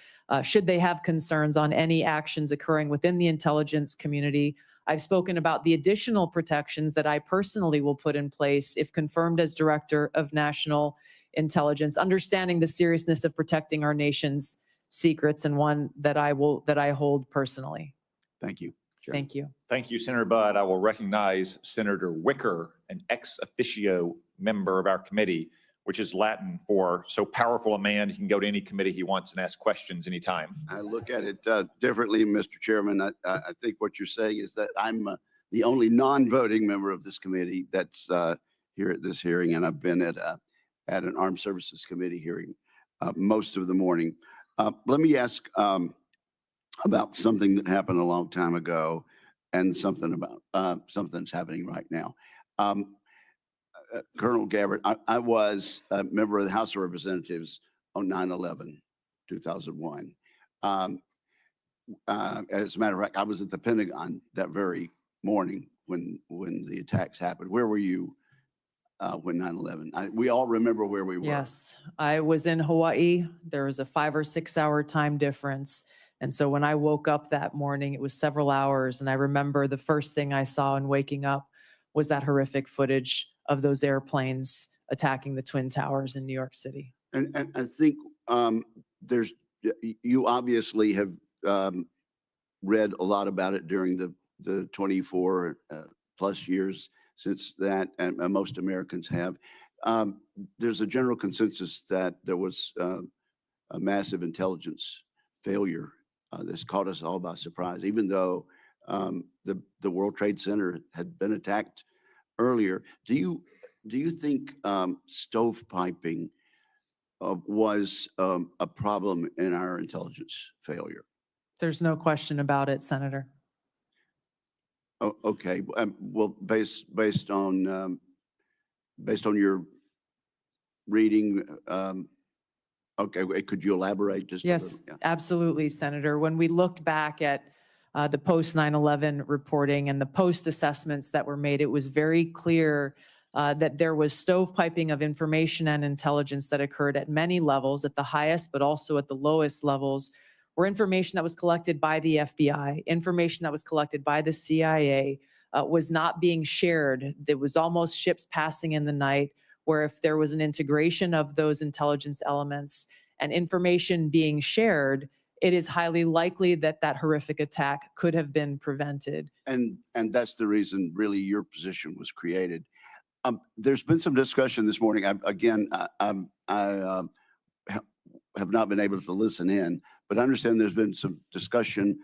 should they have concerns on any actions occurring within the intelligence community. I've spoken about the additional protections that I personally will put in place if confirmed as Director of National Intelligence, understanding the seriousness of protecting our nation's secrets, and one that I hold personally. Thank you. Thank you. Thank you, Senator Budd. I will recognize Senator Wicker, an ex officio member of our committee, which is Latin for so powerful a man, he can go to any committee he wants and ask questions anytime. I look at it differently, Mr. Chairman. I think what you're saying is that I'm the only non-voting member of this committee that's here at this hearing, and I've been at an Armed Services Committee hearing most of the morning. Let me ask about something that happened a long time ago and something about something's happening right now. Colonel Gabbard, I was a member of the House of Representatives on 9/11, 2001. As a matter of fact, I was at the Pentagon that very morning when the attacks happened. Where were you when 9/11? We all remember where we were. Yes, I was in Hawaii. There was a 5 or 6 hour time difference. And so when I woke up that morning, it was several hours. And I remember the first thing I saw in waking up was that horrific footage of those airplanes attacking the Twin Towers in New York City. And I think you obviously have read a lot about it during the 24 plus years since that, and most Americans have. There's a general consensus that there was a massive intelligence failure that's caught us all by surprise, even though the World Trade Center had been attacked earlier. Do you think stovepiping was a problem in our intelligence failure? There's no question about it, Senator. Oh, okay. Well, based on your reading, okay, could you elaborate just a Yes, little? Yeah. absolutely, Senator. When we looked back at the post 9/11 reporting and the post assessments that were made, it was very clear that there was stovepiping of information and intelligence that occurred at many levels, at the highest, but also at the lowest levels, where information that was collected by the FBI, information that was collected by the CIA was not being shared. There was almost ships passing in the night, where if there was an integration of those intelligence elements and information being shared, it is highly likely that that horrific attack could have been prevented. And that's the reason really your position was created. There's been some discussion this morning. I have not been able to listen in, but I understand there's been some discussion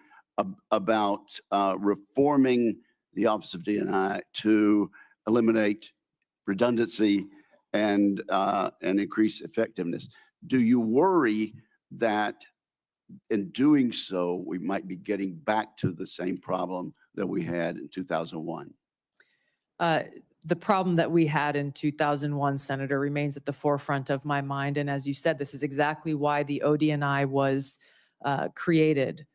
about reforming the Office of D&I to eliminate redundancy and increase effectiveness. Do you worry that in doing so, we might be getting back to the same problem that we had in 2001? The problem that we had in 2001, Senator, remains at the forefront of my mind. And as you said, this is exactly why the OD&I was created.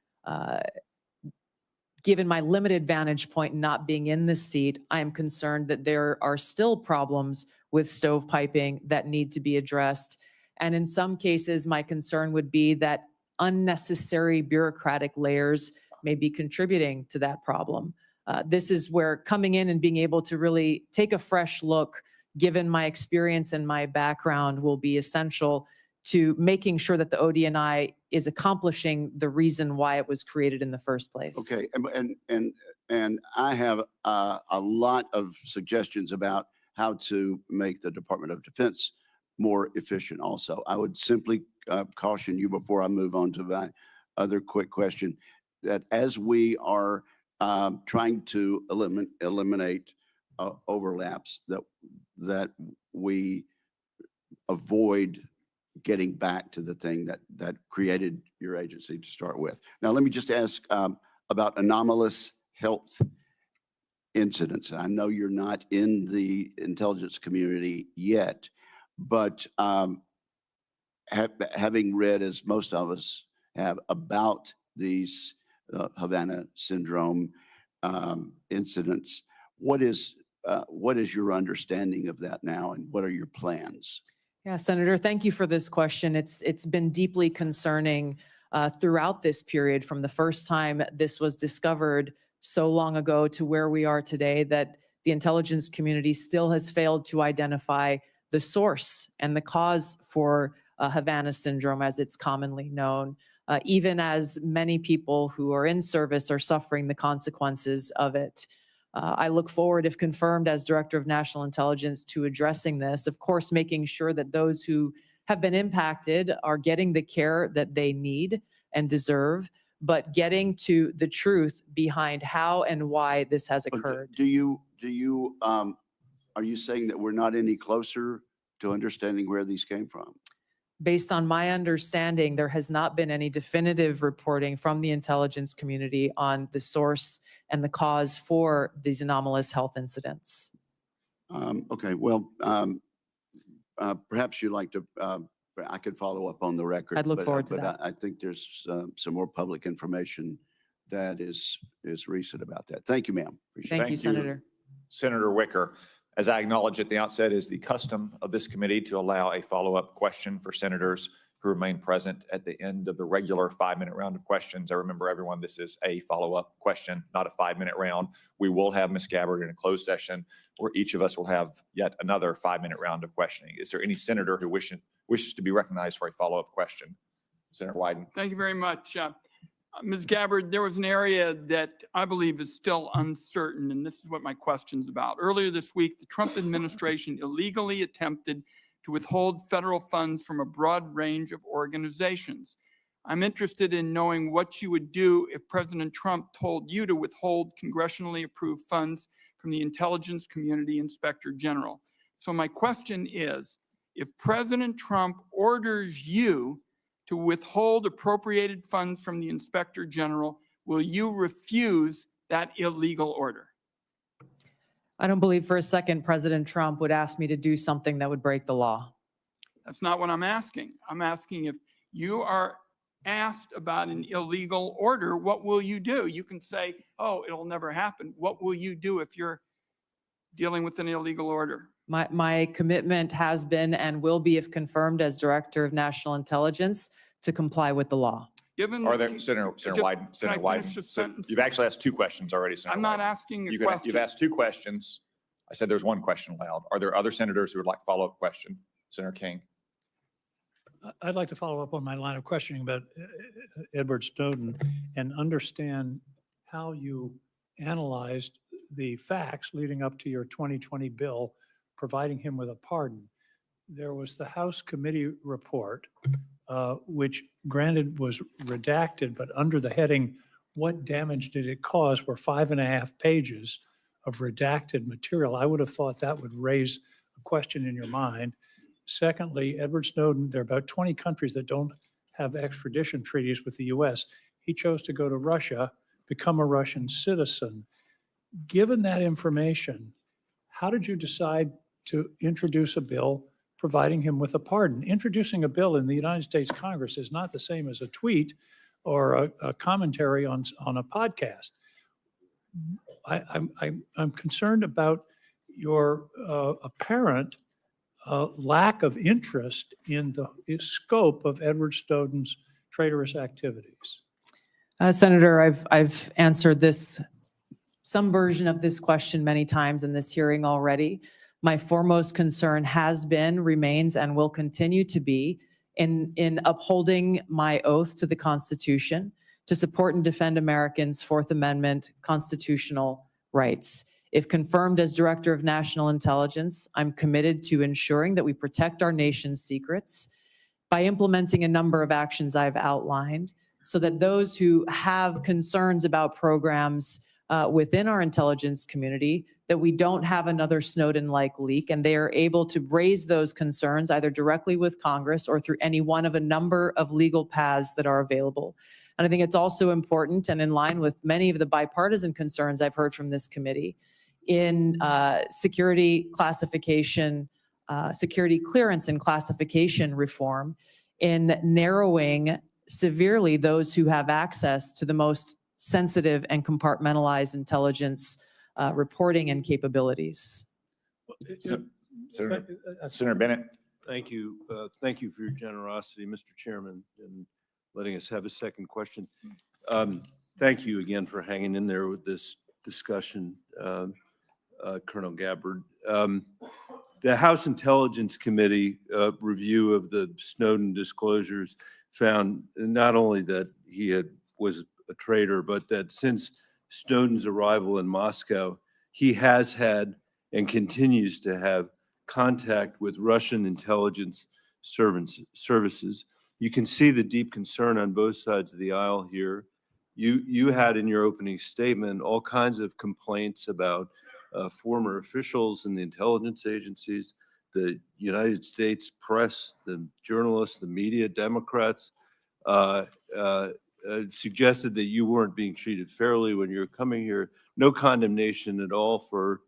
Given my limited vantage point not being in this seat, I am concerned that there are still problems with stovepiping that need to be addressed. And in some cases, my concern would be that unnecessary bureaucratic layers may be contributing to that problem. This is where coming in and being able to really take a fresh look, given my experience and my background, will be essential to making sure that the OD&I is accomplishing the reason why it was created in the first place. Okay, and I have a lot of suggestions about how to make the Department of Defense more efficient also. I would simply caution you before I move on to my other quick question, that as we are trying to eliminate overlaps, that we avoid getting back to the thing that created your agency to start with. Now, let me just ask about anomalous health incidents. And I know you're not in the intelligence community yet, but having read, as most of us have, about these Havana syndrome incidents, what is your understanding of that now, and what are your plans? Yeah, Senator, thank you for this question. It's been deeply concerning throughout this period, from the first time this was discovered so long ago to where we are today, that the intelligence community still has failed to identify the source and the cause for Havana syndrome, as it's commonly known, even as many people who are in service are suffering the consequences of it. I look forward, if confirmed as Director of National Intelligence, to addressing this, of course, making sure that those who have been impacted are getting the care that they need and deserve, but getting to the truth behind how and why this has occurred. Are you saying that we're not any closer to understanding where these came from? Based on my understanding, there has not been any definitive reporting from the intelligence community on the source and the cause for these anomalous health incidents. Okay, well, perhaps you'd like to, I could follow up on the record. I'd look forward to but that. I think there's some more public information that is recent about that. Thank you, ma'am. Appreciate it. Thank you, Senator. Senator Wicker. As I acknowledged at the outset, it is the custom of this committee to allow a follow-up question for senators who remain present at the end of the regular 5-minute round of questions. I remember everyone, this is a follow-up question, not a 5-minute round. We will have Ms. Gabbard in a closed session where each of us will have yet another 5-minute round of questioning. Is there any senator who wishes to be recognized for a follow-up question? Senator Wyden. Thank you very much. Ms. Gabbard, there was an area that I believe is still uncertain, and this is what my question's about. Earlier this week, the Trump administration illegally attempted to withhold federal funds from a broad range of organizations. I'm interested in knowing what you would do if President Trump told you to withhold congressionally approved funds from the Intelligence Community Inspector General. So my question is, if President Trump orders you to withhold appropriated funds from the Inspector General, will you refuse that illegal order? I don't believe for a second President Trump would ask me to do something that would break the law. That's not what I'm asking. I'm asking if you are asked about an illegal order, what will you do? You can say, oh, it'll never happen. What will you do if you're dealing with an illegal order? My commitment has been and will be, if confirmed as Director of National Intelligence, to comply with the law. Are there, Senator Wyden, Senator Wyden, you've actually asked 2 questions already, Senator I'm not Wyden. asking a question. You've asked 2 questions. I said there's 1 question allowed. Are there other senators who would like a follow-up question? Senator King. I'd like to follow up on my line of questioning about Edward Snowden and understand how you analyzed the facts leading up to your 2020 bill providing him with a pardon. There was the House committee report, which granted was redacted, but under the heading, what damage did it cause, were 5.5 pages of redacted material. I would have thought that would raise a question in your mind. Secondly, Edward Snowden, there are about 20 countries that don't have extradition treaties with the US. He chose to go to Russia, become a Russian citizen. Given that information, how did you decide to introduce a bill providing him with a pardon? Introducing a bill in the United States Congress is not the same as a tweet or a commentary on a podcast. I'm concerned about your apparent lack of interest in the scope of Edward Snowden's traitorous activities. Senator, I've answered some version of this question many times in this hearing already. My foremost concern has been, remains, and will continue to be in upholding my oath to the Constitution to support and defend Americans' Fourth Amendment constitutional rights. If confirmed as Director of National Intelligence, I'm committed to ensuring that we protect our nation's secrets by implementing a number of actions I've outlined so that those who have concerns about programs within our intelligence community, that we don't have another Snowden-like leak, and they are able to raise those concerns either directly with Congress or through any one of a number of legal paths that are available. And I think it's also important, and in line with many of the bipartisan concerns I've heard from this committee, in security classification, security clearance and classification reform, in narrowing severely those who have access to the most sensitive and compartmentalized intelligence reporting and capabilities. Senator Bennett. Thank you. Thank you for your generosity, Mr. Chairman, and letting us have a second question. Thank you again for hanging in there with this discussion, Colonel Gabbard. The House Intelligence Committee review of the Snowden disclosures found not only that he was a traitor, but that since Snowden's arrival in Moscow, he has had and continues to have contact with Russian intelligence services. You can see the deep concern on both sides of the aisle here. You had in your opening statement all kinds of complaints about former officials in the intelligence agencies, the United States press, the journalists, the media, Democrats, suggested that you weren't being treated fairly when you were coming here. No condemnation at all for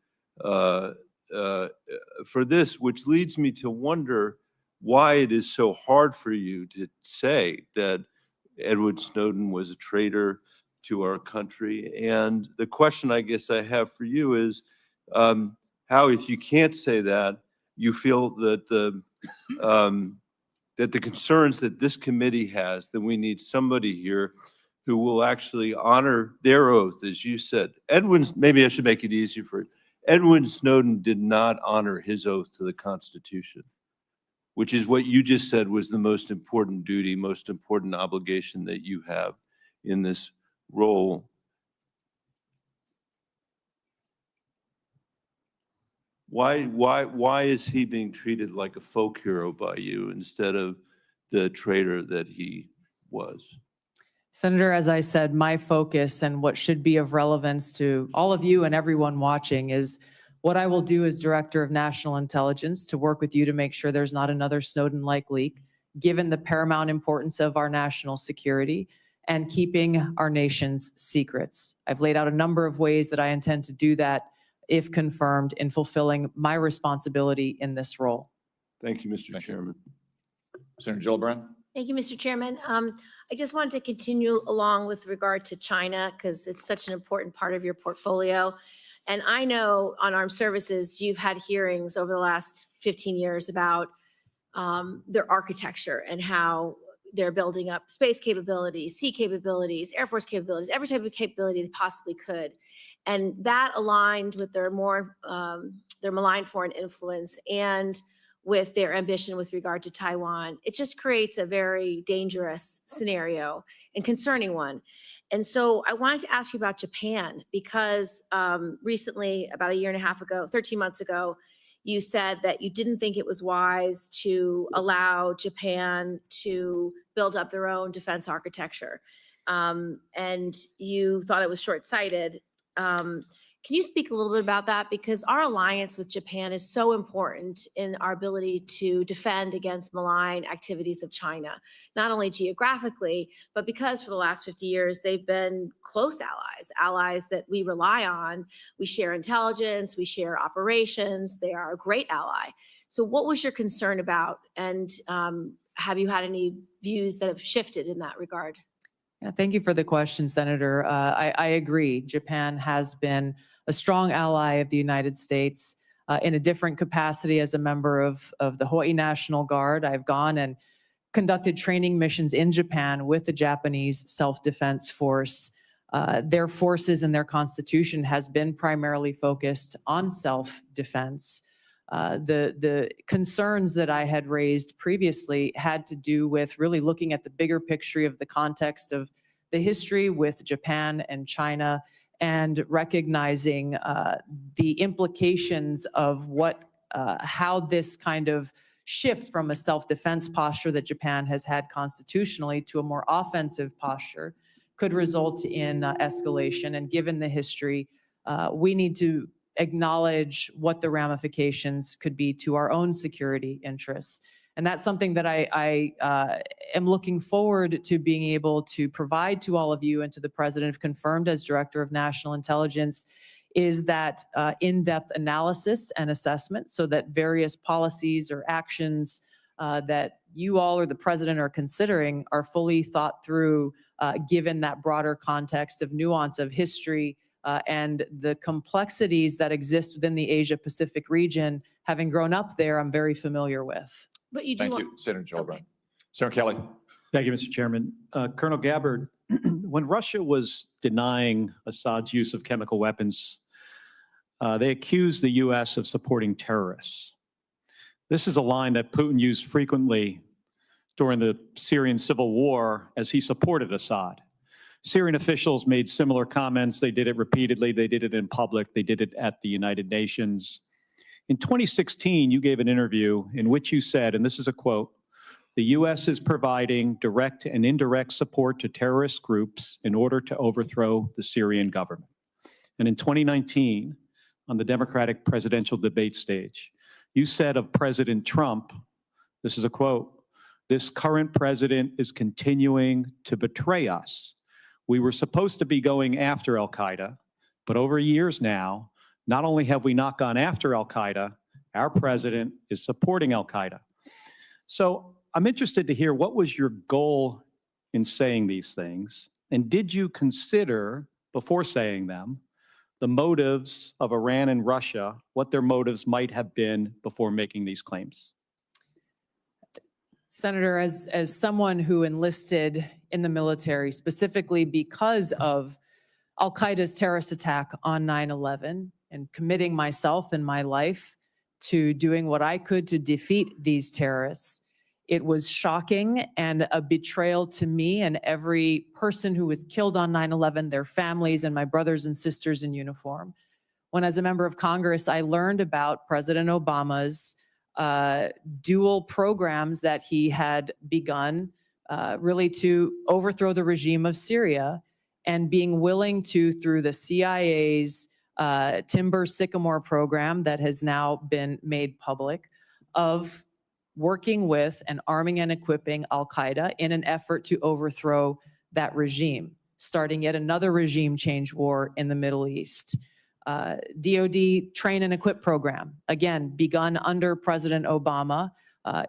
this, which leads me to wonder why it is so hard for you to say that Edward Snowden was a traitor to our country. And the question I guess I have for you is, Howie, if you can't say that, you feel that the concerns that this committee has, that we need somebody here who will actually honor their oath, as you said. Maybe I should make it easier for you. Edward Snowden did not honor his oath to the Constitution, which is what you just said was the most important duty, most important obligation that you have in this role. Why is he being treated like a folk hero by you instead of the traitor that he was? Senator, as I said, my focus and what should be of relevance to all of you and everyone watching is what I will do as Director of National Intelligence to work with you to make sure there's not another Snowden-like leak, given the paramount importance of our national security and keeping our nation's secrets. I've laid out a number of ways that I intend to do that if confirmed in fulfilling my responsibility in this role. Thank you, Mr. Chairman. Senator Gillibrand. Thank you, Mr. Chairman. I just wanted to continue along with regard to China because it's such an important part of your portfolio. And I know on armed services, you've had hearings over the last 15 years about their architecture and how they're building up space capabilities, sea capabilities, Air Force capabilities, every type of capability they possibly could. And that aligned with their malign foreign influence and with their ambition with regard to Taiwan. It just creates a very dangerous scenario and concerning one. And so I wanted to ask you about Japan because recently, about a year and a half ago, 13 months ago, you said that you didn't think it was wise to allow Japan to build up their own defense architecture. And you thought it was short-sighted. Can you speak a little bit about that? Because our alliance with Japan is so important in our ability to defend against malign activities of China, not only geographically, but because for the last 50 years, they've been close allies that we rely on. We share intelligence, we share operations. They are a great ally. So what was your concern about? And have you had any views that have shifted in that regard? Yeah, thank you for the question, Senator. I agree. Japan has been a strong ally of the United States in a different capacity as a member of the Hawaii National Guard. I've gone and conducted training missions in Japan with the Japanese Self-Defense Force. Their forces and their constitution has been primarily focused on self-defense. The concerns that I had raised previously had to do with really looking at the bigger picture of the context of the history with Japan and China and recognizing the implications of how this kind of shift from a self-defense posture that Japan has had constitutionally to a more offensive posture could result in escalation. And given the history, we need to acknowledge what the ramifications could be to our own security interests. And that's something that I am looking forward to being able to provide to all of you and to the President, if confirmed as Director of National Intelligence, is that in-depth analysis and assessment so that various policies or actions that you all or the President are considering are fully thought through, given that broader context of nuance of history and the complexities that exist within the Asia-Pacific region. Having grown up there, I'm very familiar with. But you do Thank you, Senator Gillibrand. Senator Kelly. Thank you, Mr. Chairman. Colonel Gabbard, when Russia was denying Assad's use of chemical weapons, they accused the U.S. of supporting terrorists. This is a line that Putin used frequently during the Syrian civil war as he supported Assad. Syrian officials made similar comments. They did it repeatedly. They did it in public. They did it at the United Nations. In 2016, you gave an interview in which you said, and this is a quote, "The U.S. is providing direct and indirect support to terrorist groups in order to overthrow the Syrian government." And in 2019, on the Democratic presidential debate stage, you said of President Trump, this is a quote, "This current president is continuing to betray us. We were supposed to be going after al-Qaeda, but over years now, not only have we not gone after al-Qaeda, our president is supporting al-Qaeda." So I'm interested to hear, what was your goal in saying these things? And did you consider, before saying them, the motives of Iran and Russia, what their motives might have been before making these claims? Senator, as someone who enlisted in the military specifically because of Al-Qaeda's terrorist attack on 9/11 and committing myself and my life to doing what I could to defeat these terrorists, it was shocking and a betrayal to me and every person who was killed on 9/11, their families and my brothers and sisters in uniform. When as a member of Congress, I learned about President Obama's dual programs that he had begun really to overthrow the regime of Syria and being willing to, through the CIA's Timber Sycamore program that has now been made public, of working with and arming and equipping Al-Qaeda in an effort to overthrow that regime, starting yet another regime change war in the Middle East. DoD train and equip program, again, begun under President Obama,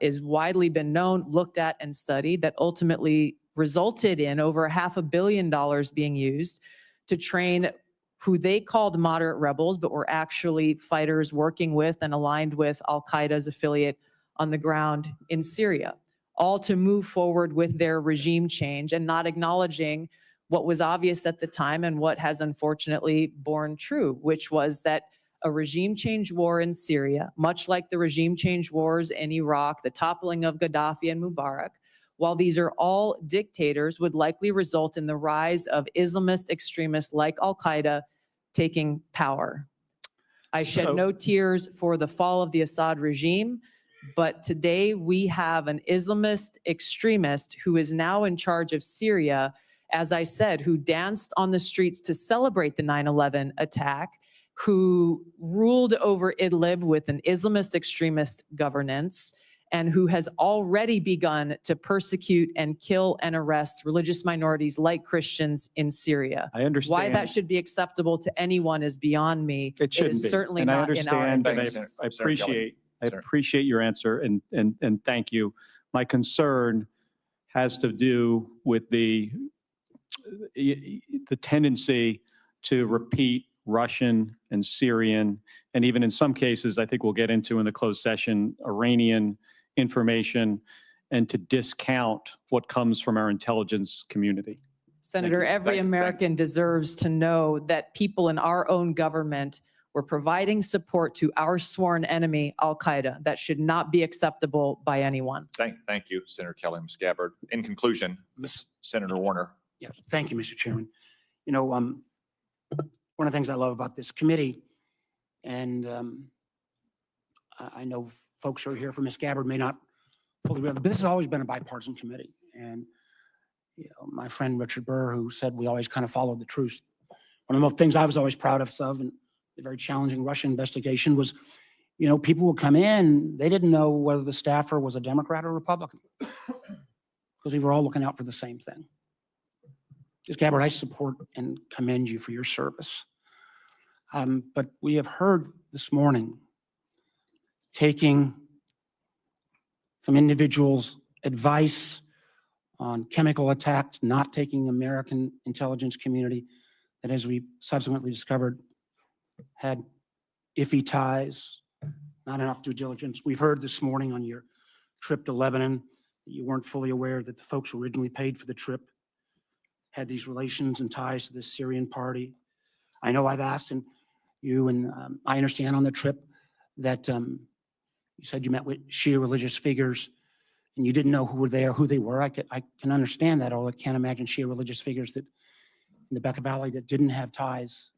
is widely been known, looked at and studied, that ultimately resulted in over $500 million being used to train who they called moderate rebels, but were actually fighters working with and aligned with Al-Qaeda's affiliate on the ground in Syria, all to move forward with their regime change and not acknowledging what was obvious at the time and what has unfortunately borne true, which was that a regime change war in Syria, much like the regime change wars in Iraq, the toppling of Gaddafi and Mubarak, while these are all dictators, would likely result in the rise of Islamist extremists like Al-Qaeda taking power. I shed no tears for the fall of the Assad regime, but today we have an Islamist extremist who is now in charge of Syria, as I said, who danced on the streets to celebrate the 9/11 attack, who ruled over Idlib with an Islamist extremist governance, and who has already begun to persecute and kill and arrest religious minorities like Christians in Syria. I understand. Why that should be acceptable to anyone is beyond me. It shouldn't is be. certainly And I not in our understand, and interests. I appreciate your answer and thank you. My concern has to do with the tendency to repeat Russian and Syrian, and even in some cases, I think we'll get into in the closed session, Iranian information, and to discount what comes from our intelligence community. Senator, every American deserves to know that people in our own government were providing support to our sworn enemy, Al-Qaeda. That should not be acceptable by anyone. Thank you, Senator Kelly, Ms. Gabbard. In conclusion, Senator Warner. Yeah, thank you, Mr. Chairman. You know, one of the things I love about this committee, and I know folks who are here for Ms. Gabbard may not fully realize, but this has always been a bipartisan committee. And you know, my friend Richard Burr, who said we always kind of followed the truth. One of the things I was always proud of in the very challenging Russia investigation was, you know, people would come in, they didn't know whether the staffer was a Democrat or Republican, because we were all looking out for the same thing. Ms. Gabbard, I support and commend you for your service. But we have heard this morning taking some individuals' advice on chemical attacks, not taking American intelligence community that, as we subsequently discovered, had iffy ties, not enough due diligence. We've heard this morning on your trip to Lebanon that you weren't fully aware that the folks who originally paid for the trip had these relations and ties to this Syrian party. I know I've asked you, and I understand on the trip that you said you met with Shia religious figures and you didn't know who were there, who they were. I can understand that, although I can't imagine Shia religious figures that in the Bekaa Valley that didn't have ties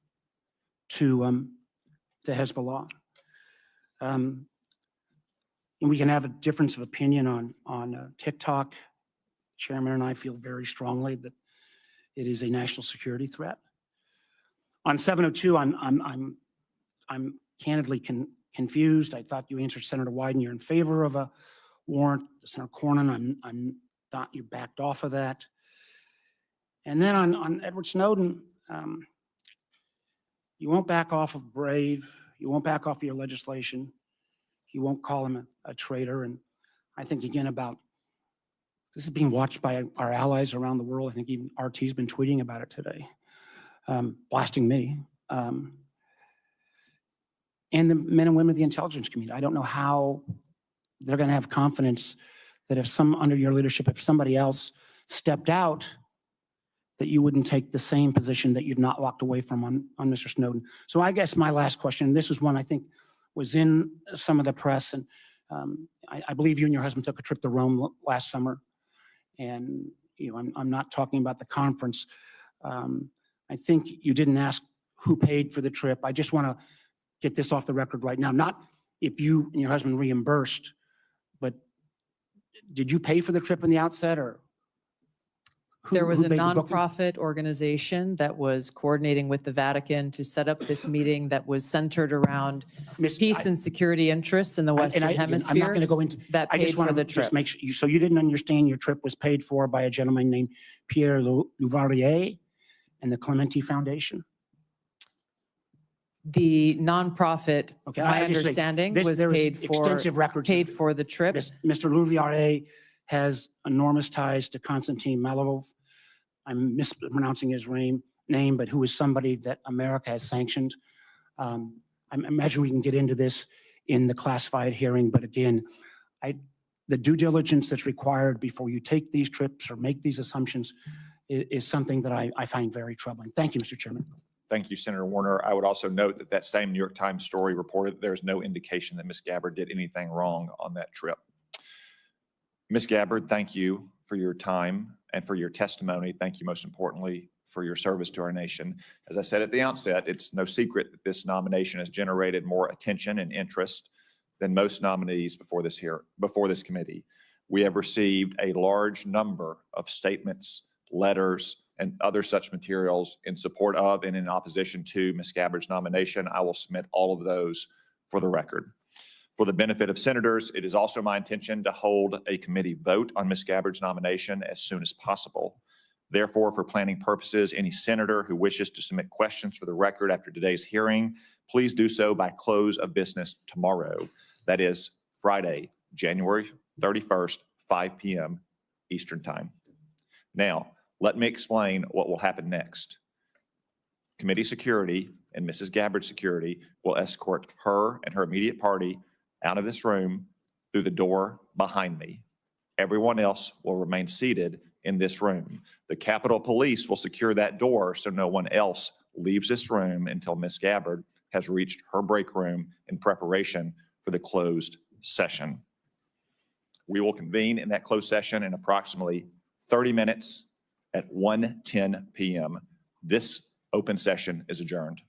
to Hezbollah. And we can have a difference of opinion on TikTok. Chairman and I feel very strongly that it is a national security threat. On 702, I'm candidly confused. I thought you answered Senator Wyden, you're in favor of a warrant. Senator Cornyn, I thought you backed off of that. And then on Edward Snowden, you won't back off of Brave. You won't back off of your legislation. You won't call him a traitor. And I think again about this is being watched by our allies around the world. I think even RT's been tweeting about it today, blasting me. and the men and women of the intelligence community. I don't know how they're going to have confidence that if under your leadership, if somebody else stepped out, that you wouldn't take the same position that you've not walked away from on Mr. Snowden. So I guess my last question, this is one I think was in some of the press, and I believe you and your husband took a trip to Rome last summer. And I'm not talking about the conference. I think you didn't ask who paid for the trip. I just want to get this off the record right now. Not if you and your husband reimbursed, but did you pay for the trip in the outset, or? There was who a made the booking? nonprofit organization that was coordinating with the Vatican to set up this meeting that was centered around peace and security interests in the Western I'm not Hemisphere. going to go into, that I paid just for want the to trip. just make sure, so you didn't understand your trip was paid for by a gentleman named Pierre Louvarier and the Clementi Foundation? The nonprofit, Okay, my I just think understanding, this- was there is paid extensive records paid of- for the trip. Mr. Louvarier has enormous ties to Konstantin Malovov. I'm mispronouncing his name, but who is somebody that America has sanctioned. I imagine we can get into this in the classified hearing, but again, the due diligence that's required before you take these trips or make these assumptions is something that I find very troubling. Thank you, Mr. Chairman. Thank you, Senator Warner. I would also note that that same New York Times story reported that there's no indication that Ms. Gabbard did anything wrong on that trip. Ms. Gabbard, thank you for your time and for your testimony. Thank you most importantly for your service to our nation. As I said at the outset, it's no secret that this nomination has generated more attention and interest than most nominees before this committee. We have received a large number of statements, letters, and other such materials in support of and in opposition to Ms. Gabbard's nomination. I will submit all of those for the record. For the benefit of senators, it is also my intention to hold a committee vote on Ms. Gabbard's nomination as soon as possible. Therefore, for planning purposes, any senator who wishes to submit questions for the record after today's hearing, please do so by close of business tomorrow. That is Friday, January 31st, 5 p.m. Eastern Time. Now, let me explain what will happen next. Committee security and Mrs. Gabbard's security will escort her and her immediate party out of this room through the door behind me. Everyone else will remain seated in this room. The Capitol Police will secure that door so no one else leaves this room until Ms. Gabbard has reached her break room in preparation for the closed session. We will convene in that closed session in approximately 30 minutes at 1:10 p.m. This open session is adjourned.